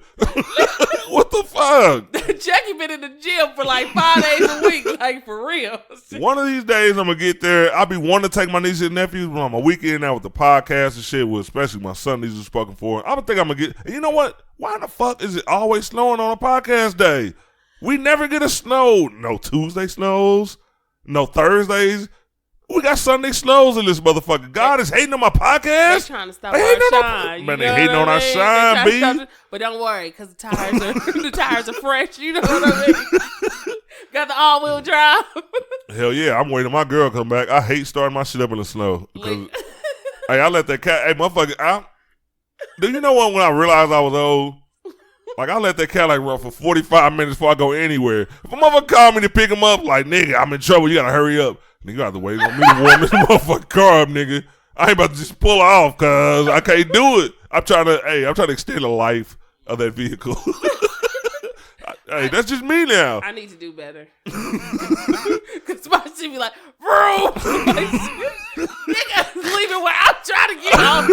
What the fuck? Jackie been in the gym for like 5 days a week, like for real. One of these days I'm gonna get there. I'll be wanting to take my nieces and nephews, but on my weekend now with the podcast and shit, with especially my Sundays are spoken for. I'm gonna get. And you know what? Why the fuck is it always snowing on a podcast day? We never get a snow. No Tuesday snows. No Thursdays. We got Sunday snows in this motherfucker. God is hating on my podcast. They're trying to stop our shine. Man, they hating on our shine, B. But don't worry, because the tires are fresh. You know what I mean? Got the all-wheel drive. Hell yeah, I'm waiting till my girl come back. I hate starting my shit up in the snow. Because, hey, I let that cat, hey, motherfucker, do you know what, when I realized I was old? Like, I let that Cadillac run for 45 minutes before I go anywhere. If a motherfucker call me to pick him up, like, nigga, I'm in trouble, you gotta hurry up. Nigga, you have to wait on me to warm this motherfucking car up, nigga. I ain't about to just pull off, cuz I can't do it. I'm trying to extend the life of that vehicle. Hey, that's just me now. I need to do better. Because my shit be like, bro, nigga, leave it where I'm trying to get off.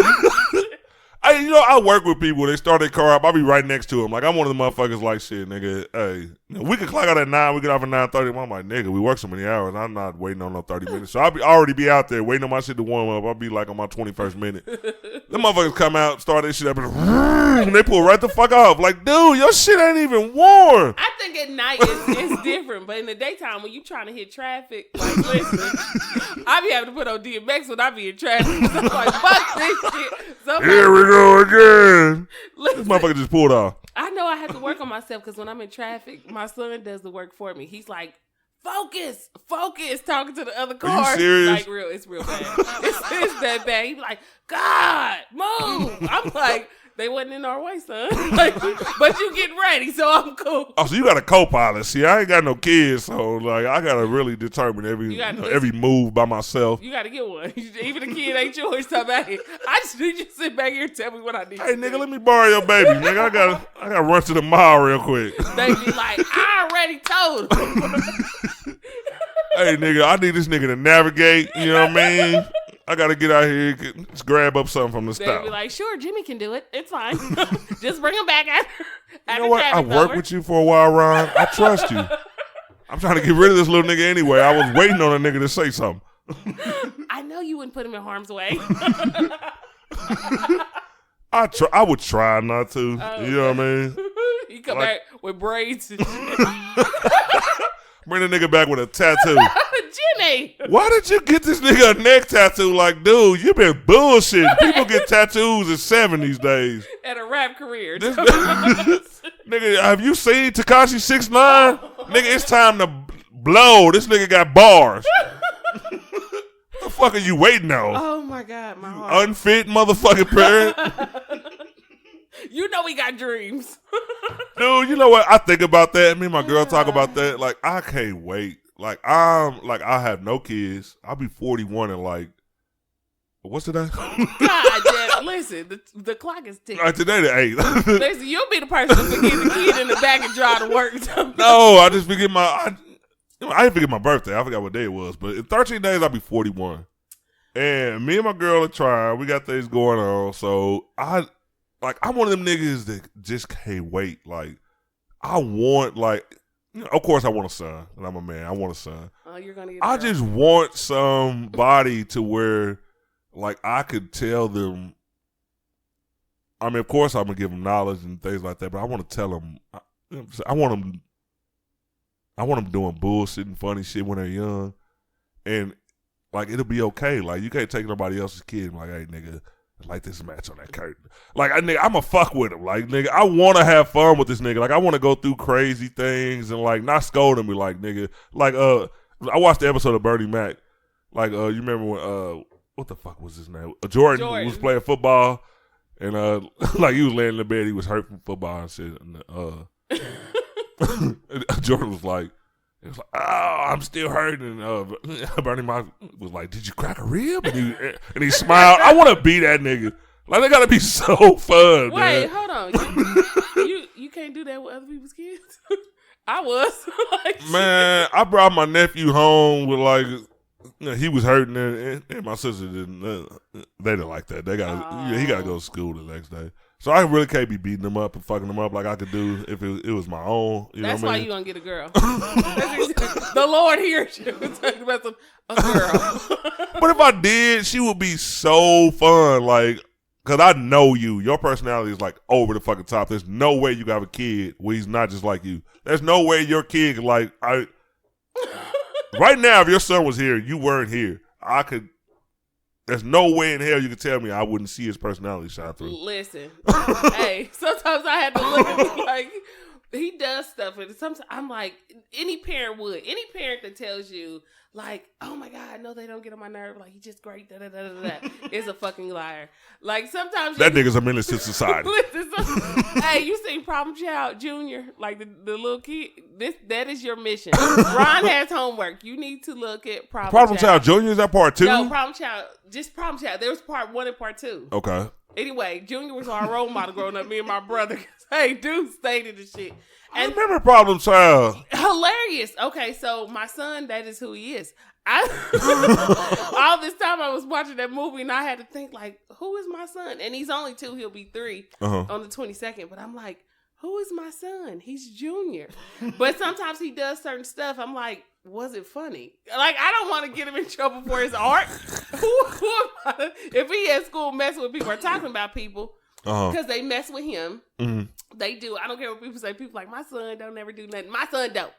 Hey, you know, I work with people. They start their car up. I'll be right next to them. Like, I'm one of the motherfuckers like, shit, nigga, hey, we can clock out at 9. We get off at 9:30. I'm like, nigga, we work so many hours. I'm not waiting on no 30 minutes. So I'll already be out there waiting on my shit to warm up. I'll be like on my 21st minute. Them motherfuckers come out, start their shit up, and they pull right the fuck off. Like, dude, your shit ain't even warm. I think at night it's different. But in the daytime, when you trying to hit traffic, like, listen, I be having to put on DMX when I be in traffic. I'm like, fuck this shit. Here we go again. Listen, this motherfucker just pulled off. I know I have to work on myself because when I'm in traffic, my son does the work for me. He's like, focus, talking to the other cars. Are you serious? Like, it's real bad. It's that bad. He be like, God, move. I'm like, they wasn't in our way, son. Like, but you getting ready, so I'm cool. Oh, so you got a co-pilot. See, I ain't got no kids, so like I gotta really determine every move by myself. You gotta get one. Even the kid ain't yours. Talk about it. I just need you to sit back here and tell me what I need. Hey, nigga, let me borrow your baby, nigga. I gotta run to the mall real quick. They be like, I already told him. Hey, nigga, I need this nigga to navigate. You know what I mean? I got to get out here and just grab up something from the They'd store. be like, sure, Jimmy can do it. It's fine. Just bring him back after You know what? I traffic's worked over. with you for a while, Ron. I trust you. I'm trying to get rid of this little nigga anyway. I was waiting on a nigga to say something. I know you wouldn't put him in harm's way. I would try not to. You know what I mean? He come Like- back with braids and shit. Bring the nigga back with a tattoo. Jimmy! Why did you get this nigga a neck tattoo? Like, dude, you been bullshitting. People get tattoos at 7 these days. At a rap career. Nigga, have you seen Tekashi 6ix9ine? Nigga, it's time to blow. This nigga got bars. What the fuck are you waiting on? Oh my God, my heart. Unfit motherfucking parent. You know he got dreams. Dude, you know what? I think about that. Me and my girl talk about that. Like, I can't wait. Like, I have no kids. I'll be 41 and like, what's today? God damn, listen, the clock is ticking. Today the 8th. Listen, you'll be the person to forget the kid in the back and drive to work. No, I just forget I didn't forget my birthday. I forgot what day it was. But in 13 days, I'll be 41. And me and my girl are trying. We got things going on. So I'm one of them niggas that just can't wait. Like, I want, like, you know, of course I want a son. And I'm a man. I want a son. Oh, you're gonna get I just want somebody to where, like, I could tell them. I mean, of course I'm going to give them knowledge and things like that. But I want to tell them. I want them doing bullshit and funny shit when they're young. And, like, it'll be okay. Like, you can't take nobody else's kid and be like, hey, nigga, like this match on that curtain. Like, nigga, I'm a fuck with him. Like, nigga, I want to have fun with this nigga. Like, I want to go through crazy things and, like, not scold him. Be like, nigga. Like, I watched the episode of Bernie Mac. Like, you remember when, what the fuck was his name? Jordan was playing football. And, like, he was laying in the bed. He was hurt from football and shit. And, Jordan was like, oh, I'm still hurting. And Bernie Mac was like, did you crack a rib? And he smiled. I want to be that nigga. Like, they got to be so fun, man. Wait, hold on. You can't do that with other people's kids? I was. Like, Man, I brought my nephew home with, like, you know, he was hurting and my sister didn't. They didn't like that. He got to go to school the next day. So I really can't be beating him up and fucking him up like I could do if it was my own. You that's know what why I mean? you gonna get a girl. The Lord hears you. Talking about a girl. But if I did, she would be so fun. Like, because I know you. Your personality is like over the fucking top. There's no way you can have a kid where he's not just like you. There's no way your kid can right now, if your son was here, you weren't here. There's no way in hell you could tell me I wouldn't see his personality shine through. Listen, hey, sometimes I had to look at him like he does stuff, and sometimes I'm like, any parent would. Any parent that tells you, like, oh my God, no, they don't get on my nerve. Like, he's just great. Da da da da da. Is a fucking liar. Like sometimes that nigga's a menace to society. Listen, hey, you seen Problem Child Junior? Like the little kid. That is your mission. Ron has homework. You need to look at Problem Child Junior, is that part 2? No, Problem Child. Just Problem Child. There was part 1 and part 2. Okay. Anyway, Junior was our role model growing up. Me and my brother. Hey, dude stayed in the shit. I remember Problem Child. Hilarious. Okay, so my son, that is who he is. All this time I was watching that movie and I had to think, like, who is my son? And he's only 2. He'll be 3 on the 22nd. But I'm like, who is my son? He's Junior. But sometimes he does certain stuff. I'm like, was it funny? Like, I don't want to get him in trouble for his art. If he at school messing with people or talking about people, because they mess with him. Mm-hmm. They do. I don't care what people say. People like, my son don't never do nothing. My son don't.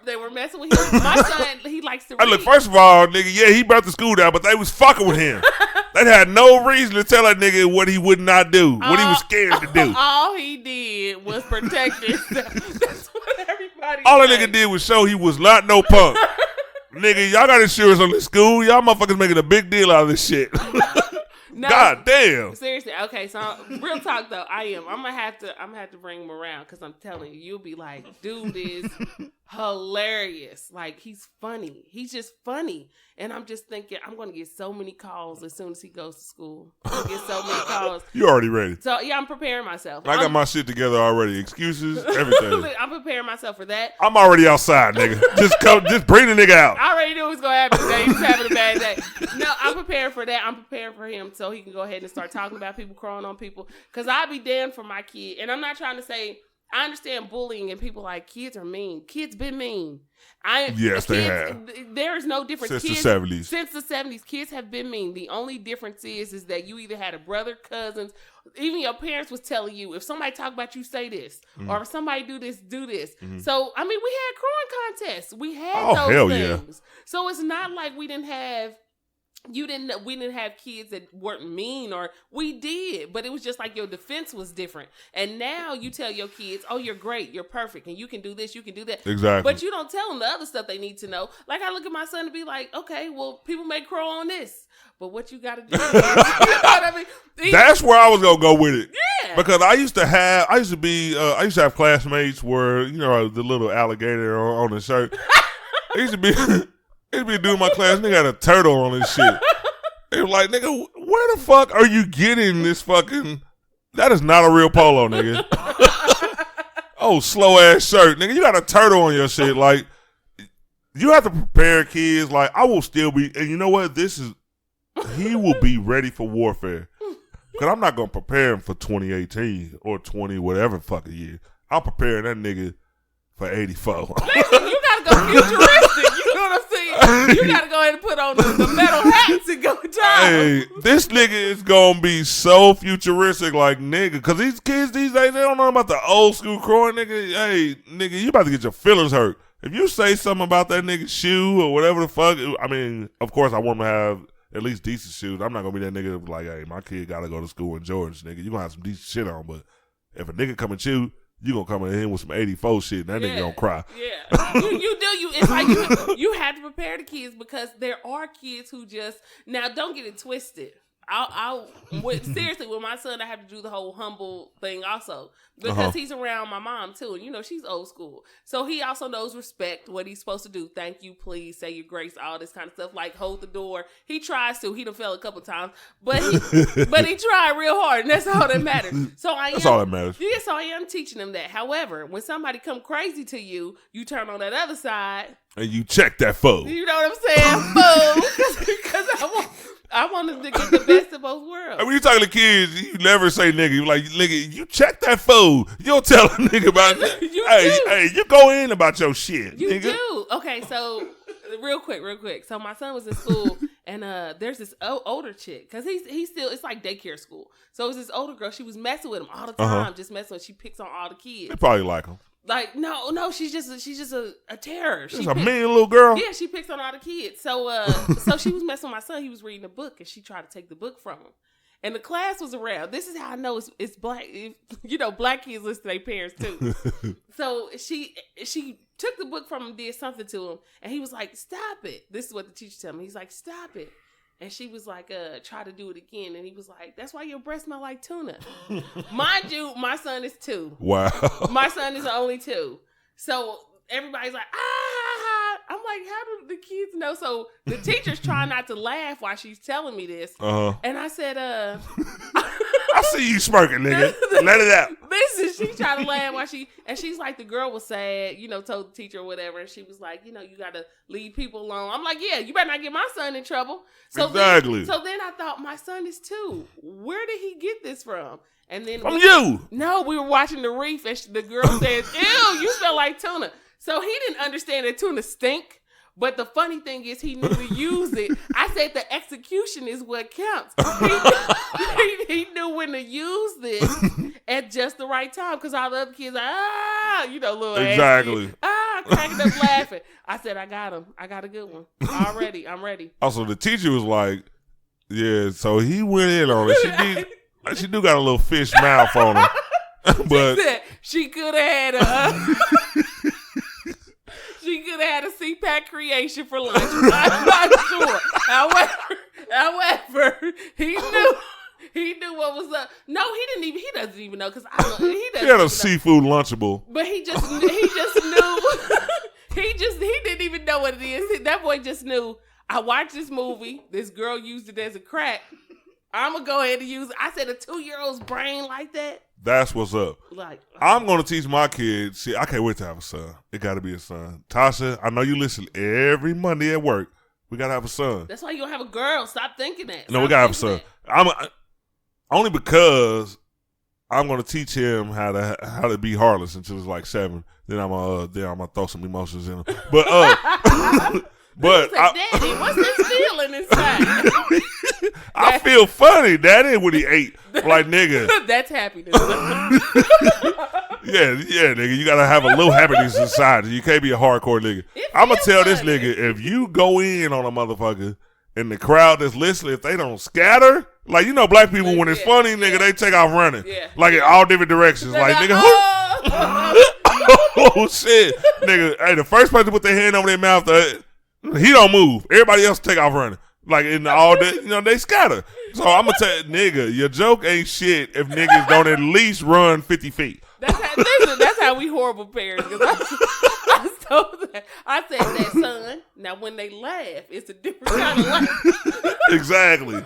They were messing with him. My son, he likes to read. Hey, look, first of all, nigga, yeah, he burnt the school down, but they was fucking with him. They had no reason to tell that nigga what he would not do, what he was scared to do. All he did was protect himself. That's what everybody All that nigga did was show he was not no punk. Nigga, y'all got insurance on this school. Y'all motherfuckers making a big deal out of this shit. No, God damn. Seriously. Okay, so real talk though, I'm gonna have to bring him around because I'm telling you, you'll be like, dude is hilarious. Like he's funny. He's just funny. And I'm just thinking, I'm gonna get so many calls as soon as he goes to school. I'm gonna get so many calls. You already ready? So yeah, I'm preparing myself. I got my shit together already. Excuses, everything. I'm preparing myself for that. I'm already outside, nigga. Just bring the nigga out. I already knew it was gonna happen today. He's having a bad day. No, I'm preparing for that. I'm preparing for him so he can go ahead and start talking about people, crowing on people. Because I'd be damned for my kid. And I'm not trying to say, I understand bullying and people like kids are mean. Kids been mean. Yes, they have. There is no difference. Since the 70s. Since the 70s, kids have been mean. The only difference is that you either had a brother, cousins, even your parents was telling you, if somebody talk about you, say this. Or if somebody do this, do this. So, I mean, we had crowing contests. We had those things. Yeah. So it's not like we didn't have we didn't have kids that weren't mean, or we did, but it was just like your defense was different. And now you tell your kids, oh, you're great, you're perfect, and you can do this, you can do that. Exactly. But you don't tell them the other stuff they need to know. Like I look at my son and be like, okay, well, people may crow on this, but what you got to do? You know what I mean? That's where I was gonna go with it. Yeah. Because I used to have classmates where, you know, the little alligator on the shirt. It used to be a dude in my class, nigga had a turtle on his shit. They were like, nigga, where the fuck are you getting this fucking... That is not a real polo, nigga. Oh, slow ass shirt. Nigga, you got a turtle on your shit. Like, you have to prepare kids. Like, I will still be... And you know what? He will be ready for warfare. Because I'm not going to prepare him for 2018 or 20 whatever fucking year. I'm preparing that nigga for 84. Listen, you got to go futuristic. You know what I'm saying? You got to go ahead and put on the metal hats and go time. Hey, this nigga is going to be so futuristic, like, nigga. Because these kids these days, they don't know about the old school crowing, nigga. Hey, nigga, you about to get your feelings hurt. If you say something about that nigga's shoe or whatever the fuck, I mean, of course I want him to have at least decent shoes. I'm not going to be that nigga that be like, hey, my kid got to go to school in Jordans, nigga. You going to have some decent shit on. But if a nigga come at you, you gonna come in here with some 84 shit and that nigga gonna cry. Yeah. You do. It's like you have to prepare the kids, because there are kids who just, now don't get it twisted. Seriously, with my son, I have to do the whole humble thing also, because he's around my mom too, and you know she's old school, so he also knows respect, what he's supposed to do. Thank you, please, say your grace, all this kind of stuff, like hold the door. He tries to. He done fell a couple times, but he tried real hard, and that's all that matters. That's all that matters. Yeah, so I am teaching them that. However, when somebody come crazy to you, you turn on that other side and you check that fool. You know what I'm saying? Because I want them to get the best of both worlds. When you talking to kids, you never say nigga. You like, nigga, you check that fool. You don't tell a nigga about that. Hey, you go in about your shit. You nigga. do. Okay, so real quick. So my son was in school, and there's this older chick, because he's still, it's like daycare school. So it was this older girl. She was messing with him all the time, just messing with him. She picks on all the kids. They probably like him. Like, no, she's just a terror. She's a mean little girl. Yeah, she picks on all the kids. So so she was messing with my son. He was reading a book, and she tried to take the book from him. And the class was around. This is how I know it's black. You know, black kids listen to their parents too. So she took the book from him, did something to him, and he was like, "Stop it!" This is what the teacher told me. He's like, "Stop it." And she was like, try to do it again. And he was like, that's why your breath smell like tuna. Mind you, my son is 2. Wow. My son is only 2. So everybody's like, ah. I'm like, how do the kids know? So the teacher's trying not to laugh while she's telling me this. And I said, I see you smirking, nigga. Let it out. She tried to laugh while she's like, the girl was sad, you know, told the teacher or whatever. And she was like, you know, you got to leave people alone. I'm like, yeah, you better not get my son in trouble. So exactly. So then I thought, my son is 2. Where did he get this from? And then you. No, we were watching The Reef, and the girl says, ew, you smell like tuna. So he didn't understand that tuna stink. But the funny thing is, he knew to use it. I said the execution is what counts. He knew when to use this at just the right time, because all the other kids are, you know, little exactly. Cracking up laughing. I said, I got him. I got a good one. Already, I'm ready. Also, the teacher was like, yeah, so he went in on it. She do got a little fish mouth on her. But she could have had she could have had a CPAC creation for lunch. I'm not sure. However, he knew. what was up. No, he doesn't even know because he had a seafood Lunchable. But he just knew. he didn't even know what it is. That boy just knew. I watched this movie. This girl used it as a crack. I'm gonna go ahead and use it. I said a 2-year-old's brain like that. That's what's up. Like I'm gonna teach my kids. See, I can't wait to have a son. It got to be a son. Tasha, I know you listen every Monday at work. We gotta have a son. That's why you don't have a girl. Stop thinking that. No, we gotta have a son. Only because I'm gonna teach him how to be heartless until he's like 7. Then I'm gonna throw some emotions in him. But but Daddy, what's this feeling inside? I feel funny. That ain't what he ate. Like, nigga. That's happiness. Yeah, nigga. You gotta have a little happiness inside. You can't be a hardcore nigga. I'm gonna tell this nigga, if you go in on a motherfucker and the crowd that's listening, if they don't scatter, like, you know, black people, when it's funny, nigga, they take off running. Yeah. Like in all different directions. Like, nigga, oh shit. Nigga, hey, the first person to put their hand over their mouth, he don't move. Everybody else take off running. Like in all day, you know, they scatter. So I'm gonna tell you, nigga, your joke ain't shit if niggas don't at least run 50 feet. That's how we horrible parents. I said that, son. Now when they laugh, it's a different kind of laugh. Exactly.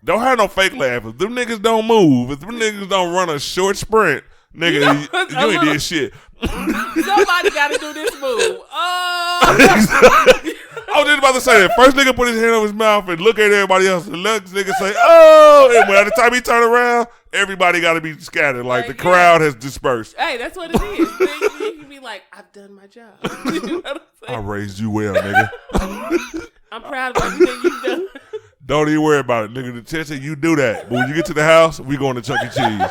Don't have no fake laugh. If them niggas don't move, if them niggas don't run a short sprint, nigga, you ain't did shit. Somebody got to do this move. I was just about to say that. First nigga put his hand over his mouth and look at everybody else. The next nigga say, oh. And by the time he turn around, everybody got to be scattered. Like the crowd has dispersed. Hey, that's what it is. You can be like, I've done my job. You know what I'm saying? I raised you well, nigga. I'm proud of everything you've done. Don't even worry about it, nigga. The attention, you do that. But when you get to the house, we going to Chuck E. Cheese.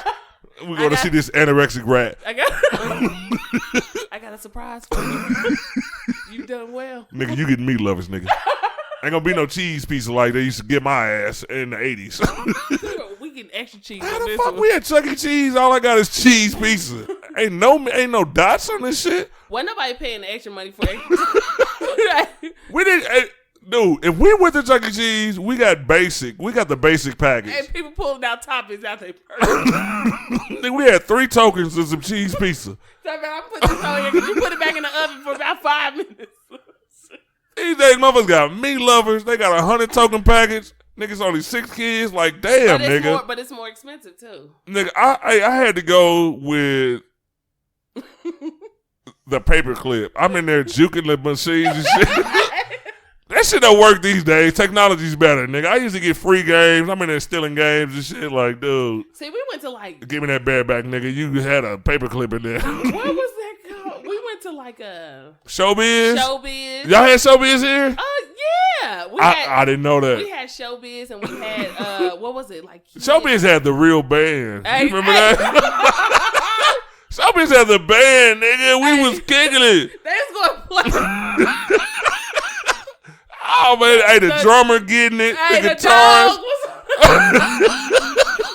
We're going to see this anorexic rat. I got a surprise for you. You've done well. Nigga, you getting meat lovers, nigga. Ain't gonna be no cheese pizza like they used to get my ass in the 80s. We getting extra cheese How on the this fuck one. we at Chuck E. Cheese? All I got is cheese pizza. Ain't no dots on this shit. Wasn't nobody paying the extra money for extra. We didn't. Hey, dude, if we went to Chuck E. Cheese, we got the basic package. And people pulling out toppings out their purse. Nigga, we had 3 tokens of some cheese pizza. So I put this on here because you put it back in the oven for about 5 minutes. These days, motherfuckers got meat lovers. They got 100 token package. Niggas only 6 kids. Like, damn, nigga. But it's more expensive, too. Nigga, I had to go with the paper clip. I'm in there juking the machines and shit. That shit don't work these days. Technology's better, nigga. I used to get free games. I'm in there stealing games and shit. Like, dude. See, we went to like... Give me that bag back, nigga. You had a paper clip in there. What was that called? We went to like a... Showbiz? Showbiz. Y'all had Showbiz here? Yeah. I didn't know that. We had Showbiz and we had, what was it? Like Showbiz had the real band. You remember that? Showbiz had the band, nigga. We was kicking it. They was going to play... Oh, man. Hey, the drummer getting it. Hey, the guitarist.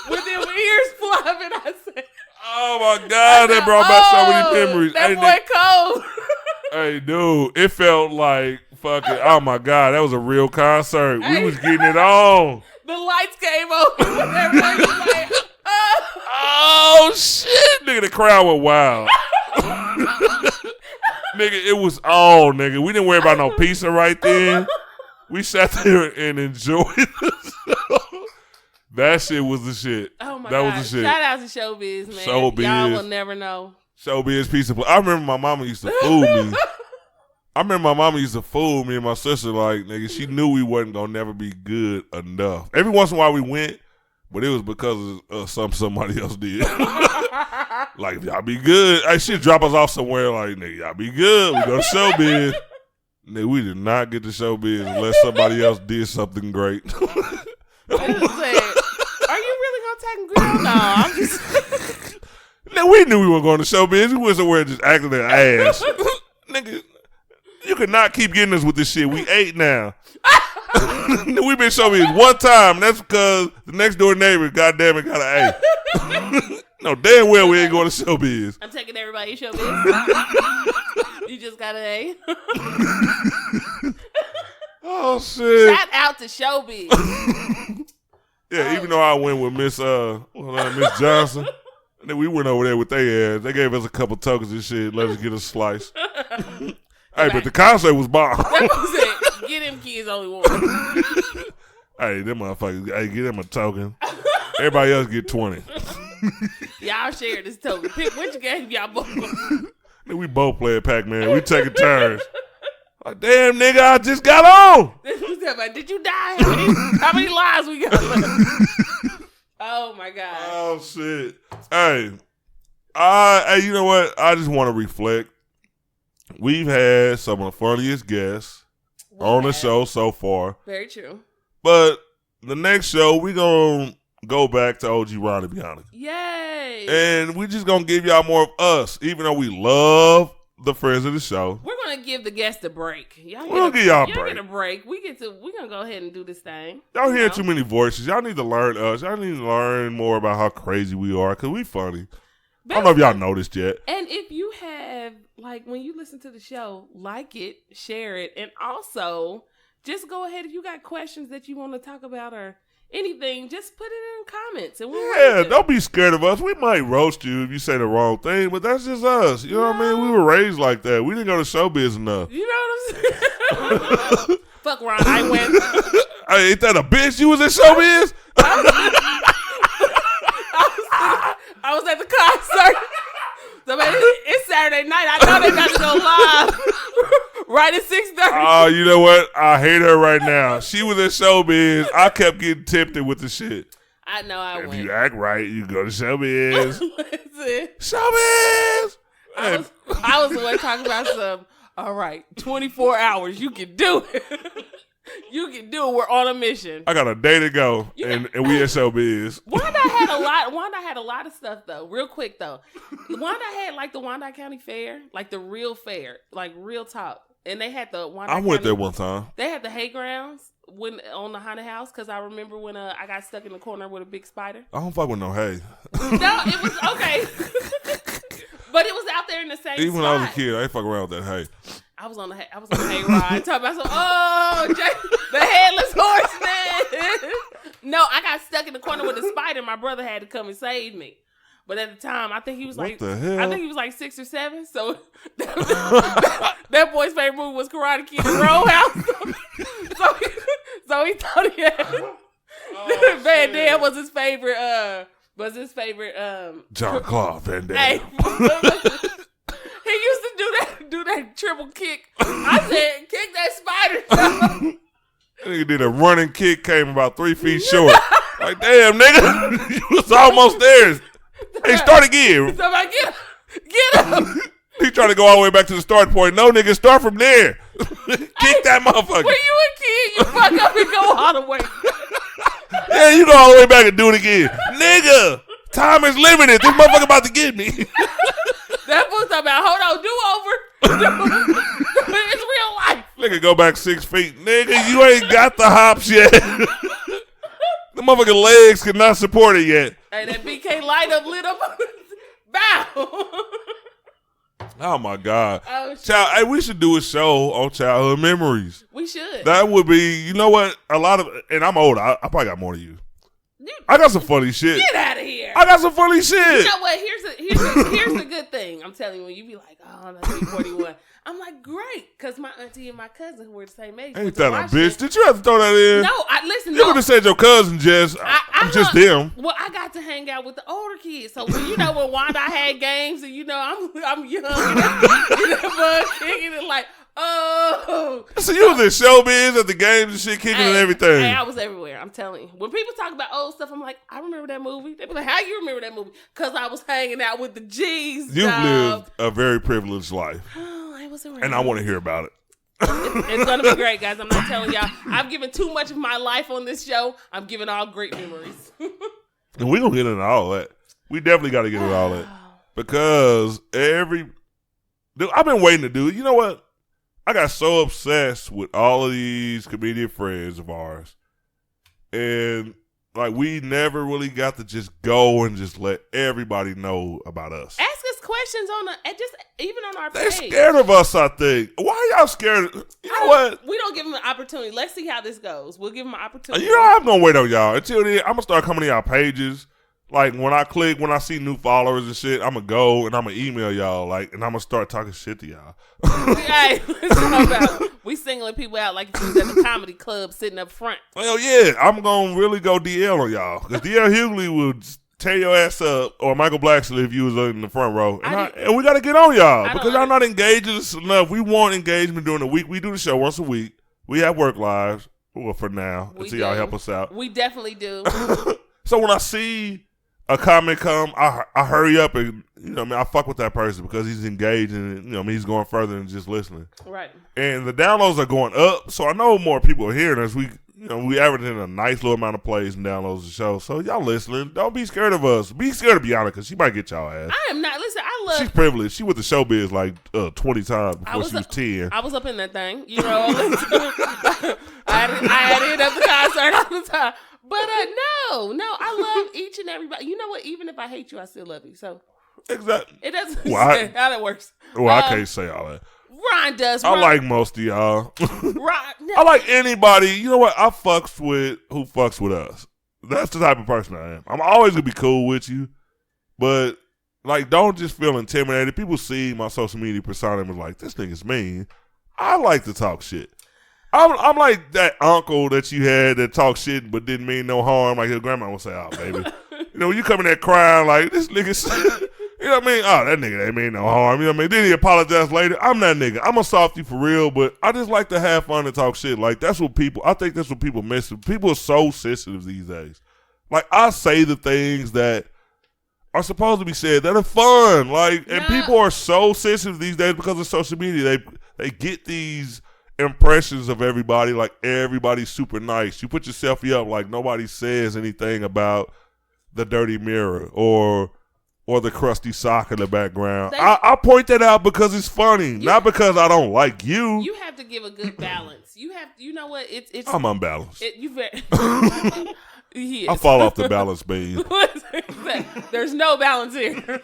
With them ears fluffing, I said. Oh, my God. That brought back so many memories. That boy cold. Hey, dude. It felt like fucking, oh, my God. That was a real concert. We was getting it on. The lights came on. Everybody was like, oh, shit. Nigga, the crowd went wild. Nigga, it was all, nigga. We didn't worry about no pizza right then. We sat there and enjoyed it. That shit was the shit. Oh my God. God. Was the shit. Shout out to Showbiz, man. Showbiz. Y'all will never know. Showbiz pizza. I remember my mama used to fool me. And my sister, like, nigga, she knew we wasn't gonna never be good enough. Every once in a while we went, but it was because of somebody else did. Like, y'all be good. Hey, she'd drop us off somewhere like, nigga, y'all be good. We go to Showbiz. Nigga, we did not get to Showbiz unless somebody else did something great. Are you really going to take them good? No, I'm just... Nigga, we knew we weren't going to Showbiz. We went somewhere just acting their ass. Nigga, you could not keep getting us with this shit. We 8 now. We been Showbiz one time, and that's because the next door neighbor, goddamn it, got an A. No, damn well we ain't going to Showbiz. I'm taking everybody to Showbiz. You just got an A. Oh, shit. Shout out to Showbiz. Yeah, even though I went with Miss Johnson, and then we went over there with their ass. They gave us a couple tokens and shit. Let us get a slice. Hey, but the concert was bomb. That was it. Get them kids only one. Hey, them motherfuckers. Hey, get them a token. Everybody else get 20. Y'all share this token. Pick which game y'all both. We both playing Pac-Man. We taking turns. Like, damn, nigga, I just got on. Did you die? How many lives we got left? Oh, my God. Oh, shit. Hey, you know what? I just want to reflect. We've had some of the funniest guests on the show so far. Very true. But the next show, we going to go back to OG Ronnie Bianca. Yay. And we just going to give y'all more of us, even though we love the friends of the show. We're going to give the guests a break. We're going to give y'all a break. Get a break. We're going to go ahead and do this thing. Y'all hear too many voices. Y'all need to learn us. Y'all need to learn more about how crazy we are because we funny. I don't know if y'all noticed yet. And if you have, like, when you listen to the show, like it, share it, and also just go ahead if you got questions that you want to talk about or anything, just put it in comments. And don't be scared of us. We might roast you if you say the wrong thing, but that's just us. You know what I mean? We were raised like that. We didn't go to showbiz enough. You know what I'm saying? Fuck Ron, I win. Hey, ain't that a bitch you was in showbiz? I was at the concert. So, man, it's Saturday night. I know they got to go live right at 6:30. Oh, you know what? I hate her right now. She was in showbiz. I kept getting tempted with the shit. I know I went. If you act right, you go to showbiz. Listen. Showbiz! I was the one talking about some, all right, 24 hours. You can do it. You can do it. We're on a mission. I got a day to go, and we at showbiz. Wanda had a lot of stuff though. Real quick though, Wanda had like the Wanda County Fair, like the real fair, like real talk, and they had the Wanda. I went there one time. They had the hay grounds on the haunted house because I remember when I got stuck in the corner with a big spider. I don't fuck with no hay. No, it was okay, but it was out there in the same. Even when I was a kid, I ain't fuck around with that hay. I was on the hay ride talking about the headless horseman. No, I got stuck in the corner with a spider. My brother had to come and save me. But at the time, I think he was what the hell? I think he was like 6 or 7. So that boy's favorite movie was Karate Kid and Roadhouse. so he thought he had Van Damme was his favorite Jean-Claude Van Damme. Hey, he used to do that triple kick. I said, kick that spider. Nigga did a running kick, came about 3 feet short. Like, damn, nigga, you was almost there. Hey, start again. Somebody get him. He trying to go all the way back to the start point. No, nigga, start from there. Kick that motherfucker. When you a kid, you fuck up and go all the way. Yeah, you go all the way back and do it again. Nigga, time is limited. This motherfucker about to get me. That fool's talking about, hold on, do over. It's real life. Nigga, go back 6 feet. Nigga, you ain't got the hops yet. The motherfucking legs cannot support it yet. Hey, that BK light up lit up. Bow. Oh, my God. Oh, shit. Hey, we should do a show on childhood memories. We should. That would be, you know what? And I'm old. I probably got more than you. I got some funny shit. Get out of here. I got some funny shit. You know what? Here's the good thing. I'm telling you, when you be like, oh, that's 41. I'm like, great, because my auntie and my cousin who were the same age. Ain't that a bitch? Did you have to throw that in? No, listen. You would have said your cousin, Jess. I'm just them. Well, I got to hang out with the older kids, so when Wanda had games, and I'm young, kicking it like, oh. So you was in showbiz at the games and shit, kicking and everything. Hey, I was everywhere. I'm telling you. When people talk about old stuff, I'm like, I remember that movie. They be like, how you remember that movie? Because I was hanging out with the G's. You've lived a very privileged life. And I want to hear about it. It's going to be great, guys. I'm not telling y'all. I've given too much of my life on this show. I'm giving all great memories. And we're going to get into all that. We definitely got to get into all that. Because I've been waiting to do it. You know what? I got so obsessed with all of these comedian friends of ours. And like we never really got to just go and just let everybody know about us. Ask us questions on just even on our They're page. scared of us, I think. Why are y'all scared? You know what? We don't give them an opportunity. Let's see how this goes. We'll give them an opportunity. You know, I'm going to wait on y'all. Until then, I'm going to start coming to y'all pages. Like, when I see new followers and shit, I'm going to go and I'm going to email y'all. Like, and I'm going to start talking shit to y'all. Hey, we singling people out like if you was at the comedy club sitting up front. Well, yeah, I'm going to really go DL on y'all. Because DL Hughley would tear your ass up, or Michael Blacksley if you was in the front row. And we got to get on y'all because y'all not engaging us enough. We want engagement during the week. We do the show once a week. We have work lives. Well, for now, until y'all help us out. We definitely do. So when I see a comment come, I hurry up and, I fuck with that person because he's engaged and, he's going further than just listening. Right. And the downloads are going up, so I know more people are hearing us. We averaging a nice little amount of plays and downloads of the show. So y'all listening, don't be scared of us. Be scared of Bianca because she might get y'all ass. I am not. Listen, She's privileged. She went to showbiz like 20 times before she was 10. I was up in that thing. I had to hit up the concert all the time. But no, I love each and everybody. You know what? Even if I hate you, I still love you. So exactly. It doesn't say how that works. Well, I can't say all that. Ron does. I like most of y'all. Ron, no. I like anybody. You know what? I fucks with who fucks with us. That's the type of person I am. I'm always gonna be cool with you, but like, don't just feel intimidated. People see my social media persona and be like, "This nigga's mean." I like to talk shit. I'm like that uncle that you had that talked shit but didn't mean no harm. Like your grandma would say, "Oh, baby," when you come in there crying like this nigga. You know what I mean? Oh, that nigga ain't mean no harm. You know what I mean? Then he apologize later. I'm that nigga. I'm a softie for real, but I just like to have fun and talk shit. Like, I think that's what people miss. People are so sensitive these days. Like, I say the things that are supposed to be said that are fun. Like, and people are so sensitive these days because of social media. They get these impressions of everybody, like everybody's super nice. You put your selfie up like nobody says anything about the dirty mirror or the crusty sock in the background. I point that out because it's funny, not because I don't like you. You have to give a good balance. You know what? It's I'm unbalanced. He I fall off the balance beam. There's no balance here.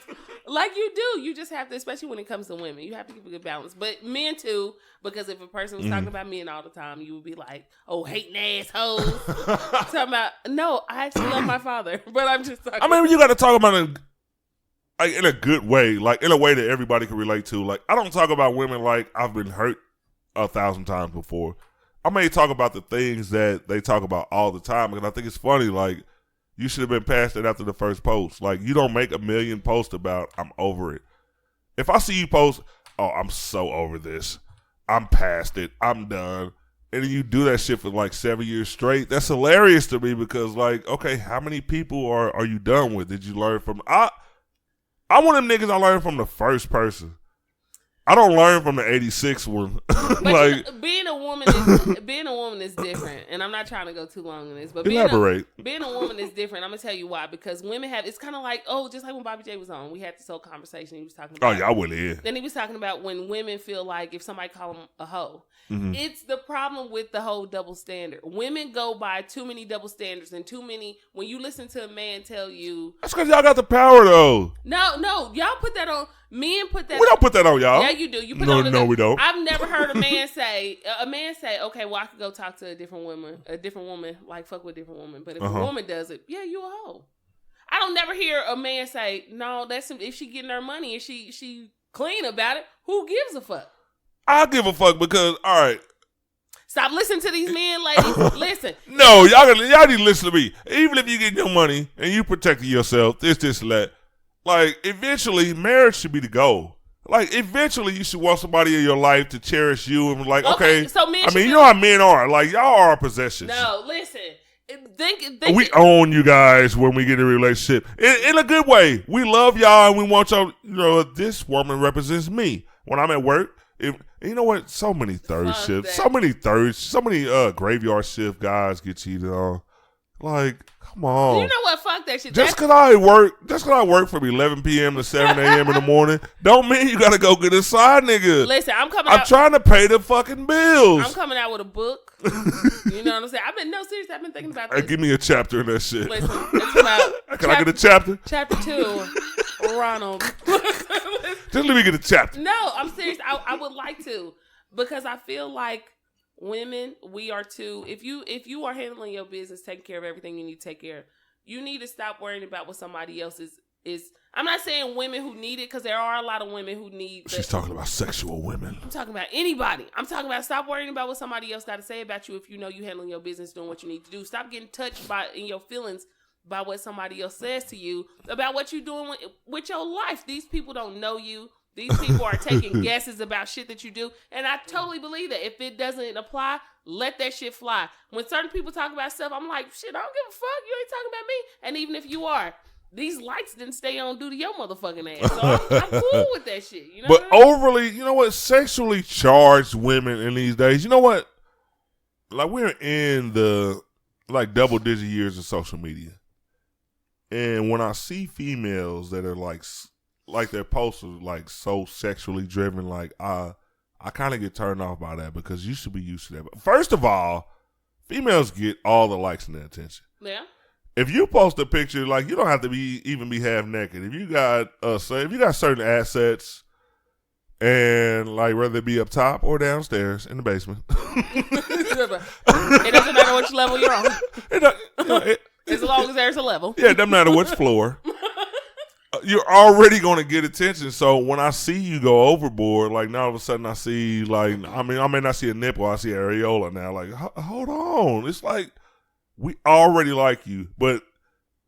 Like you do. You just have to, especially when it comes to women, you have to give a good balance. But men too, because if a person was talking about men all the time, you would be like, "Oh, hating assholes." Talking about, no, I actually love my father, but I'm just talking. I mean, you got to talk about it like in a good way, like in a way that everybody can relate to. Like, I don't talk about women like I've been hurt 1,000 times before. I may talk about the things that they talk about all the time, and I think it's funny. Like, you should have been past it after the first post. Like, you don't make a million posts about I'm over it. If I see you post, "Oh, I'm so over this. I'm past it. I'm done," and then you do that shit for like 7 years straight, that's hilarious to me because, like, okay, how many people are you done with? Did you learn from? I want them niggas I learned from the first person. I don't learn from the 86 one. Like, being a woman is different, and I'm not trying to go too long in this, but elaborate. Being a woman is different. I'm gonna tell you why. Because women have, it's kind of like, just like when Bobby J was on, we had this whole conversation. He was talking about. Oh yeah, I went in. Then he was talking about when women feel like if somebody call them a hoe, it's the problem with the whole double standard. Women go by too many double standards and too many. When you listen to a man tell you, that's because y'all got the power though. No, y'all put that on. Men put that. We don't put that on y'all. Yeah, you do. You put on. No, we don't. I've never heard a man say, "Okay, well, I could go talk to a different woman, like fuck with a different woman." But if a woman does it, yeah, you a hoe. I don't never hear a man say, "No, that's if she getting her money and she clean about it. Who gives a fuck?" I give a fuck because, all right. Stop listening to these men, ladies. Listen. No, y'all need to listen to me. Even if you get your money and you protecting yourself, this, and that. Like, eventually, marriage should be the goal. Like, eventually, you should want somebody in your life to cherish you and be like, okay. So men you know how men are. Like, y'all are our possessions. No, listen. Think we own you guys when we get in a relationship. In a good way. We love y'all and we want y'all, this woman represents me. When I'm at work, you know what? So many third shifts. So many graveyard shift guys get cheated on. Like, come on. You know what? Fuck that shit. Just because I work from 11 p.m. to 7 a.m. in the morning, don't mean you got to go get a side nigga. Listen, I'm trying to pay the fucking bills. I'm coming out with a book. You know what I'm saying? Seriously, I've been thinking about this. Hey, give me a chapter in that shit. Listen, it's about Can I get a chapter? Chapter 2. Ronald. Just let me get a chapter. No, I'm serious. I would like to, because I feel like women, we are too. If you are handling your business, taking care of everything you need to take care of, you need to stop worrying about what somebody else is. I'm not saying women who need it, because there are a lot of women who need. She's talking about sexual women. I'm talking about anybody. I'm talking about stop worrying about what somebody else got to say about you if you know you handling your business, doing what you need to do. Stop getting touched in your feelings by what somebody else says to you about what you're doing with your life. These people don't know you. These people are taking guesses about shit that you do. And I totally believe that if it doesn't apply, let that shit fly. When certain people talk about stuff, I'm like, shit, I don't give a fuck. You ain't talking about me. And even if you are, these lights didn't stay on due to your motherfucking ass. So I'm cool with that shit. You know but what I mean? overly, you know what, sexually charged women in these days, you know what? Like, we're in the, like, double-digit years of social media. And when I see females that are, like their posts are, like, so sexually driven, like, I kind of get turned off by that, because you should be used to that. But first of all, females get all the likes and the attention. Yeah. If you post a picture, like, you don't have to even be half naked. If you got certain assets, and like whether it be up top or downstairs in the basement, it doesn't matter which level you're on. As long as there's a level. Yeah, it doesn't matter which floor. You're already going to get attention. So when I see you go overboard, like, now all of a sudden I see, like, I may not see a nipple, I see areola now. Like, hold on, it's like, we already like you, but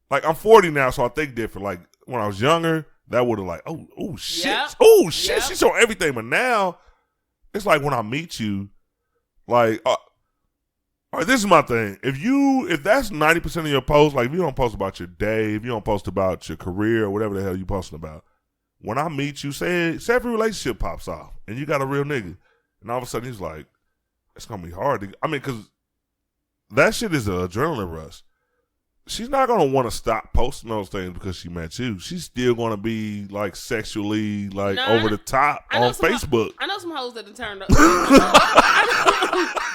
like, I'm 40 now, so I think different. Like, when I was younger, that would have like, oh shit, yep. Shit, she's on everything. But now, it's like when I meet you, like, all right, this is my thing. If that's 90% of your post, like, if you don't post about your day, if you don't post about your career or whatever the hell you posting about, when I meet you, say if a relationship pops off and you got a real nigga, and all of a sudden he's like, it's gonna be hard to, I mean, because that shit is an adrenaline rush. She's not going to want to stop posting those things because she met you. She's still going to be, like, sexually, like, over the top on Facebook. I know some hoes that have turned up.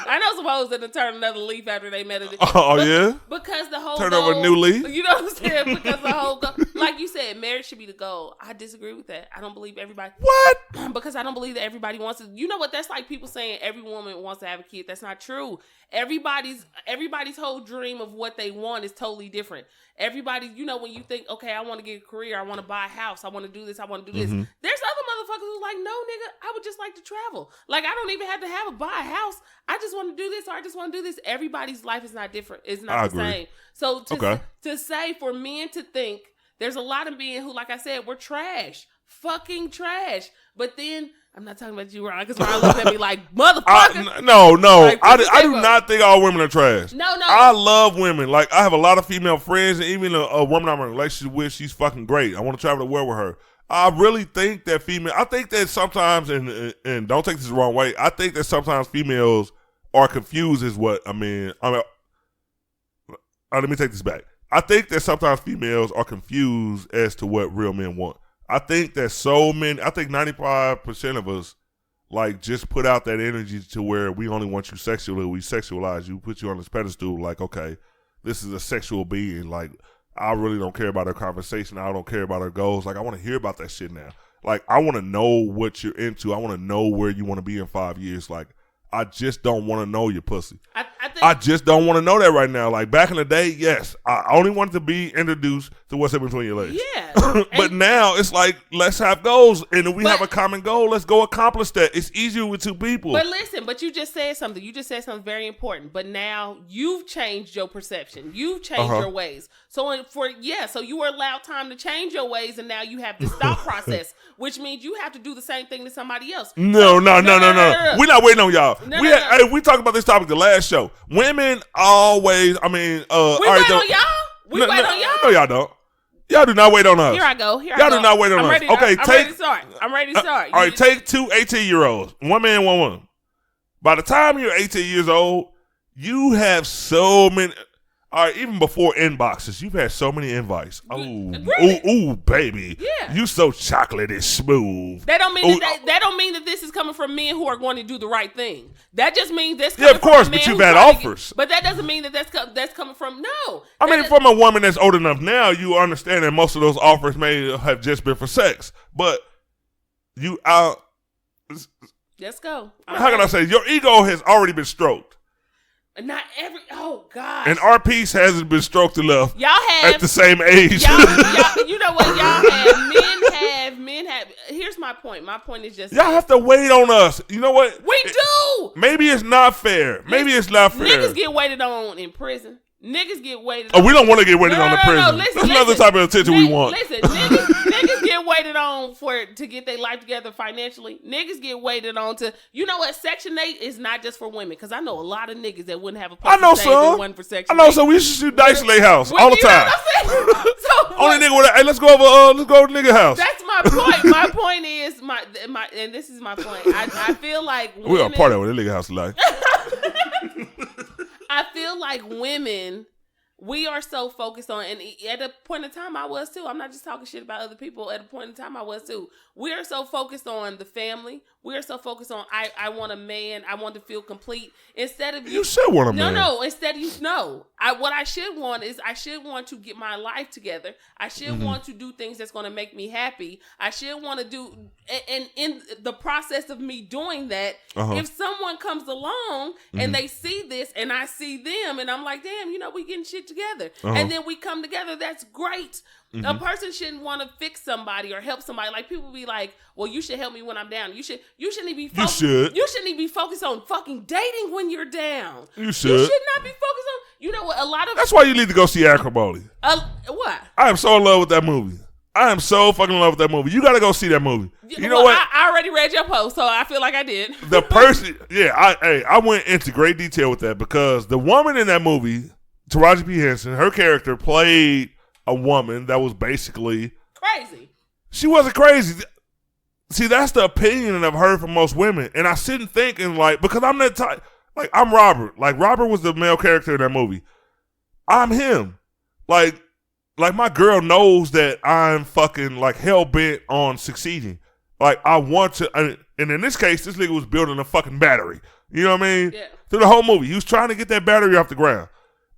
I know some hoes that have turned another leaf after they met it. Yeah? Because the whole turn goal, over a new leaf? You know what I'm saying? Because the whole goal, like you said, marriage should be the goal. I disagree with that. I don't believe everybody. What? Because I don't believe that everybody wants to. You know what? That's like people saying every woman wants to have a kid. That's not true. Everybody's whole dream of what they want is totally different. Everybody, you know, when you think, okay, I want to get a career, I want to buy a house, I want to do this, I want to do this. There's other motherfuckers who's like, no, nigga, I would just like to travel. Like, I don't even have to buy a house. I just want to do this, or I just want to do this. Everybody's life is not different. It's not the same. So to say for men to think, there's a lot of men who, like I said, we're trash. Fucking trash. But then, I'm not talking about you, Ron, because Ron looks at me like, motherfucker. No. Like, I do not think all women are trash. No. I love women. Like, I have a lot of female friends, and even a woman I'm in a relationship with, she's fucking great. I want to travel the world with her. I really think that I think that sometimes, and don't take this the wrong way, I think that sometimes females are confused is what, let me take this back. I think that sometimes females are confused as to what real men want. I think that I think 95% of us, like, just put out that energy to where we only want you sexually. We sexualize you, put you on this pedestal, like, okay, this is a sexual being. Like, I really don't care about her conversation. I don't care about her goals. Like, I want to hear about that shit now. Like, I want to know what you're into. I want to know where you want to be in 5 years. Like, I just don't want to know your pussy. I just don't want to know that right now. Like, back in the day, yes, I only wanted to be introduced to what's in between your legs. Yeah. But now it's like, let's have goals. And if we have a common goal, let's go accomplish that. It's easier with two people. But listen, you just said something. You just said something very important. But now you've changed your perception. You've changed your ways. So you were allowed time to change your ways, and now you have the stop process, which means you have to do the same thing to somebody else. No. We're not waiting on y'all. Hey, we talked about this topic the last show. Women always, we wait on y'all? We wait on y'all? No, y'all don't. Y'all do not wait on us. Here I go. Y'all do not wait on us. Okay, I'm ready to start. I'm ready to start. All right, take two 18-year-olds. One man, one woman. By the time you're 18 years old, you have so many. All right, even before inboxes, you've had so many invites. Oh, really? ooh, baby. Yeah. You so chocolatey smooth. That don't mean that don't mean that this is coming from men who are going to do the right thing. That just means that's coming of course, from a man but you've who's had trying to offers. but that doesn't mean that that's coming from no. I mean, from a woman that's old enough now, you understand that most of those offers may have just been for sex. But you out. Let's go. How can I say? Your ego has already been stroked. Not every. Oh God. And our piece hasn't been stroked enough. Y'all have at the same age. Y'all, you know what? Y'all have men have. Here's my point. My point is just y'all have to wait on us. You know what? We do. Maybe it's not fair. Maybe it's not fair. Niggas get waited on in prison. Niggas get waited on. Oh, we don't want to get waited on in prison. That's another type of attention we want. Listen, niggas get waited on to get their life together financially. Niggas get waited on to, you know what, Section 8 is not just for women. Because I know a lot of niggas that wouldn't have a place to stay if it wasn't for Section 8. I know, so we should shoot dice in their house all the time. Only nigga with hey, let's go over to nigga house. That's my point. My point is, and this is my point. I feel like women, we are part of it, nigga house life. I feel like women, we are so focused on, and at a point in time I was too. I'm not just talking shit about other people. At a point in time I was too. We are so focused on the family. We are so focused on, I want a man. I want to feel complete. Instead of you should want a man. No. Instead, what I should want is I should want to get my life together. I should want to do things that's going to make me happy. I should want to do, and in the process of me doing that, if someone comes along and they see this and I see them and I'm like, damn, we getting shit together, and then we come together. That's great. A person shouldn't want to fix somebody or help somebody. Like people be like, well, you should help me when I'm down. You shouldn't be focused. You shouldn't be focused on fucking dating when you're down. You should not be focused on. You know what? A lot of that's why you need to go see Acrimony. What? I am so in love with that movie. I am so fucking in love with that movie. You got to go see that movie. You know what? I already read your post, so I feel like I did. The person, I went into great detail with that because the woman in that movie, Taraji P. Henson, her character played a woman that was basically crazy. She wasn't crazy. See, that's the opinion I've heard from most women. And I sit and think and because I'm that type, I'm Robert. Robert was the male character in that movie. I'm him. Like my girl knows that I'm fucking hell-bent on succeeding. I want to, and in this case, this nigga was building a fucking battery. You know what I mean? Yeah. Through the whole movie. He was trying to get that battery off the ground.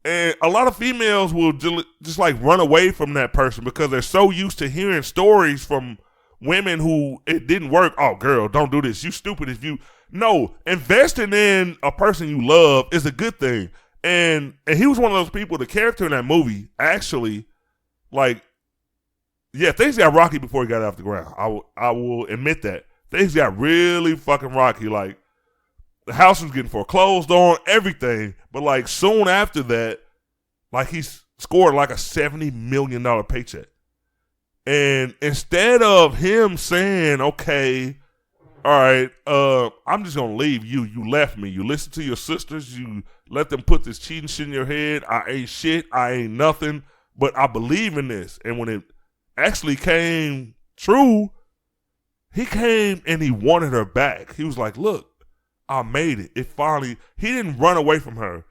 And a lot of females will just run away from that person because they're so used to hearing stories from women who it didn't work. Oh, girl, don't do this. You stupid if you. No, investing in a person you love is a good thing. And he was one of those people, the character in that movie, actually, things got rocky before he got off the ground. I will admit that. Things got really fucking rocky. The house was getting foreclosed on, everything. But soon after that, he scored a $70 million paycheck. And instead of him saying, okay, all right, I'm just going to leave you. You left me. You listened to your sisters. You let them put this cheating shit in your head. I ain't shit. I ain't nothing. But I believe in this. And when it actually came true, he came and he wanted her back. He was like, look, I made it. It finally, he didn't run away from her.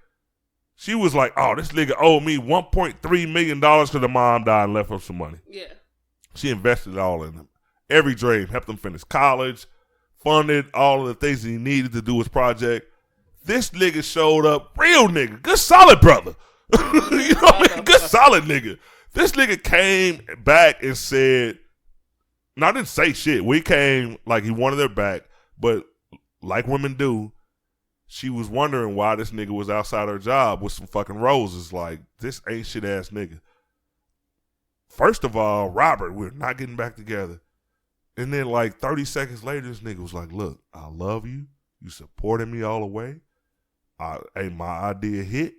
She was like, oh, this nigga owed me $1.3 million because the mom died and left him some money. Yeah. She invested it all in him. Every dream, helped him finish college, funded all of the things that he needed to do his project. This nigga showed up, real nigga, good solid brother. You know what I mean? Good solid nigga. This nigga came back and said, no, I didn't say shit. We came he wanted her back, but like women do, she was wondering why this nigga was outside her job with some fucking roses. This ain't shit ass nigga. First of all, Robert, we're not getting back together. And then 30 seconds later, this nigga was like, look, I love you. You supported me all the way. My idea hit.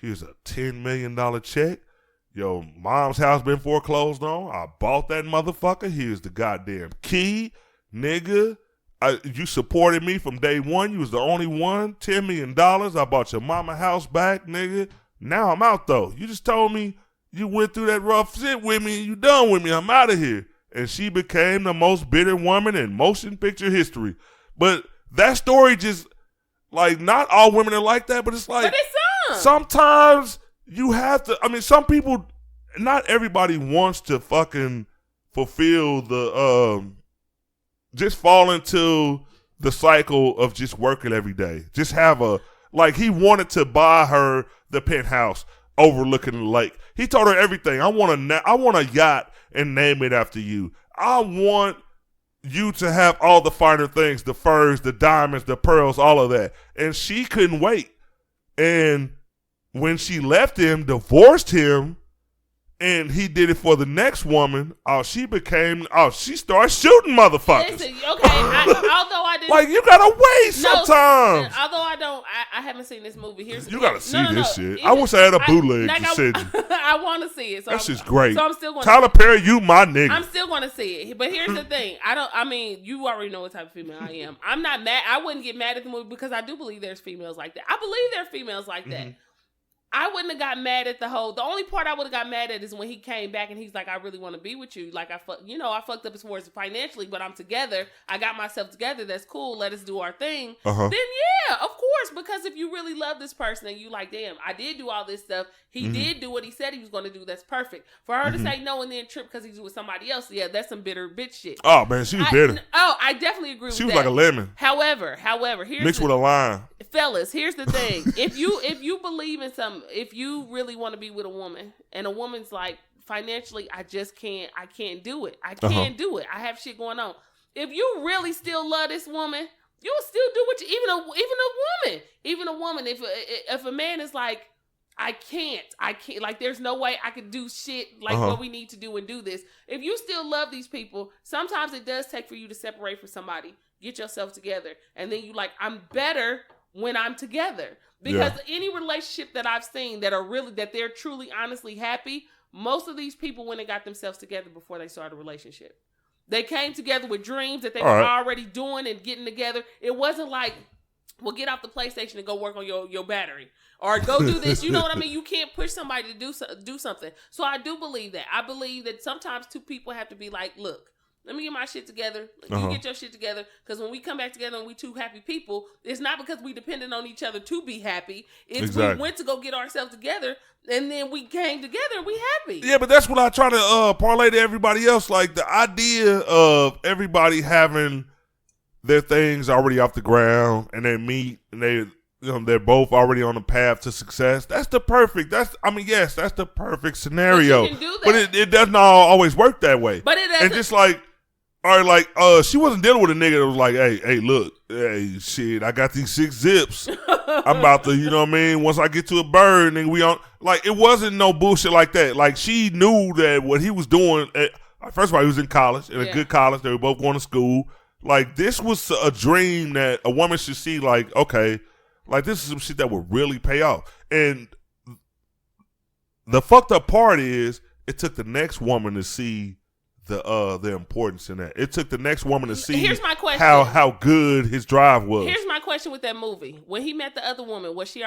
Here's a $10 million check. Yo, mom's house been foreclosed on. I bought that motherfucker. Here's the goddamn key, nigga. You supported me from day one. You was the only one. $10 million. I bought your mama house back, nigga. Now I'm out, though. You just told me you went through that rough shit with me and you done with me. I'm out of here. And she became the most bitter woman in motion picture history. But that story just, not all women are like that, but it's But it's some. Sometimes you have to. I mean, some people, not everybody wants to fucking fulfill the just fall into the cycle of just working every day. Just have he wanted to buy her the penthouse overlooking the lake. He told her everything. I want a yacht and name it after you. I want you to have all the finer things, the furs, the diamonds, the pearls, all of that. And she couldn't wait. And when she left him, divorced him, and he did it for the next woman, she started shooting motherfuckers. Listen, okay, although I didn't. Like, you gotta wait sometimes. Although I haven't seen this movie. You gotta see this shit. I wish I had a bootleg to send you. I want to see it. So That's just great. So I'm still going Tyler Perry, you my nigga. I'm still going to see it. But here's the thing. You already know what type of female I am. I'm not mad. I wouldn't get mad at the movie because I do believe there's females like that. I believe there are females like that. I wouldn't have got mad at the only part I would have got mad at is when he came back and he's like, I really want to be with you. Like, I fucked up as far as financially, but I'm together. I got myself together. That's cool. Let us do our thing. Then yeah, of course, because if you really love this person and you like, damn, I did do all this stuff. He did do what he said he was going to do. That's perfect. For her to say no and then trip because he's with somebody else, yeah, that's some bitter bitch shit. Oh, man, she was bitter. I definitely agree with that. She was like a lemon. However, mixed with a lime. Fellas, here's the thing. If you believe in something, if you really want to be with a woman and a woman's like, financially, I can't do it. I can't do it. I have shit going on. If you really still love this woman, you'll still do what you, even a woman, if a man is like, I can't, like, there's no way I could do shit like what we need to do and do this. If you still love these people, sometimes it does take for you to separate from somebody, get yourself together, and then you like, I'm better when I'm together. Because any relationship that I've seen that they're truly, honestly happy, most of these people went and got themselves together before they started a relationship. They came together with dreams that they were already doing and getting together. It wasn't like, well, get off the PlayStation and go work on your battery. Or go do this. You know what I mean? You can't push somebody to do something. So I do believe that. I believe that sometimes two people have to be like, look, let me get my shit together. You get your shit together. Because when we come back together and we two happy people, it's not because we depended on each other to be happy. It's we went to go get ourselves together and then we came together and we happy. Yeah, but that's what I try to parlay to everybody else. Like, the idea of everybody having their things already off the ground and they meet and they're both already on the path to success. That's the perfect scenario. But you can do that. But it doesn't always work that way. But it doesn't. And just like, she wasn't dealing with a nigga that was like, hey, look, hey, shit, I got these 6 zips. I'm about to, you know what I mean? Once I get to a bird, and we on. Like, it wasn't no bullshit like that. Like, she knew that what he was doing, first of all, he was in college, in a good college. They were both going to school. Like, this was a dream that a woman should see, like, okay, like, this is some shit that would really pay off. And the fucked up part is, it took the next woman to see the importance in that. It took the next woman to see Here's my question. how good his drive was. Here's my question with that movie. When he met the other woman, was he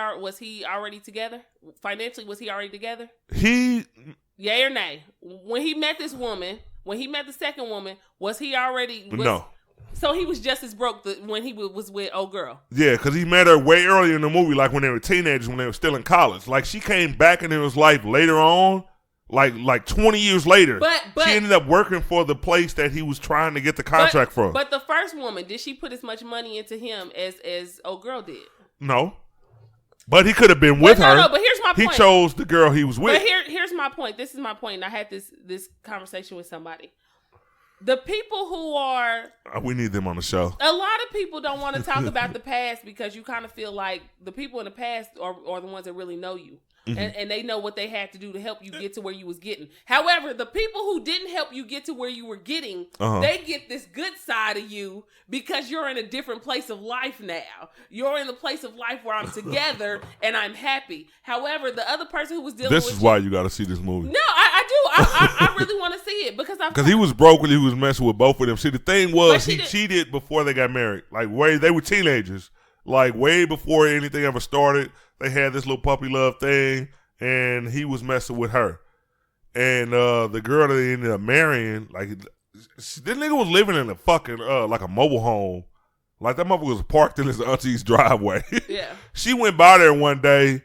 already together? Financially, was he already together? Yay or nay? When he met this woman, when he met the second woman, was he already... No. So he was just as broke when he was with old girl. Yeah, because he met her way earlier in the movie, like when they were teenagers, when they were still in college. Like, she came back into his life later on, like 20 years later. But she ended up working for the place that he was trying to get the contract from. But the first woman, did she put as much money into him as old girl did? No. But he could have been with her. No, but here's my point. He chose the girl he was with. But here's my point. This is my point. And I had this conversation with somebody. The people who are... we need them on the show. A lot of people don't want to talk about the past because you kind of feel like the people in the past are the ones that really know you. And they know what they had to do to help you get to where you was getting. However, the people who didn't help you get to where you were getting, they get this good side of you because you're in a different place of life now. You're in the place of life where I'm together and I'm happy. However, the other person who was dealing with... This is why you got to see this movie. No, I do. I really want to see it because he was broke when he was messing with both of them. See, the thing was, he cheated before they got married. Like, they were teenagers. Like, way before anything ever started. They had this little puppy love thing, and he was messing with her. And the girl that they ended up marrying, like, this nigga was living in a fucking, like a mobile home. Like, that motherfucker was parked in his auntie's driveway. Yeah. She went by there one day,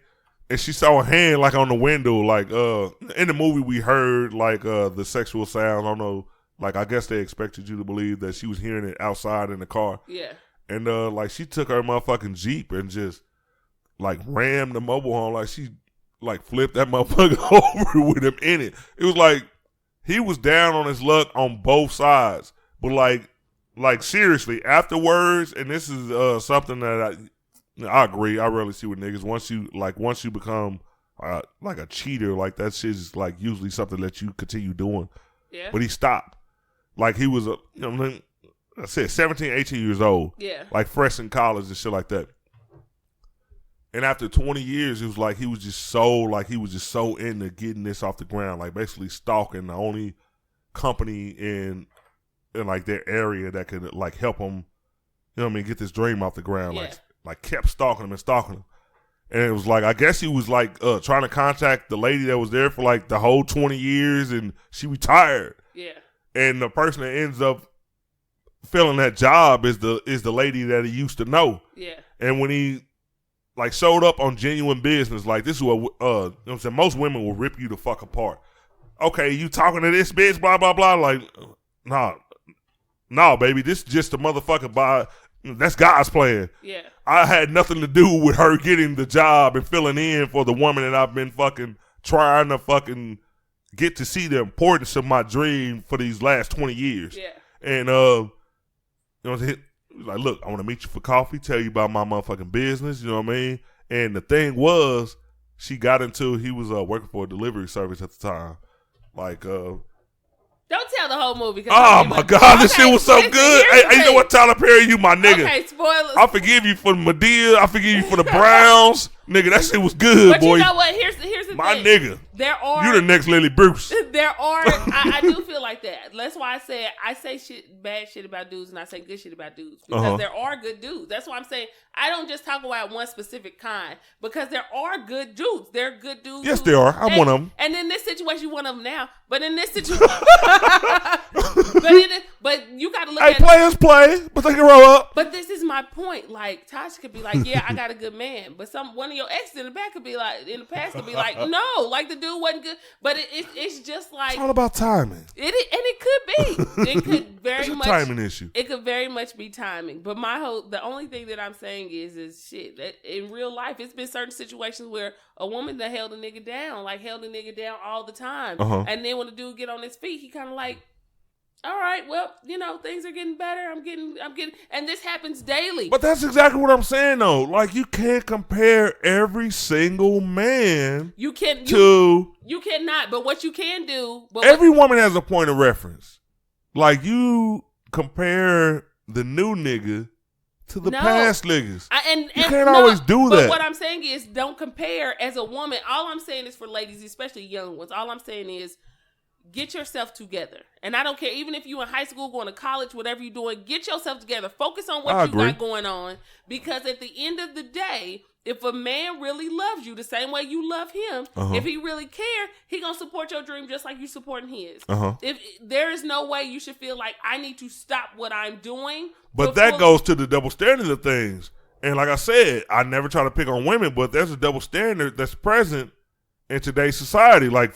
and she saw a hand like on the window. Like in the movie, we heard like the sexual sound. I don't know. Like I guess they expected you to believe that she was hearing it outside in the car. Yeah. And like she took her motherfucking Jeep and just like rammed the mobile home. Like she like flipped that motherfucker over with him in it. It was like he was down on his luck on both sides. But like seriously, afterwards, and this is something that I agree. I rarely see with niggas. Once you become like a cheater, like that shit is like usually something that you continue doing. Yeah. But he stopped. Like he was I said 17, 18 years old. Yeah. Like fresh in college and shit like that. And after 20 years, it was like he was just so into getting this off the ground, like basically stalking the only company in like their area that could like help him, you know what I mean, get this dream off the ground. Yeah. Like kept stalking him. And it was like, I guess he was like trying to contact the lady that was there for like the whole 20 years and she retired. Yeah. And the person that ends up filling that job is the lady that he used to know. Yeah. And when he like showed up on Genuine Business, like this is what you know what I'm saying, most women will rip you the fuck apart. Okay, you talking to this bitch, blah blah blah. Like, nah, baby, this is just a motherfucker that's God's plan. Yeah. I had nothing to do with her getting the job and filling in for the woman that I've been fucking trying to fucking get to see the importance of my dream for these last 20 years. Yeah. And you know, like, look, I want to meet you for coffee, tell you about my motherfucking business, you know what I mean? And the thing was, he was working for a delivery service at the time. Like, don't tell the whole movie. Oh my God, this shit was so good. Hey, you know what, Tyler Perry, you my nigga. Okay, spoilers. I forgive you for the Madea. I forgive you for the Browns. Nigga, that shit was good, but boy. You know what? Here's the my thing. Nigga. You the next Lily Bruce. I do feel like that. That's why I say bad shit about dudes and I say good shit about dudes. Because there are good dudes. That's why I'm saying I don't just talk about one specific kind. Because there are good dudes. There are good dudes. Yes, there are. I'm one of them. And in this situation, you're one of them now. But in this situation, but you got to look at players play, but they can roll up. But this is my point. Like Tasha could be like, yeah, I got a good man. But one of your exes in the back could be like, in the past could be like, no, like the dude wasn't good. But it's just like it's all about timing. It could be. It could very it's much a timing issue. It could very much be timing. But the only thing that I'm saying is shit. That in real life, it's been certain situations where a woman that held a nigga down all the time, and then when the dude get on his feet, he kind of like, all right, well, you know, things are getting better. I'm getting, and this happens daily. But that's exactly what I'm saying, though. Like, you can't compare every single man. You cannot. But what you can do, every woman has a point of reference. Like, you compare the new nigga to the past niggas. You can't always do that. But what I'm saying is, don't compare as a woman. All I'm saying is for ladies, especially young ones. All I'm saying is, get yourself together. And I don't care, even if you in high school, going to college, whatever you're doing, get yourself together. Focus on what you got going on. Because at the end of the day, if a man really loves you the same way you love him, if he really care, he gonna support your dream just like you supporting his. If there is no way you should feel like I need to stop what I'm doing. But that goes to the double standard of things. And like I said, I never try to pick on women, but there's a double standard that's present in today's society. Like,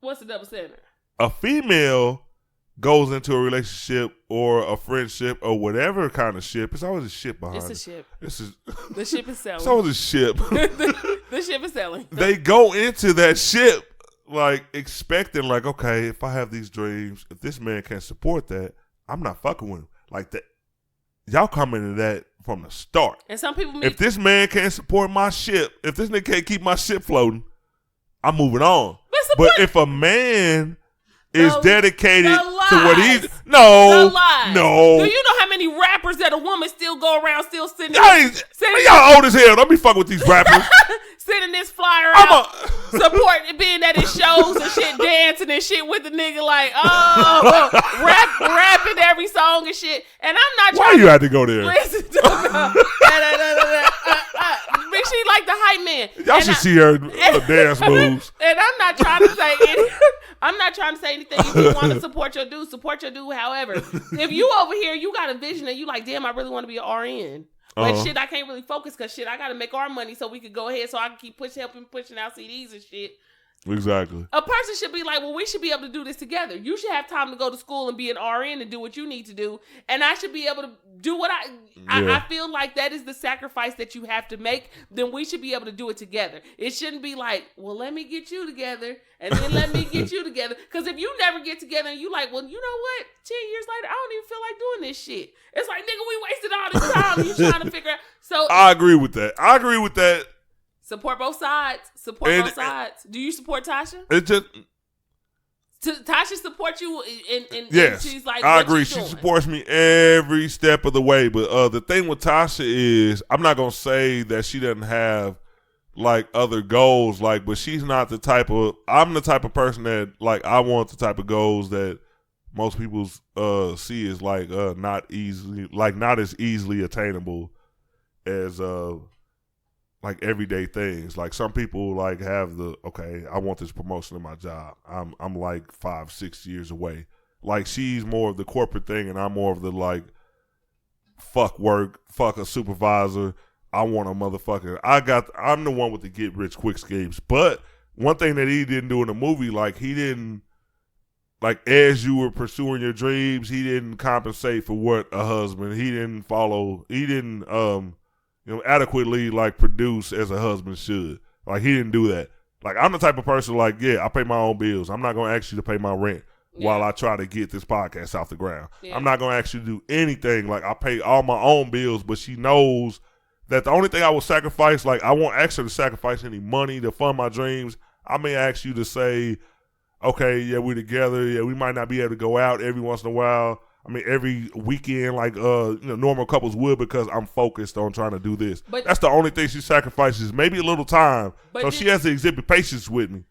what's the double standard? A female goes into a relationship or a friendship or whatever kind of ship. It's always a ship behind it. It's a ship. The ship is selling. It's always a ship. the ship is selling. They go into that ship like expecting, like, okay, if I have these dreams, if this man can't support that, I'm not fucking with him. Like that. Y'all come into that from the start. And some people if this man can't support my ship, if this nigga can't keep my ship floating, I'm moving on. But if a man is dedicated to what he's the lies. No. Do you know how many rappers that a woman still go around still sending? Y'all old as hell. Don't be fucking with these rappers. Sending this flyer out, supporting, being at his shows and shit, dancing and shit with the nigga, like, rapping every song and shit. And I'm not trying. Why you had to go there? Listen to Big she like the hype man. Y'all should see her dance moves. And I'm not trying to say anything. If you want to support your dude, However, if you over here, you got a vision and you like, damn, I really want to be an RN. But shit, I can't really focus because shit, I got to make our money so we could go ahead so I can keep helping pushing out CDs and shit. Exactly. A person should be like, well, we should be able to do this together. You should have time to go to school and be an RN and do what you need to do. And I should be able to do what I feel like that is the sacrifice that you have to make. Then we should be able to do it together. It shouldn't be like, well, let me get you together and then let me get you together. Because if you never get together and you like, well, you know what? 10 years later, I don't even feel like doing this shit. It's like, nigga, we wasted all this time. You trying to figure out. So I agree with that. Support both sides. Both sides. Do you support Tasha? It just Tasha supports you, and yes, she's like, I agree. She supports me every step of the way. But the thing with Tasha is, I'm not gonna say that she doesn't have like other goals, like, but she's not the type of. I'm the type of person that like I want the type of goals that most people see as like not as easily attainable as like everyday things. Like some people like have I want this promotion in my job. I'm like 5-6 years away. Like she's more of the corporate thing and I'm more of the like fuck work, fuck a supervisor. I want a motherfucker. I'm the one with the get rich quick schemes. But one thing that he didn't do in the movie, like he didn't like as you were pursuing your dreams, he didn't compensate for what a husband. He didn't adequately like produce as a husband should. Like he didn't do that. Like I'm the type of person like, yeah, I pay my own bills. I'm not gonna ask you to pay my rent while I try to get this podcast off the ground. Yeah. I'm not gonna ask you to do anything. Like I pay all my own bills, but she knows that the only thing I will sacrifice, like I won't ask her to sacrifice any money to fund my dreams. I may ask you to say, okay, yeah, we're together. Yeah, we might not be able to go out every once in a while. I mean, every weekend, like normal couples would, because I'm focused on trying to do this. But that's the only thing she sacrifices. Maybe a little time, so she has to exhibit patience with me.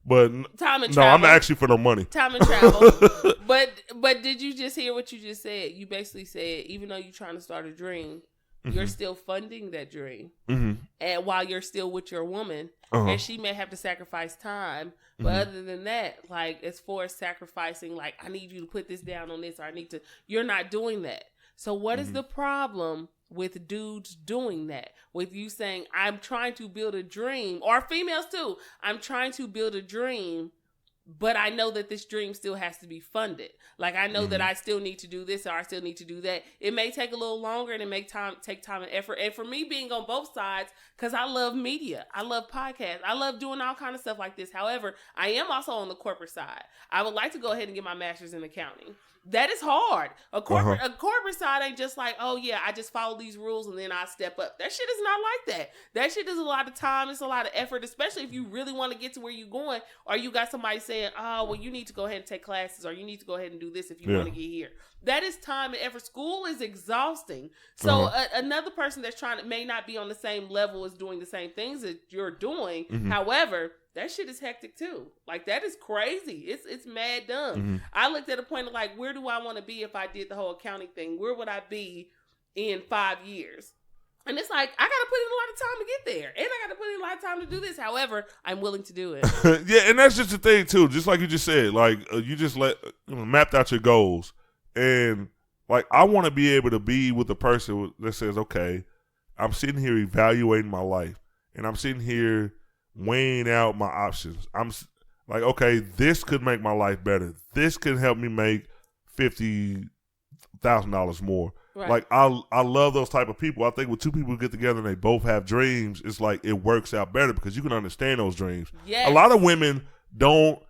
But time and no, I'm not asking for no money. Time and travel. but did you just hear what you just said? You basically said, even though you're trying to start a dream, you're still funding that dream, and while you're still with your woman, and she may have to sacrifice time. But other than that, like as far as sacrificing, like I need you to put this down on this, or I need to, you're not doing that. So what is the problem with dudes doing that? With you saying, I'm trying to build a dream, or females too, I'm trying to build a dream, but I know that this dream still has to be funded. Like I know that I still need to do this or I still need to do that. It may take a little longer and it may take time and effort. And for me being on both sides, because I love media, I love podcasts, I love doing all kind of stuff like this. However, I am also on the corporate side. I would like to go ahead and get my master's in accounting. That is hard. A corporate side ain't just like, oh yeah, I just follow these rules and then I step up. That shit is not like that. That shit is a lot of time. It's a lot of effort, especially if you really want to get to where you're going, or you got somebody saying, oh, well, you need to go ahead and take classes, or you need to go ahead and do this if you want to get here. That is time and effort. School is exhausting. So another person that's may not be on the same level as doing the same things that you're doing. However, that shit is hectic too. Like that is crazy. It's mad dumb. I looked at a point of like, where do I want to be if I did the whole accounting thing? Where would I be in 5 years? And it's like, I got to put in a lot of time to get there. And I got to put in a lot of time to do this. However, I'm willing to do it. Yeah, and that's just the thing too. Just like you just said, like you just mapped out your goals. And like, I want to be able to be with a person that says, okay, I'm sitting here evaluating my life. And I'm sitting here weighing out my options. I'm like, okay, this could make my life better. This could help me make $50,000 more. Right. Like I love those type of people. I think when two people get together and they both have dreams, it's like it works out better because you can understand those dreams. Yes. A lot of women don't,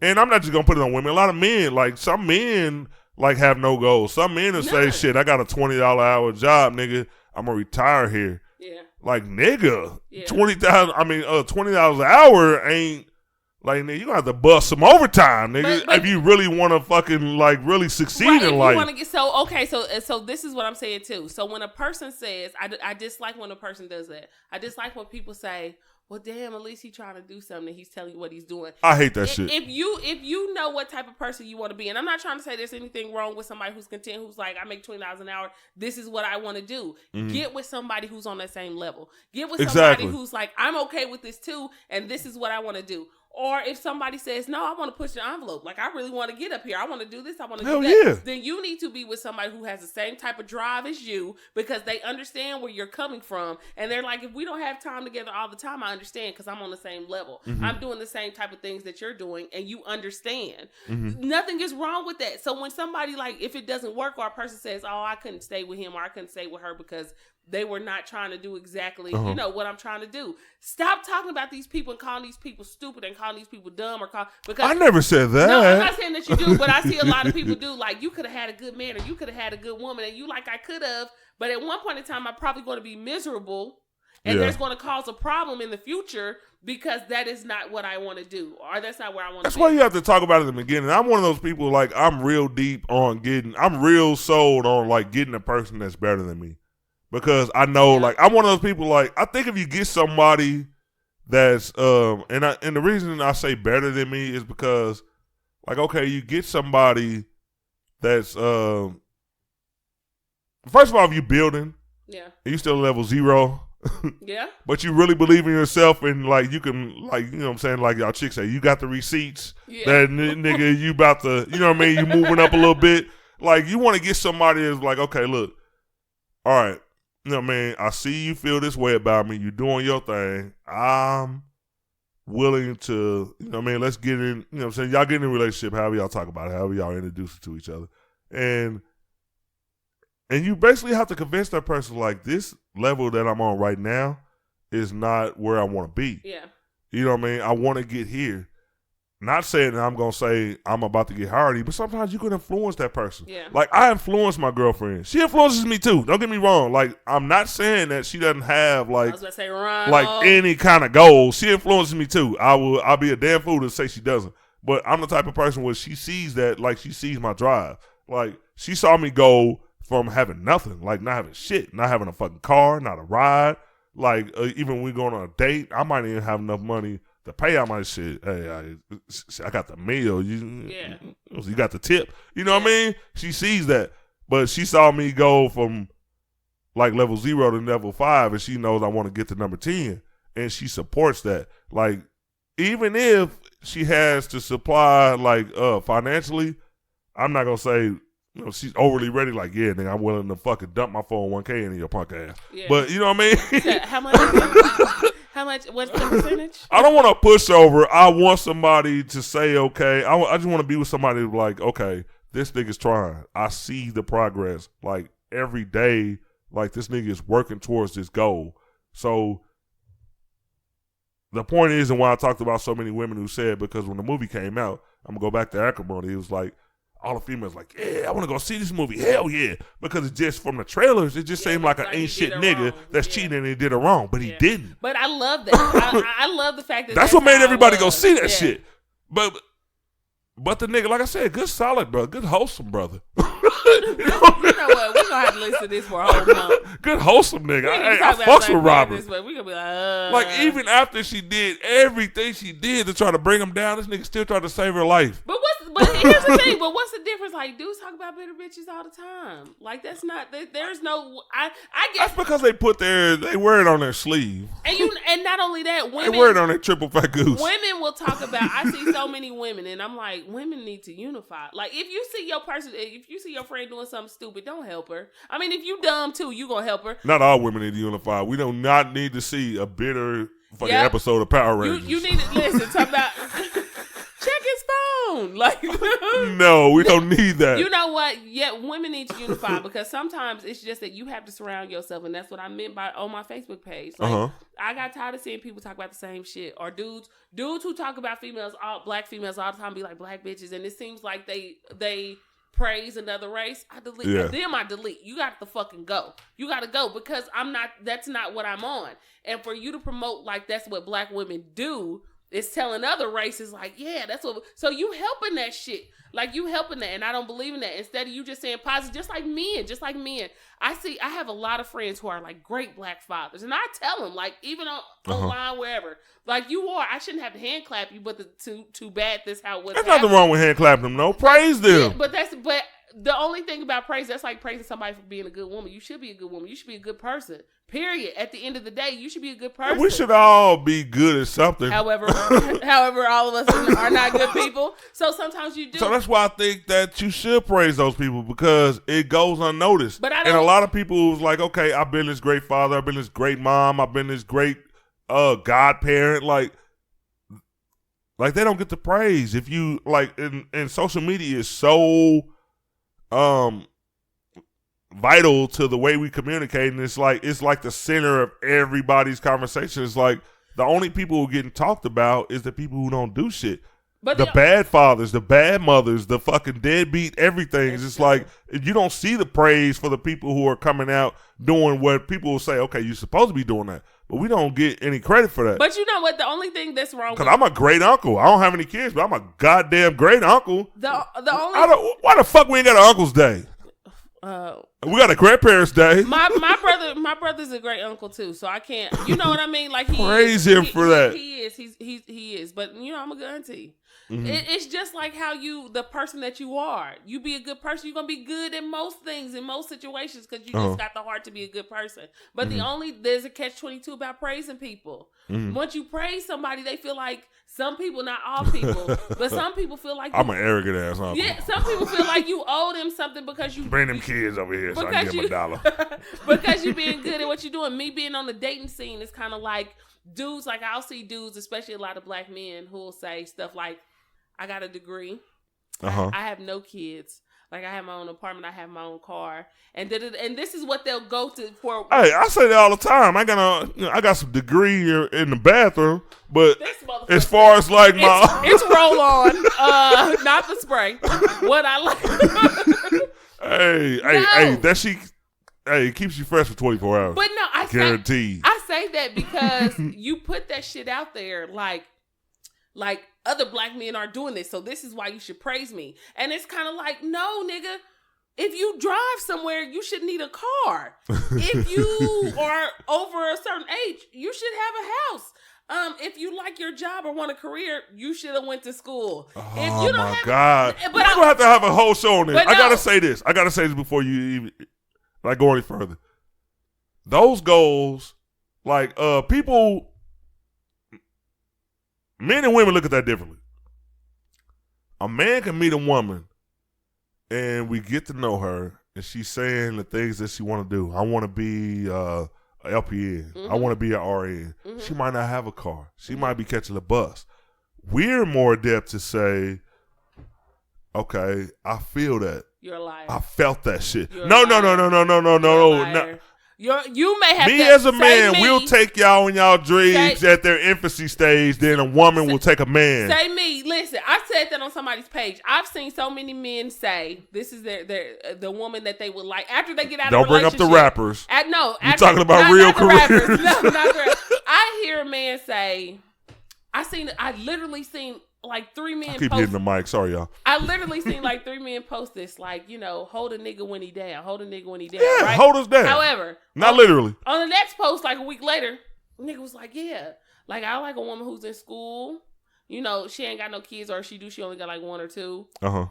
and I'm not just gonna put it on women. A lot of men, like some men, like have no goals. Some men will say, "Shit, I got a $20 hour job, nigga. I'm gonna retire here." Yeah. Like nigga, $20,000. I mean, $20 an hour ain't. Like, nigga, you gonna have to bust some overtime, nigga, but if you really want to fucking, like, really succeed in life. So this is what I'm saying, too. So when a person says, I dislike when a person does that. I dislike when people say, well, damn, at least he's trying to do something. He's telling you what he's doing. I hate that shit. If you know what type of person you want to be, and I'm not trying to say there's anything wrong with somebody who's content, who's like, I make $20 an hour. This is what I want to do. Get with somebody who's on that same level. Get with somebody who's like, I'm okay with this too, and this is what I want to do. Or if somebody says, no, I want to push the envelope. Like, I really want to get up here. I want to do this. I want to do that. Yeah. Then you need to be with somebody who has the same type of drive as you because they understand where you're coming from. And they're like, if we don't have time together all the time, I understand because I'm on the same level. Mm-hmm. I'm doing the same type of things that you're doing and you understand. Mm-hmm. Nothing is wrong with that. So when somebody, like, if it doesn't work or a person says, oh, I couldn't stay with him or I couldn't stay with her because they were not trying to do exactly, what I'm trying to do. Stop talking about these people and calling these people stupid and calling these people dumb because I never said that. No, I'm not saying that you do, but I see a lot of people do. Like, you could have had a good man or you could have had a good woman and you like, I could have, but at one point in time, I'm probably going to be miserable and there's going to cause a problem in the future because that is not what I want to do or that's not where I want to be. That's why you have to talk about it in the beginning. I'm one of those people, like, I'm real deep on I'm real sold on, like, getting a person that's better than me. Because I know, like, I'm one of those people, like, I think if you get somebody that's, and the reason I say better than me is because, like, okay, you get somebody that's, first of all, if you're building, and you still level 0, but you really believe in yourself and, like, you can, like, you know what I'm saying, like y'all chicks say, you got the receipts, that nigga, you about to, you know what I mean, you moving up a little bit. Like, you want to get somebody that's like, okay, look, all right. You know what I mean? I see you feel this way about me. You're doing your thing. I'm willing to, you know what I mean? Let's get in, you know what I'm saying? Y'all get in a relationship, however y'all talk about it, however y'all introduce it to each other. And you basically have to convince that person, like, this level that I'm on right now is not where I want to be. Yeah. You know what I mean? I want to get here. Not saying that I'm going to say I'm about to get hardy, but sometimes you can influence that person. Yeah. Like, I influence my girlfriend. She influences me, too. Don't get me wrong. Like, I'm not saying that she doesn't have, like, I was about to say, Ron, like any kind of goals. She influences me, too. I'll be a damn fool to say she doesn't. But I'm the type of person where she sees that, like, she sees my drive. Like, she saw me go from having nothing, like, not having shit, not having a fucking car, not a ride. Like, even when we going on a date, I might even have enough money to pay out my shit. Hey, I got the meal. You got the tip. You know what I mean? She sees that. But she saw me go from, like, level 0 to level 5, and she knows I want to get to number 10. And she supports that. Like, even if she has to supply, like, financially, I'm not going to say, you know, she's overly ready, like, yeah, nigga, I'm willing to fucking dump my 401k into your punk ass. Yeah. But, you know what I mean? How much? How much? What's the percentage? I don't want to push over. I want somebody to say, okay. I just want to be with somebody like, okay, this nigga's trying. I see the progress. Like, every day, like, this nigga is working towards this goal. So, the point is, and why I talked about so many women who said, because when the movie came out, I'm going to go back to Acrimony, it was like, all the females like, yeah, I want to go see this movie. Hell yeah. Because it just, from the trailers, it just seemed like an ain't shit nigga that's cheating and he did it wrong. But he didn't. But I love that. I love the fact that that's what made everybody go see that shit. But the nigga, like I said, good solid brother. Good wholesome brother. You know what? We're going to have to listen to this for a whole month. Good wholesome nigga. I fucks with Robert. We're going to be like, even after she did everything she did to try to bring him down, this nigga still tried to save her life. But here's the thing. But what's the difference? Like, dudes talk about bitter bitches all the time. Like, that's not. There's no. I guess that's because they wear it on their sleeve. And not only that, women they wear it on their triple fat goose. Women will talk about. I see so many women, and I'm like, women need to unify. Like, if you see your friend doing something stupid, don't help her. I mean, if you dumb too, you gonna help her. Not all women need to unify. We do not need to see a bitter fucking episode of Power Rangers. You need to listen. Talk about. Check his phone. Like, no, we don't need that. You know what? Yeah, women need to unify because sometimes it's just that you have to surround yourself, and that's what I meant by on my Facebook page. Like, I got tired of seeing people talk about the same shit, or dudes who talk about black females all the time, be like black bitches, and it seems like they praise another race. I delete. Yeah. Them I delete. You got to fucking go. You got to go because that's not what I'm on. And for you to promote like that's what black women do. It's telling other races like, yeah, that's what. So you helping that shit. Like, you helping that. And I don't believe in that. Instead of you just saying positive, just like men. I have a lot of friends who are like great black fathers. And I tell them, like, even online, wherever, like, you are, I shouldn't have to hand clap you, but too bad this how it was. There's nothing wrong with hand clapping them, no. Praise them. Yeah, but the only thing about praise, that's like praising somebody for being a good woman. You should be a good woman. You should be a good person. Period. At the end of the day, you should be a good person. We should all be good at something. However, all of us are not good people. So sometimes you do. So that's why I think that you should praise those people, because it goes unnoticed. But and a lot of people who's like, okay, I've been this great father, I've been this great mom, I've been this great godparent, like they don't get the praise. If you like, and social media is so vital to the way we communicate, and it's like the center of everybody's conversation. It's like the only people who are getting talked about is the people who don't do shit. But the bad fathers, the bad mothers, the fucking deadbeat everything. It's just like you don't see the praise for the people who are coming out doing what people will say, okay, you're supposed to be doing that. But we don't get any credit for that. But you know what? The only thing that's wrong, because I'm a great uncle. I don't have any kids, but I'm a goddamn great uncle. Why the fuck we ain't got an Uncle's Day? We got a grandparents' day. My brother's a great uncle too, so I can't. You know what I mean? Like praise him for that. He is. But you know, I'm a good auntie. Mm-hmm. It's just like how the person that you are. You be a good person. You're gonna be good in most things, in most situations, because you just got the heart to be a good person. But there's a catch-22 about praising people. Once you praise somebody, they feel like, some people, not all people, but some people feel like I'm an arrogant ass uncle. Yeah, some people feel like you owe them something because you bring them kids over here so I can give them $1. Because you being good at what you're doing. Me being on the dating scene is kind of like dudes. Like I'll see dudes, especially a lot of black men, who will say stuff like, I got a degree. I have no kids. Like, I have my own apartment. I have my own car. And this is what they'll go to for. Hey, I say that all the time. I got some degree in the bathroom, but as far as like it's roll on, not the spray. What I like. Hey, it keeps you fresh for 24 hours. But no, guaranteed. I say that because you put that shit out there like other black men are doing this, so this is why you should praise me. And it's kind of like, no, nigga, if you drive somewhere, you should need a car. If you are over a certain age, you should have a house. If you like your job or want a career, you should have went to school. Oh, if you don't God. We're going to have to have a whole show on this. I got to say this. Before you even go any further. Those goals, like, people... Men and women look at that differently. A man can meet a woman and we get to know her and she's saying the things that she want to do. I want to be a LPN. I want to be an RN. She might not have a car. She might be catching a bus. We're more adept to say, okay, I feel that. You're a liar. I felt that shit. You're No. You may have me as a man will take y'all in y'all dreams at their infancy stage. Then a woman will take a man. Say me. Listen, I said that on somebody's page. I've seen so many men say this is the woman that they would like after they get out of a relationship. Don't bring up the rappers. You're talking about real careers. No, not the rappers. I hear a man say, I literally seen like 3 men keep hitting the mic. Sorry, y'all. I literally seen like 3 men post this, like, hold a nigga when he down. Hold a nigga when he down. Yeah, right? Hold us down. However, not literally. On the next post, like a week later, nigga was like, yeah, like I like a woman who's in school. She ain't got no kids, or she only got like 1 or 2.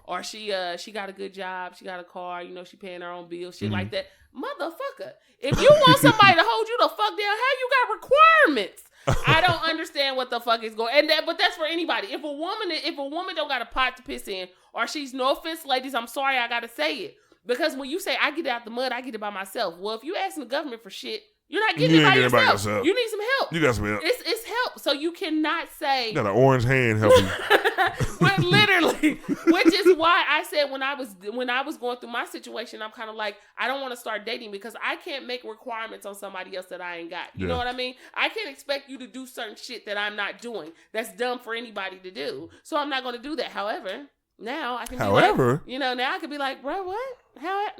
Or she got a good job, she got a car, she paying her own bills, shit like that. Motherfucker, if you want somebody to hold you the fuck down, how you got requirements? I don't understand what the fuck is going. But that's for anybody. If a woman don't got a pot to piss in, or she's, no offense, ladies, I'm sorry, I gotta say it, because when you say I get it out the mud, I get it by myself. Well, if you asking the government for shit, you're not getting it by yourself. You need some help. You got some help. It's help. So you cannot say. You got an orange hand helping you. But literally, which is why I said when I was going through my situation, I'm kind of like, I don't want to start dating because I can't make requirements on somebody else that I ain't got. You know what I mean? I can't expect you to do certain shit that I'm not doing. That's dumb for anybody to do. So I'm not going to do that. However, now I can. Now I can be like, bro, what? I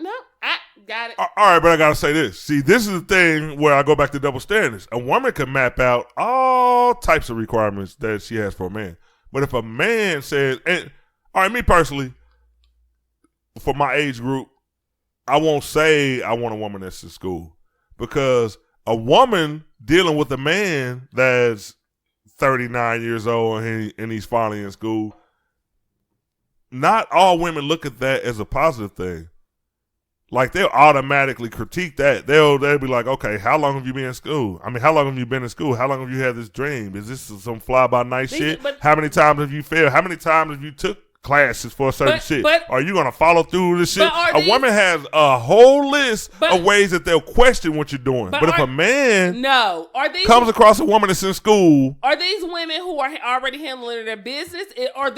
got it. All right, but I gotta say this. See, this is the thing where I go back to double standards. A woman can map out all types of requirements that she has for a man. But if a man says, and all right, me personally, for my age group, I won't say I want a woman that's in school, because a woman dealing with a man that's 39 years old and he's finally in school, not all women look at that as a positive thing. Like, they'll automatically critique that. They'll be like, okay, how long have you been in school? I mean, how long have you been in school? How long have you had this dream? Is this some fly-by-night shit? How many times have you failed? How many times have you took classes for a certain shit? Are you going to follow through with this shit? A woman has a whole list of ways that they'll question what you're doing. But if a man comes across a woman that's in school. Are these women who are already handling their business? Are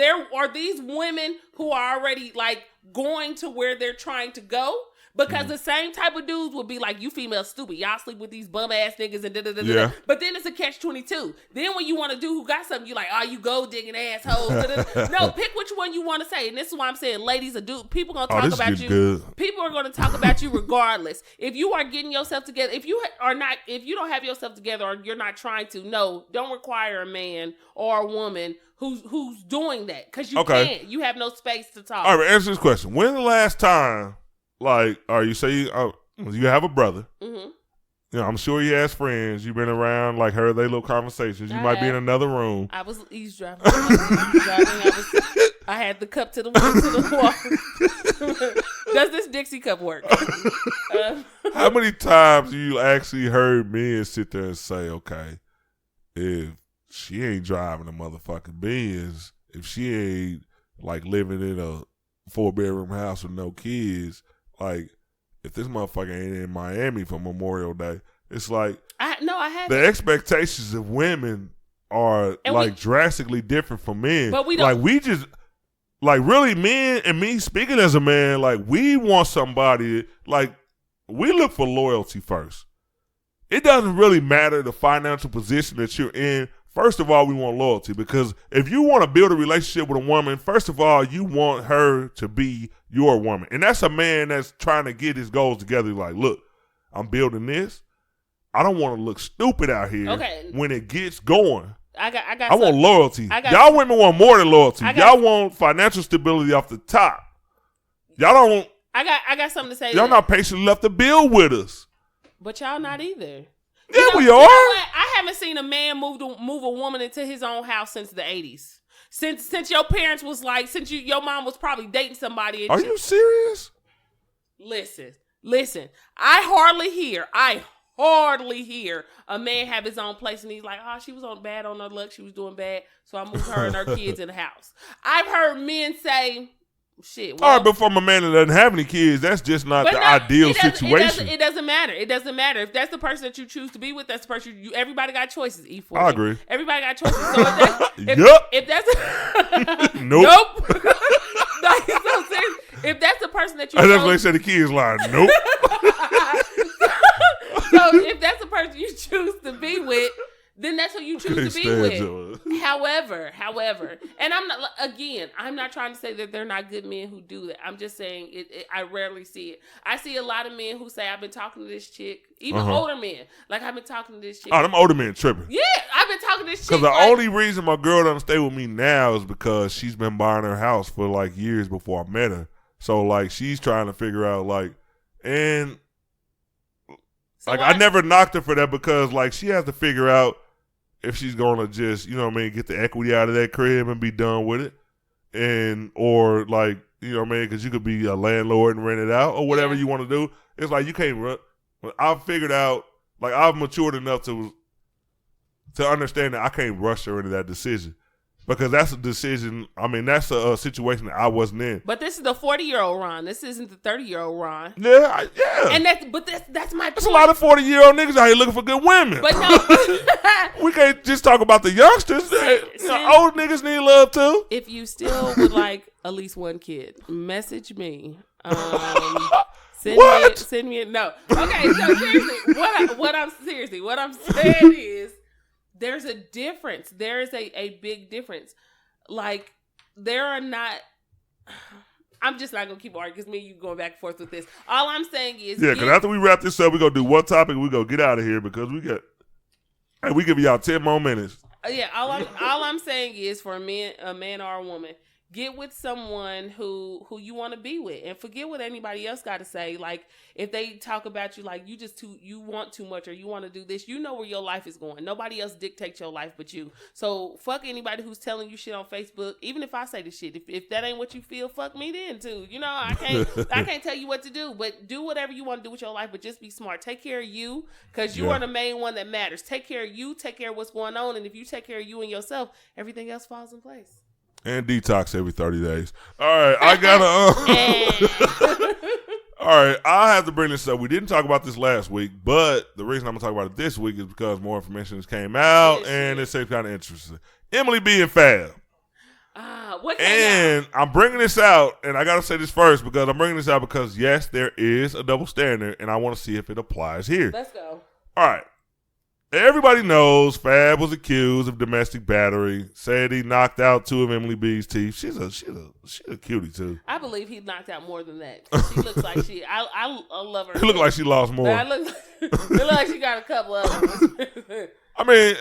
these women who are already, like, going to where they're trying to go? Because the same type of dudes would be like, you females stupid. Y'all sleep with these bum ass niggas and da-da-da-da. Yeah. But then it's a catch-22. Then when you want to do who got something, you like, oh, you gold digging assholes. No, pick which one you want to say. And this is why I'm saying, ladies are dude. People going to talk about you. Good. People are going to talk about you regardless. If you are getting yourself together, if you don't have yourself together or you're not trying to, no, don't require a man or a woman who's doing that. Because you can't. You have no space to talk. All right, answer this question. When the last time, like, you say you have a brother. Mm-hmm. You know, I'm sure he has friends. You've been around, like, heard their little conversations. You might be in another room. I was eavesdropping. I had the cup to the wall. Does this Dixie cup work? How many times you actually heard men sit there and say, okay, if she ain't driving a motherfucking Benz, if she ain't, like, living in a 4-bedroom house with no kids, like, if this motherfucker ain't in Miami for Memorial Day, it's like I haven't. The expectations of women are drastically different from men. But we don't. Like, we just, like, really, men and me speaking as a man, like, we want somebody, like, we look for loyalty first. It doesn't really matter the financial position that you're in. First of all, we want loyalty, because if you want to build a relationship with a woman, first of all, you want her to be your woman. And that's a man that's trying to get his goals together. Like, look, I'm building this. I don't want to look stupid out here when it gets going. I want loyalty. Y'all women want more than loyalty. Y'all want financial stability off the top. Y'all don't. I got something to say. Y'all not patient enough to build with us. But y'all not either. Yeah, we are. I haven't seen a man move a woman into his own house since the 80s. Since your parents was like, your mom was probably dating somebody. Are you serious? Listen. I hardly hear a man have his own place and he's like, oh, she was bad on her luck. She was doing bad. So I moved her and her kids in the house. I've heard men say, shit. Well, all right, but from a man that doesn't have any kids, that's just not the ideal situation. It doesn't matter. It doesn't matter. If that's the person that you choose to be with, that's the person everybody got choices. E4. I agree. Everybody got choices. So if that's nope. No, so serious. If that's the person that you I definitely said the kids line. Nope. So if that's the person you choose to be with, then that's who you choose to be with. However, and I'm not trying to say that they're not good men who do that. I'm just saying I rarely see it. I see a lot of men who say, I've been talking to this chick, even older men. Like, I've been talking to this chick. Oh, them older men tripping. Yeah, I've been talking to this chick. Because the only reason my girl doesn't stay with me now is because she's been buying her house for, like, years before I met her. So, like, she's trying to figure out, like, and, so like, I never knocked her for that because, like, she has to figure out if she's going to just, you know what I mean, get the equity out of that crib and be done with it. And, or, like, you know what I mean, because you could be a landlord and rent it out or whatever you want to do. It's like, you can't run. I've figured out, like, I've matured enough to understand that I can't rush her into that decision. Because that's a decision, I mean, that's a situation that I wasn't in. But this is the 40-year-old Ron. This isn't the 30-year-old Ron. Yeah. And that's my point. There's a lot of 40-year-old niggas out here looking for good women. But no. We can't just talk about the youngsters. Old niggas need love too. If you still would like at least one kid, message me. Send me no. Okay, so seriously, what I'm saying is, there's a difference. There is a big difference. Like, there are not. I'm just not gonna keep arguing because me and you going back and forth with this. All I'm saying is, because after we wrap this up, we're gonna do one topic. We're gonna get out of here because we give y'all 10 more minutes. Yeah, all I'm saying is, for a man or a woman, Get with someone who you want to be with, and forget what anybody else got to say. Like, if they talk about you like you want too much, or you want to do this, you know where your life is going. Nobody else dictates your life but you. So fuck anybody who's telling you shit on Facebook. Even if I say the shit, if that ain't what you feel, fuck me then too. You know, I can't tell you what to do, but do whatever you want to do with your life. But just be smart. Take care of you, because you are the main one that matters. Take care of you. Take care of what's going on, and if you take care of you and yourself, everything else falls in place. And detox every 30 days. All right, I gotta. All right, I have to bring this up. We didn't talk about this last week, but the reason I'm gonna talk about it this week is because more information has came out, and it seems kind of interesting. Emily B and Fab. What came out? I'm bringing this out, and I gotta say this first because I'm bringing this out because yes, there is a double standard, and I want to see if it applies here. Let's go. All right. Everybody knows Fab was accused of domestic battery. Said he knocked out 2 of Emily B's teeth. She's a cutie too. I believe he knocked out more than that. She looks like she. I love her. It looked like she lost more. It looked like she got a couple of them. I mean,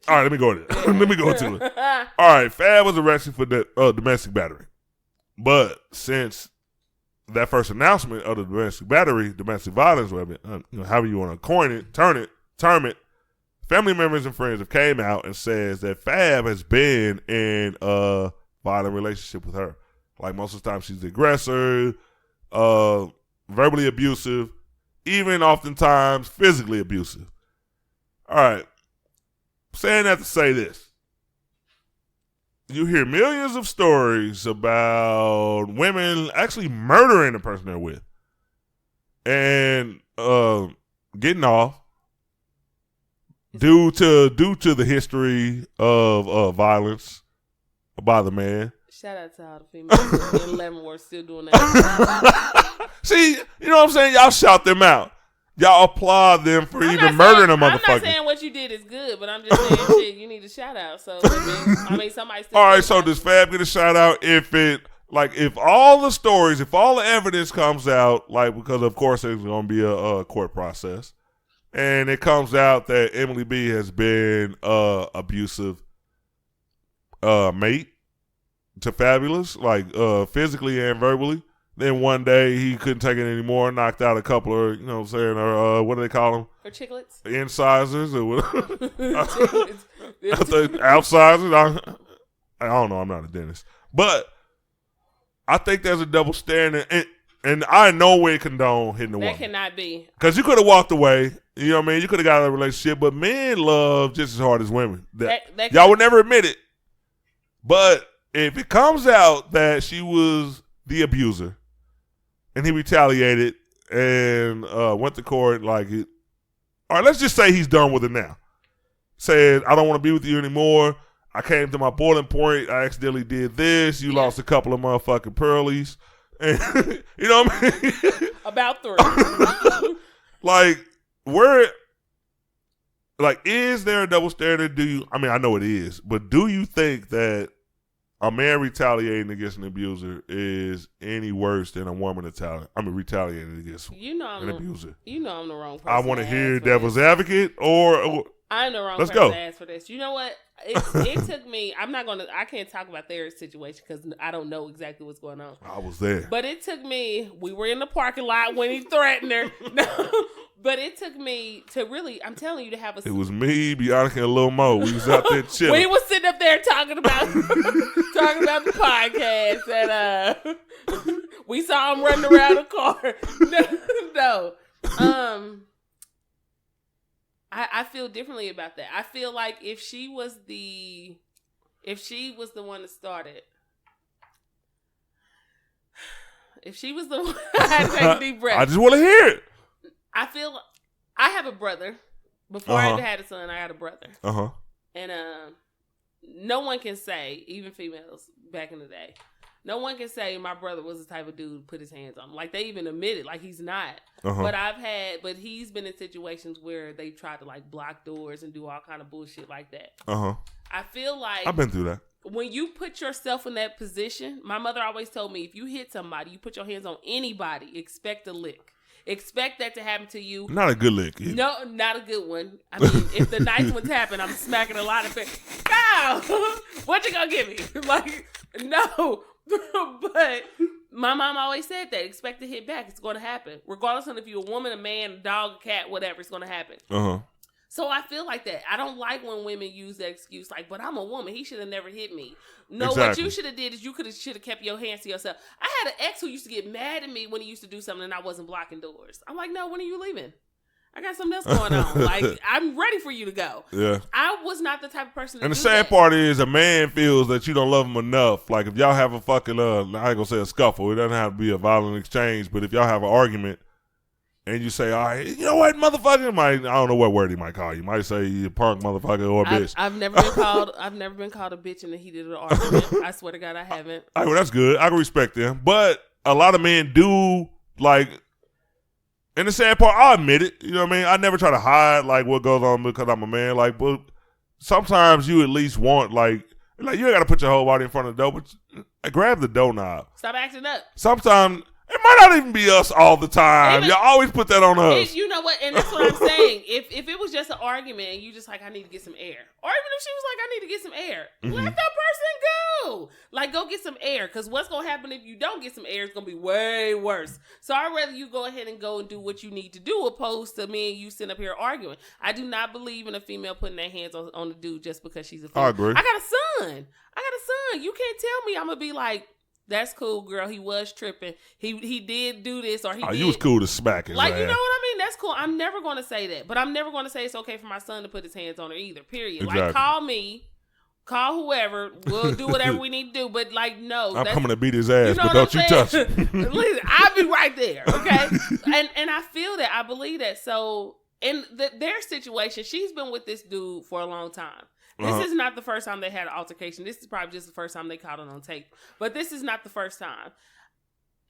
all right. Let me go to it. Let me go to it. All right. Fab was arrested for domestic battery, but since that first announcement of the domestic battery, domestic violence, whatever, however you want to coin it, term it. Family members and friends have came out and says that Fab has been in a violent relationship with her. Like most of the time she's the aggressor, verbally abusive, even oftentimes physically abusive. All right. Saying that to say this. You hear millions of stories about women actually murdering the person they're with and getting off. Due to the history of violence by the man. Shout out to all the females in Leavenworth still doing that. See, you know what I'm saying? Y'all shout them out. Y'all applaud them for even murdering a motherfucker. I'm not saying what you did is good, but I'm just saying shit, you need a shout out. So I mean somebody still. All right, so does Fab get a shout out if all the evidence comes out, like, because of course there's gonna be a court process. And it comes out that Emily B has been abusive mate to Fabulous, like physically and verbally. Then one day he couldn't take it anymore, knocked out a couple of, you know what I'm saying, or what do they call them? Or chiclets? Incisors or whatever. Outsizers. I don't know. I'm not a dentist. But I think there's a double standard. And I in no way condone hitting a woman. That cannot be. Because you could have walked away. You know what I mean? You could have got out of a relationship. But men love just as hard as women. Y'all would never admit it. But if it comes out that she was the abuser and he retaliated and went to court like it. All right, let's just say he's done with it now. Said, I don't want to be with you anymore. I came to my boiling point. I accidentally did this. You lost a couple of motherfucking pearlies. And, you know what I mean? About 3. Is there a double standard? I know it is, but do you think that a man retaliating against an abuser is any worse than a woman retaliating against an abuser? You know I'm the wrong person. I want to hear devil's advocate or I'm the wrong let's person go. to ask for this. You know what? It took me. I can't talk about their situation because I don't know exactly what's going on. I was there, but it took me. We were in the parking lot when he threatened her. But it took me to really. I'm telling you to have a. It was me, Bianca, and Lil Mo. We was out there chilling. We was sitting up there talking about the podcast, and we saw him running around the car. No. I feel differently about that. I feel like if she was the one that started, if she was the one, I had to take a deep breath. I just want to hear it. I have a brother. Before I even had a son, I had a brother. And no one can say, even females back in the day, no one can say my brother was the type of dude to put his hands on him. Like, they even admit it, like he's not. But he's been in situations where they tried to like block doors and do all kind of bullshit like that. I feel like I've been through that. When you put yourself in that position, my mother always told me, if you hit somebody, you put your hands on anybody, expect a lick. Expect that to happen to you. Not a good lick. Either. No, not a good one. I mean, if the nice ones happen, I'm smacking a lot of it. Ow! What you gonna give me? Like, No, but my mom always said that. Expect to hit back. It's going to happen. Regardless of if you're a woman, a man, a dog, a cat, whatever, it's going to happen. Uh-huh. So I feel like that. I don't like when women use that excuse, like, but I'm a woman. He should have never hit me. No, exactly. What you should have did is you should have kept your hands to yourself. I had an ex who used to get mad at me when he used to do something and I wasn't blocking doors. I'm like, no, when are you leaving? I got something else going on. Like, I'm ready for you to go. Yeah. I was not the type of person to And the do sad that. part is a man feels that you don't love him enough. Like, if y'all have a fucking, I ain't gonna say a scuffle. It doesn't have to be a violent exchange. But if y'all have an argument and you say, all right, you know what, motherfucker? I don't know what word he might call you. He might say you punk motherfucker or bitch. I've never been called a bitch in the heat of the argument. I swear to God, I haven't. All right, well, that's good. I can respect them. But a lot of men do, like, and the sad part, I'll admit it. You know what I mean? I never try to hide, like, what goes on because I'm a man. Like, but sometimes you at least want, like you ain't got to put your whole body in front of the door, but grab the doorknob. Stop acting up. Sometimes it might not even be us all the time. Y'all always put that on us. You know what? And that's what I'm saying. If it was just an argument and you just like, I need to get some air. Or even if she was like, I need to get some air. Let that person go. Like, go get some air. Because what's going to happen if you don't get some air is going to be way worse. So I'd rather you go ahead and go and do what you need to do opposed to me and you sitting up here arguing. I do not believe in a female putting their hands on the dude just because she's a female. I agree. I got a son. You can't tell me I'm going to be like, that's cool, girl. He was tripping. He did do this or he did. You was cool to smack his like, ass. you know what I mean? That's cool. I'm never going to say that. But I'm never going to say it's okay for my son to put his hands on her either, period. Exactly. Like, call me. Call whoever. We'll do whatever we need to do. But, like, no. I'm coming to beat his ass, but don't you touch him. Listen, I'll be right there, okay? and I feel that. I believe that. So, in their situation, she's been with this dude for a long time. This is not the first time they had an altercation. This is probably just the first time they caught it on tape. But this is not the first time.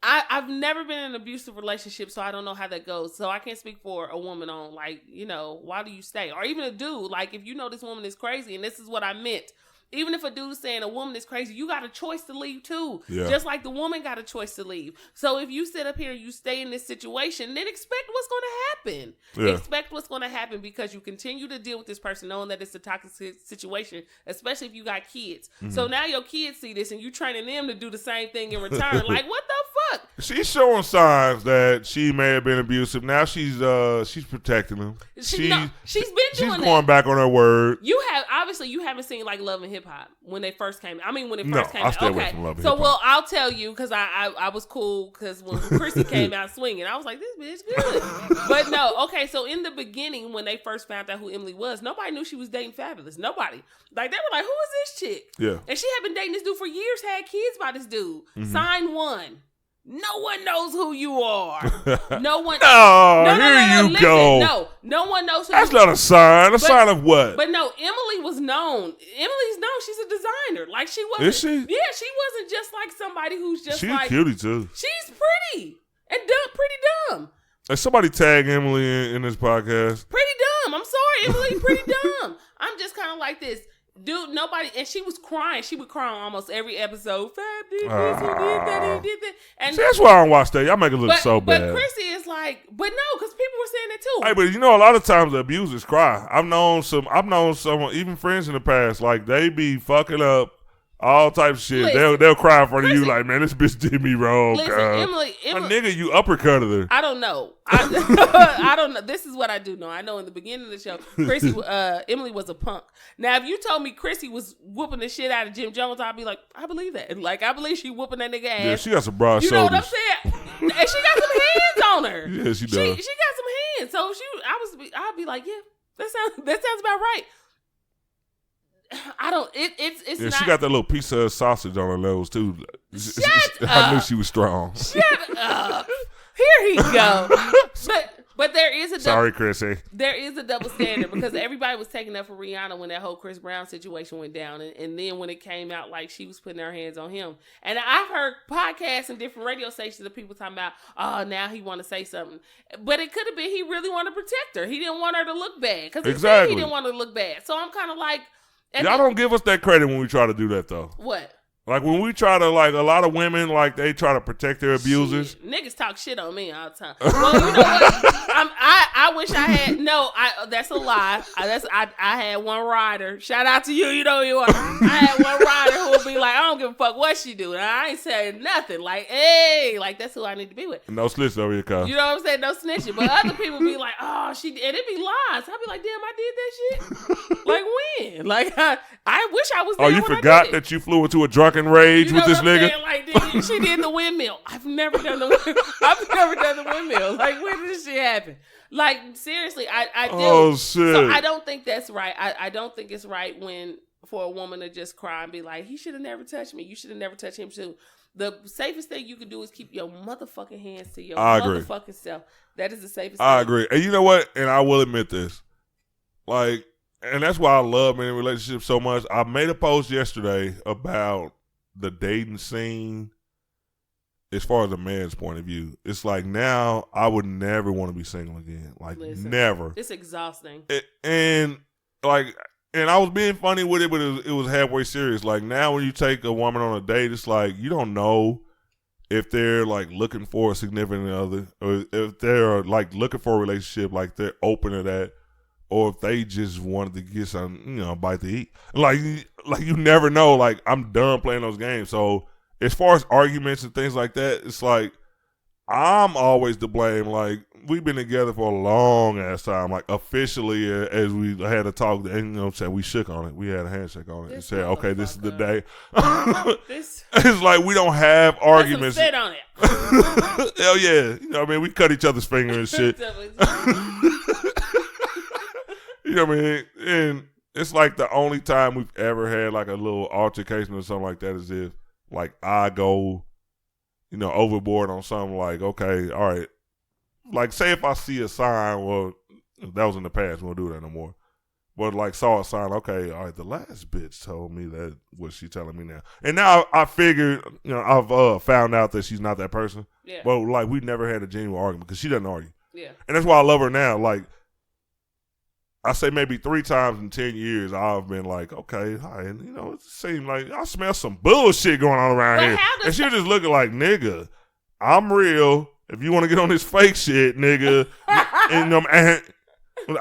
I've never been in an abusive relationship, so I don't know how that goes. So I can't speak for a woman on, like, you know, why do you stay? Or even a dude, like, if you know this woman is crazy, and this is what I meant. Even if a dude's saying a woman is crazy, you got a choice to leave too. Yeah. Just like the woman got a choice to leave. So if you sit up here and you stay in this situation, then expect what's going to happen. Yeah. Expect what's going to happen because you continue to deal with this person knowing that it's a toxic situation, especially if you got kids. Mm-hmm. So now your kids see this and you training them to do the same thing in return. Like, what the fuck? She's showing signs that she may have been abusive. Now she's protecting him. She's been doing She's going back on her word. You haven't seen like Love and Hip Hop when they first came. I mean, when it first came I out. stay away from Love and So, Hip Hop. well, I'll tell you because I was cool because when Chrissy came out swinging, I was like, this bitch good. But no, okay. So in the beginning, when they first found out who Emily was, nobody knew she was dating Fabulous. Nobody. Like, they were like, who is this chick? Yeah. And she had been dating this dude for years, had kids by this dude. Mm-hmm. Sign one. No one knows who you are. No one. No, go. No one knows who That's not a sign. A sign of what? But no, Emily was known. Emily's known. She's a designer. Like, she wasn't. Is she? Yeah, she wasn't just like somebody who's just she's like. She's cutie, too. She's pretty. And pretty dumb. Hey, somebody tag Emily in this podcast. Pretty dumb. I'm sorry, Emily. Pretty dumb. I'm just kind of like this. Dude, nobody, and she was crying. She would cry on almost every episode. Fab did this, he did that, he did that. And see, that's why I don't watch that. Y'all make it look so bad. But Chrissy is like, but no, because people were saying that too. Hey, but you know, a lot of times the abusers cry. I've known someone, even friends in the past, like they be fucking up all types of shit. Listen, they'll cry in front of you like, man, this bitch did me wrong. Listen, Emily, a nigga, you uppercutted her. I don't know. I don't know. This is what I do know. I know in the beginning of the show, Emily was a punk. Now, if you told me Chrissy was whooping the shit out of Jim Jones, I'd be like, I believe that. Like, I believe she whooping that nigga ass. Yeah, she got some broad shoulders. You know what I'm saying? And she got some hands on her. Yeah, she does. She got some hands. So I'd be like, yeah, that sounds about right. I don't. It's yeah, not. She got that little piece of sausage on her nose too. Shut up. I knew she was strong. Shut up. Here he go. But there is a sorry, Chrissy. There is a double standard because everybody was taking up for Rihanna when that whole Chris Brown situation went down, and then when it came out, like she was putting her hands on him. And I've heard podcasts and different radio stations of people talking about, oh, now he want to say something, but it could have been he really wanted to protect her. He didn't want her to look bad because he didn't want her to look bad. So I'm kind of like. Y'all don't give us that credit when we try to do that, though. What? Like, when we try to, like, a lot of women, like, they try to protect their abusers. Shit. Niggas talk shit on me all the time. Well, you know what? I wish I had. No, that's a lie. I had one rider. Shout out to you. You know who you are. I had one rider who would be like, I don't give a fuck what she do. And I ain't saying nothing. Like, hey, like that's who I need to be with. No snitching over your car. You know what I'm saying? No snitching. But other people be like, oh, she did. And it be lies. I'd be like, damn, I did that shit. Like when? Like I wish I was there. Oh, you forgot that you flew into a drunken rage with this nigga? Like, she did the windmill. I've never done the windmill. Like, when did this shit happen? Like, seriously, I do. Oh, shit. So I don't think that's right. I don't think it's right for a woman to just cry and be like, he should have never touched me. You should have never touched him too. The safest thing you can do is keep your motherfucking hands to your motherfucking self. That is the safest thing. I agree. And you know what? And I will admit this. Like, and that's why I love being in relationships so much. I made a post yesterday about the dating scene as far as a man's point of view. It's like now I would never want to be single again. Like, never. It's exhausting. And I was being funny with it, but it was halfway serious. Like, now when you take a woman on a date, it's like you don't know if they're like looking for a significant other, or if they're like looking for a relationship, like they're open to that, or if they just wanted to get some, bite to eat. Like you never know. Like, I'm done playing those games. So as far as arguments and things like that, it's like I'm always to blame. Like, we've been together for a long ass time. Like, officially, as we had a talk, and we shook on it. We had a handshake on it and said, "Okay, this is the day." It's like we don't have arguments. Sit on it. Hell yeah, we cut each other's fingers and shit. You know what I mean? And it's like the only time we've ever had like a little altercation or something like that is if like I go, overboard on something. Like, okay, all right. Like, say if I see a sign, well, that was in the past, we won't do that no more. But like saw a sign, okay, all right, the last bitch told me that what she telling me now. And now I figured, I've found out that she's not that person. Yeah. But like we never had a genuine argument because she doesn't argue. Yeah. And that's why I love her now. Like, I say maybe 3 times in 10 years I've been like, okay, hi, and it seemed like I smell some bullshit going on around here. And she was just looking like, nigga, I'm real. If you want to get on this fake shit, nigga, and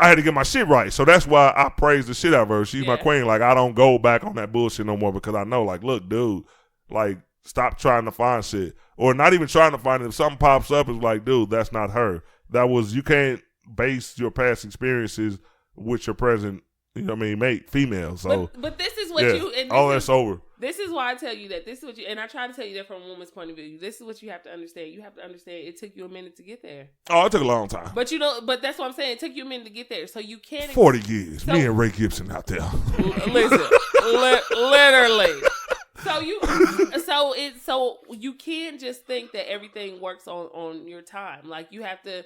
I had to get my shit right. So that's why I praise the shit out of her. She's my queen. Like, I don't go back on that bullshit no more because I know, like, look, dude, like, stop trying to find shit. Or not even trying to find it. If something pops up, it's like, dude, that's not her. You can't base your past experiences with your present, mate, female. So, but this is what you. And all that's over. This is why I tell you that. This is what you, and I try to tell you that from a woman's point of view. This is what you have to understand. You have to understand it took you a minute to get there. Oh, it took a long time. But but that's what I'm saying. It took you a minute to get there. So you can't. 40 years. Me and Ray Gibson out there. Listen, literally. So you can't just think that everything works on your time. Like, you have to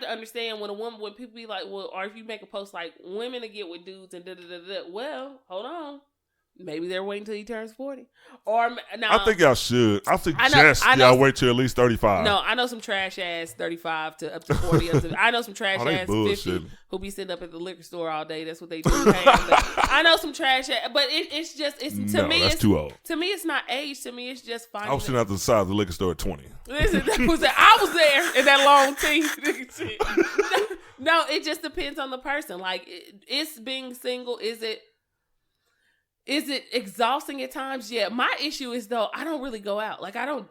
understand when people be like, well, or if you make a post like women to get with dudes and da-da-da-da, well, hold on. Maybe they're waiting until he turns 40. Or now, I think y'all should. I suggest y'all wait till at least 35. No, I know some trash ass 35 to up to 40. I know some trash ass 50 who be sitting up at the liquor store all day. That's what they do. I know some trash ass, but it's to me. That's too old. To me, it's not age. To me, it's just finding. I was sitting out the side of the liquor store at 20. Listen, I was there in that long tee. No, it just depends on the person. Like, it's being single. Is it exhausting at times? Yeah. My issue is, though, I don't really go out. Like, I don't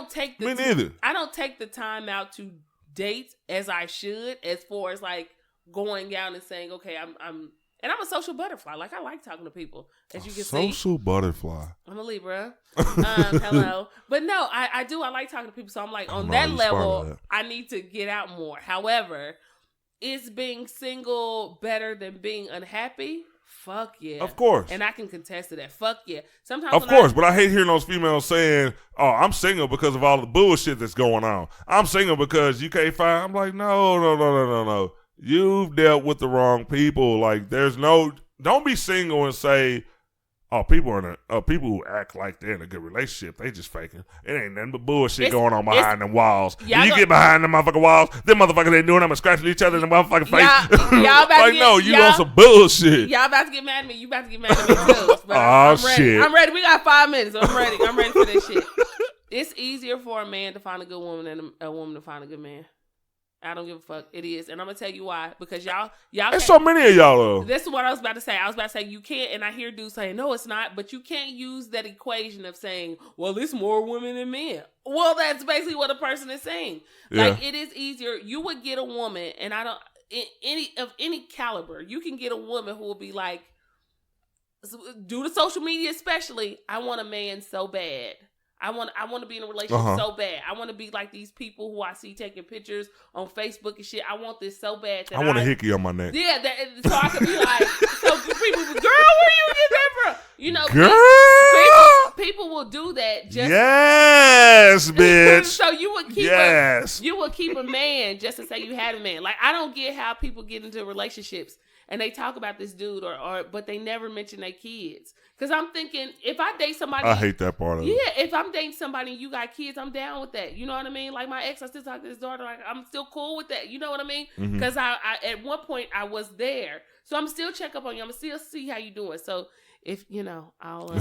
take the Me neither. I don't take the time out to date as I should, as far as like going out and saying, okay, I'm a social butterfly. Like, I like talking to people, as you can see. Social butterfly. I'm a Libra. Hello. But no, I do. I like talking to people. So I'm like, on that level, I need to get out more. However, is being single better than being unhappy? Fuck yeah. Of course. And I can contest to that. Fuck yeah. Sometimes of course, but I hate hearing those females saying, oh, I'm single because of all the bullshit that's going on. I'm single because you can't find. I'm like, no. You've dealt with the wrong people. Like, don't be single and say, oh, people who act like they're in a good relationship, they just faking. It ain't nothing but bullshit going on behind them walls. When you get behind them motherfucking walls, them motherfuckers ain't doing nothing but scratching each other in the motherfucking face. Y'all about like, no, you on some bullshit. Y'all about to get mad at me. You about to get mad at me too. But I'm ready. Shit. I'm ready. We got 5 minutes. I'm ready. I'm ready for this shit. It's easier for a man to find a good woman than a woman to find a good man. I don't give a fuck. It is. And I'm going to tell you why. Because y'all There's so many of y'all, though. This is what I was about to say. I was about to say, you can't, and I hear dudes saying, no, it's not, but you can't use that equation of saying, well, it's more women than men. Well, that's basically what a person is saying. Yeah. Like, it is easier. You would get a woman, and I don't, any caliber, you can get a woman who will be like, due to social media especially, I want a man so bad. I want to be in a relationship so bad. I want to be like these people who I see taking pictures on Facebook and shit. I want this so bad that I want a hickey on my neck. Yeah, so I could be like, so people, girl, where you get that from? You know, girl, people will do that. Just yes, bitch. So you would keep a man just to say you had a man. Like, I don't get how people get into relationships and they talk about this dude but they never mention their kids. Because I'm thinking, if I date somebody... I hate that part of it. Yeah, if I'm dating somebody and you got kids, I'm down with that. You know what I mean? Like, my ex, I still talk to his daughter. Like, I'm still cool with that. You know what I mean? Because I at one point, I was there. So I'm still check up on you. I'm still see how you doing. So if, I'll...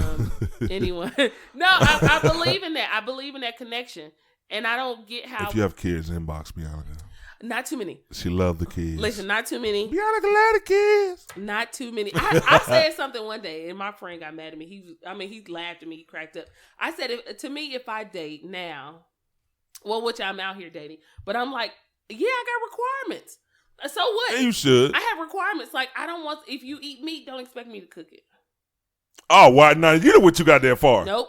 anyone... No, I believe in that. I believe in that connection. And I don't get how... If you have kids, inbox Bianca. Not too many. She loved the kids. Listen, not too many. Bianca love the kids. Not too many. I said something one day, and my friend got mad at me. He laughed at me. He cracked up. I said, if I date now, well, which I'm out here dating, but I'm like, yeah, I got requirements. So what? Yeah, you should. I have requirements. Like, I don't want, if you eat meat, don't expect me to cook it. Oh, why? Now, you know what you got there for. Nope.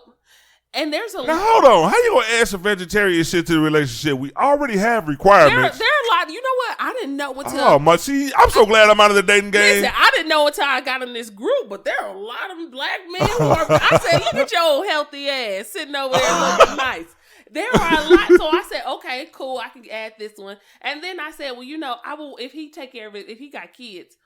And there's a now, hold on. How you going to add some vegetarian shit to the relationship? We already have requirements. There are a lot. You know what? I didn't know until... Oh, my. See, I'm so glad I'm out of the dating game. Listen, I didn't know until I got in this group, but there are a lot of black men who are... I said, look at your old healthy ass sitting over there looking nice. There are a lot. So I said, okay, cool. I can add this one. And then I said, well, I will... If he take care of it, if he got kids...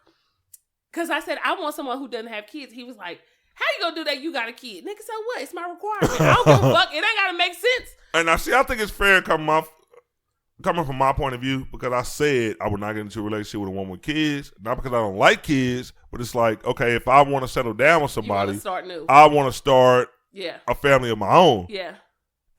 Because I said, I want someone who doesn't have kids. He was like... How you gonna do that? You got a kid. Nigga, so what? It's my requirement. I don't give a fuck. It ain't gotta make sense. And I think it's fair coming from my point of view, because I said I would not get into a relationship with a woman with kids. Not because I don't like kids, but it's like, okay, if I want to settle down with somebody, start new. I want to start a family of my own. Yeah.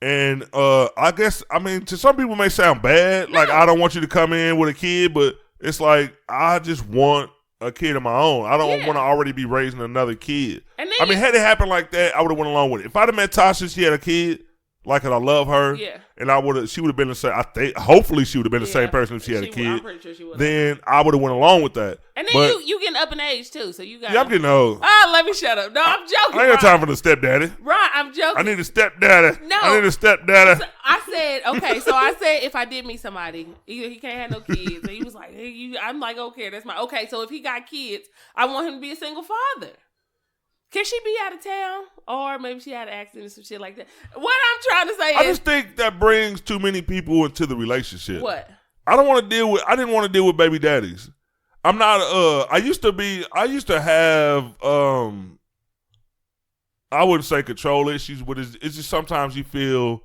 And I guess, to some people it may sound bad. No. Like, I don't want you to come in with a kid, but it's like, I just want a kid of my own. I don't want to already be raising another kid. And then had it happened like that, I would have went along with it. If I'd have met Tasha, she had a kid, like, and I love her, and she would have been the same. Hopefully she would have been the same person if she had a kid. I'm pretty sure she would. Then I would have went along with that. And then you getting up in age too, so you got. Yeah, I'm getting old. Let me shut up. No, I'm joking. I ain't got time for the stepdaddy. Right, I'm joking. I need a stepdaddy. No, I need a stepdaddy. So I said, okay. So I said, if I did meet somebody, he can't have no kids, and he was like, hey, I'm like, okay, that's my okay. So if he got kids, I want him to be a single father. Can she be out of town? Or maybe she had an accident or some shit like that. What I'm trying to say is... I just think that brings too many people into the relationship. What? I didn't want to deal with baby daddies. I'm not, I used to have, I wouldn't say control issues, but it's just sometimes you feel,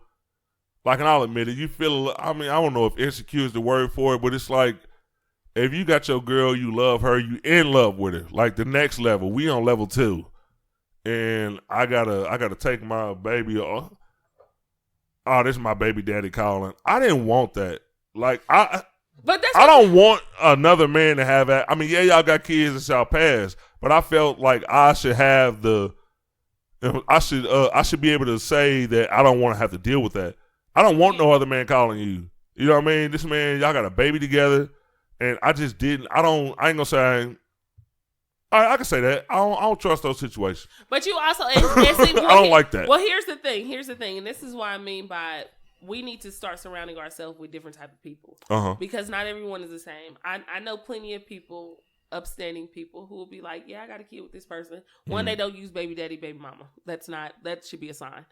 like, and I'll admit it, you feel, I don't know if insecure is the word for it, but it's like, if you got your girl, you love her, you in love with her. Like, the next level, we on level 2. And I gotta take my baby off. Oh, this is my baby daddy calling. I didn't want that. Like, I don't want another man to have that. Y'all got kids and y'all pass, but I felt like I should have I should be able to say that I don't want to have to deal with that. I don't want no other man calling you. You know what I mean? This man, y'all got a baby together, and I just didn't. I ain't gonna say. I can say that. I don't trust those situations. But you also, and see, I don't like that. Well, here's the thing, and this is what I mean by we need to start surrounding ourselves with different type of people. Because not everyone is the same. I know plenty of people, upstanding people, who will be like, yeah, I got a kid with this person. One, they don't use baby daddy, baby mama. That should be a sign.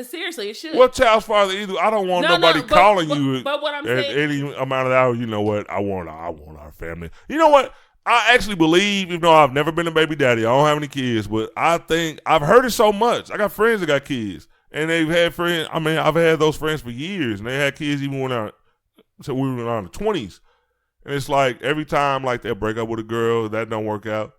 Seriously, it should. Well, child's father either. I don't want nobody calling you. But what I'm saying, any amount of hours, you know what? I want our family. You know what? I actually believe, even though I've never been a baby daddy, I don't have any kids, but I think I've heard it so much. I got friends that got kids, and they've had friends. I've had those friends for years, and they had kids even when we were around the 20s. And it's like every time, like, they'll break up with a girl, that don't work out,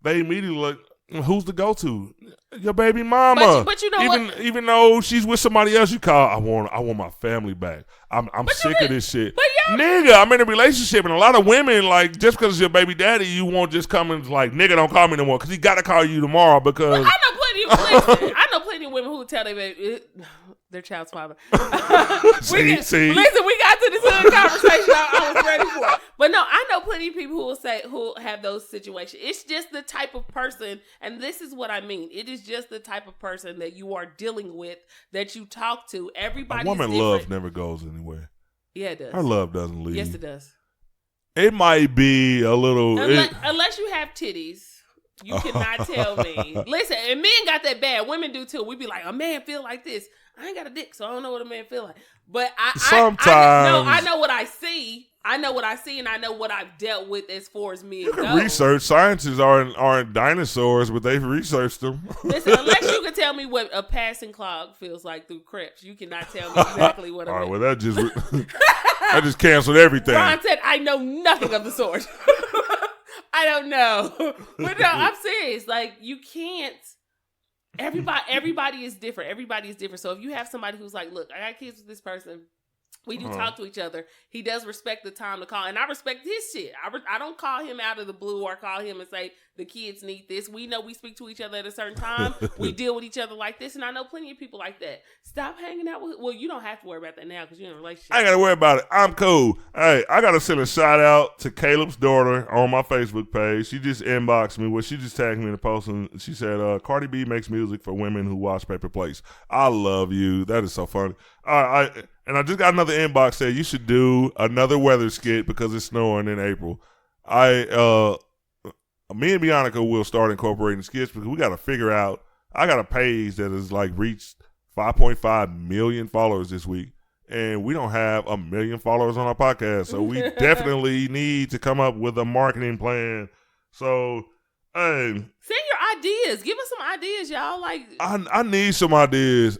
they immediately like, Who's the go-to? Your baby mama. But you know what? Even though she's with somebody else, you call. I want my family back. I'm sick of this shit. But nigga, I'm in a relationship, and a lot of women like just because it's your baby daddy, you won't just come and like nigga don't call me no more because he got to call you tomorrow because. I know plenty of women who tell their baby their child's father. See. Listen, we got to this other conversation I was ready for. But no, I know plenty of people who have those situations. It's just the type of person, and this is what I mean. It is just the type of person that you are dealing with, that you talk to. Everybody's a woman different. love never goes anywhere. Yeah, it does. Her love doesn't leave. Yes, it does. It might be a little... Unless you have titties. You cannot tell me. Listen, and men got that bad. Women do too. We be like, a man feel like this. I ain't got a dick, so I don't know what a man feel like. But I know what I see. I know what I see, and I know what I've dealt with as far as men You can go. research. Scientists aren't dinosaurs, but they've researched them. Listen, unless you can tell me what a passing clog feels like through Crips, you cannot tell me exactly what All right, well, that just canceled everything. Ron said, I know nothing of the sort. I don't know. But no, I'm serious. Like, you can't. Everybody is different. Everybody is different. So if you have somebody who's like, look, I got kids with this person. We do talk to each other. He does respect the time to call. And I respect his shit. I don't call him out of the blue or call him and say, the kids need this. We know we speak to each other at a certain time. We deal with each other like this. And I know plenty of people like that. Stop hanging out with... Well, you don't have to worry about that now because you're in a relationship. I ain't got to worry about it. I'm cool. Hey, I got to send a shout out to Caleb's daughter on my Facebook page. She just inboxed me. Well, she just tagged me in the post and she said, Cardi B makes music for women who watch Paper Plates. I love you. That is so funny. And I just got another inbox saying you should do another weather skit because it's snowing in April. Me and Bianca will start incorporating skits because we got to figure out. I got a page that has like reached 5.5 million followers this week, and we don't have 1 million followers on our podcast. So we definitely need to come up with a marketing plan. So, send your ideas. Give us some ideas, y'all. Like, I need some ideas.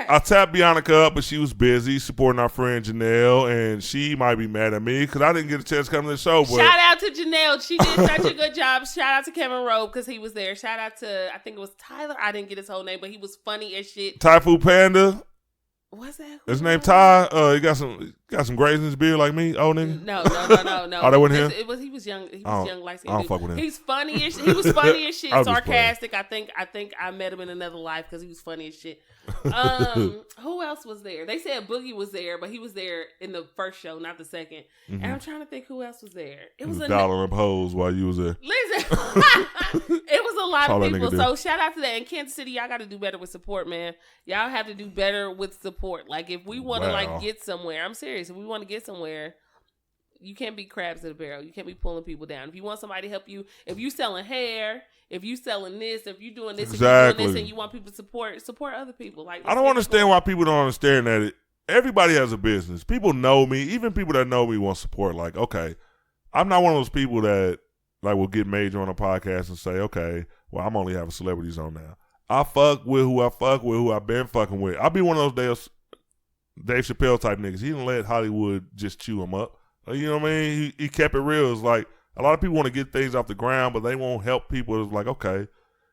I tapped Bianca up, but she was busy supporting our friend Janelle, and she might be mad at me because I didn't get a chance to come to the show. But shout out to Janelle. She did such a good job. Shout out to Kevin Rowe because he was there. Shout out to, I think it was Tyler. I didn't get his whole name, but he was funny as shit. Thai Food Panda. What's that? His name Ty. He got some grays in his beard like me, old nigga. No. Oh, that wasn't him. He was young. He was young, light skinned. I don't fuck with him. He's funny as shit. He was funny as shit. Sarcastic. I think I met him in another life because he was funny as shit. Who else was there? They said Boogie was there, but he was there in the first show, not the second. Mm-hmm. And I'm trying to think who else was there. It was dollar up hoes while you was there. Listen, it was a lot of people. So shout out to that. In Kansas City, y'all got to do better with support, man. Y'all have to do better with support. Like if we want to like get somewhere, I'm serious. If we want to get somewhere, you can't be crabs in a barrel. You can't be pulling people down. If you want somebody to help you, if you selling hair, if you selling this, if you doing this, exactly. if you doing this, and you want people to support other people. Like I don't understand why people don't understand that everybody has a business. People know me. Even people that know me want support. Like, okay, I'm not one of those people that like will get major on a podcast and say, okay, well, I'm only having celebrities on now. I fuck with who I've been fucking with. I'll be one of those Dave Chappelle type niggas. He didn't let Hollywood just chew him up. You know what I mean? He kept it real. It's like a lot of people want to get things off the ground, but they won't help people. It's like, okay,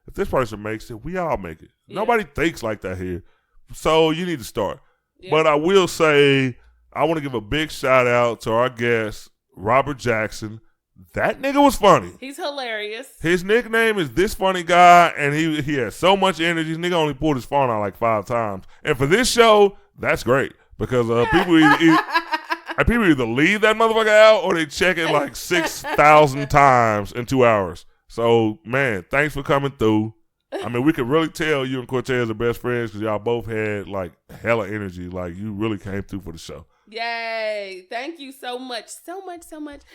if this person makes it, we all make it. Yeah. Nobody thinks like that here. So you need to start. Yeah. But I will say, I want to give a big shout out to our guest, Robert Jackson. That nigga was funny. He's hilarious. His nickname is This Funny Guy, and he has so much energy. This nigga only pulled his phone out like 5 times. And for this show, that's great because people either leave that motherfucker out or they check it like 6,000 times in 2 hours. So, man, thanks for coming through. I mean, we could really tell you and Cortez are best friends because y'all both had like hella energy. Like you really came through for the show. Yay. Thank you so much. So much.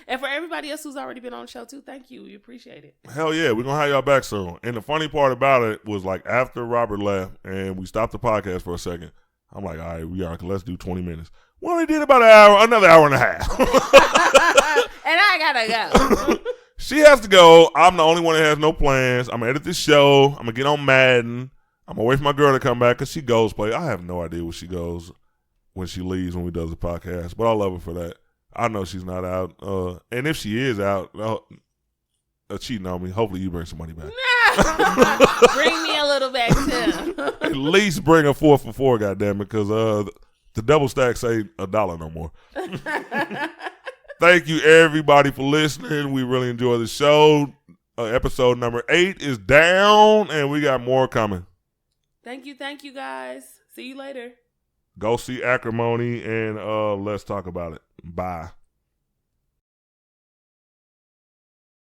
And for everybody else who's already been on the show too, thank you. We appreciate it. Hell yeah. We're going to have y'all back soon. And the funny part about it was like after Robert left and we stopped the podcast for a second, I'm like, all right, let's do 20 minutes. We only did about another hour and a half. And I gotta go. She has to go. I'm the only one that has no plans. I'm going to edit this show. I'm going to get on Madden. I'm going to wait for my girl to come back because she goes play. I have no idea where she goes when she leaves when we does the podcast, but I love her for that. I know she's not out. And if she is out, cheating on me, hopefully you bring some money back. Bring me a little back too. At least bring a 4 for $4, goddamn it, because the double stacks ain't $1 no more. Thank you, everybody, for listening. We really enjoy the show. Episode number 8 is down, and we got more coming. Thank you, guys. See you later. Go see Acrimony, and let's talk about it. Bye.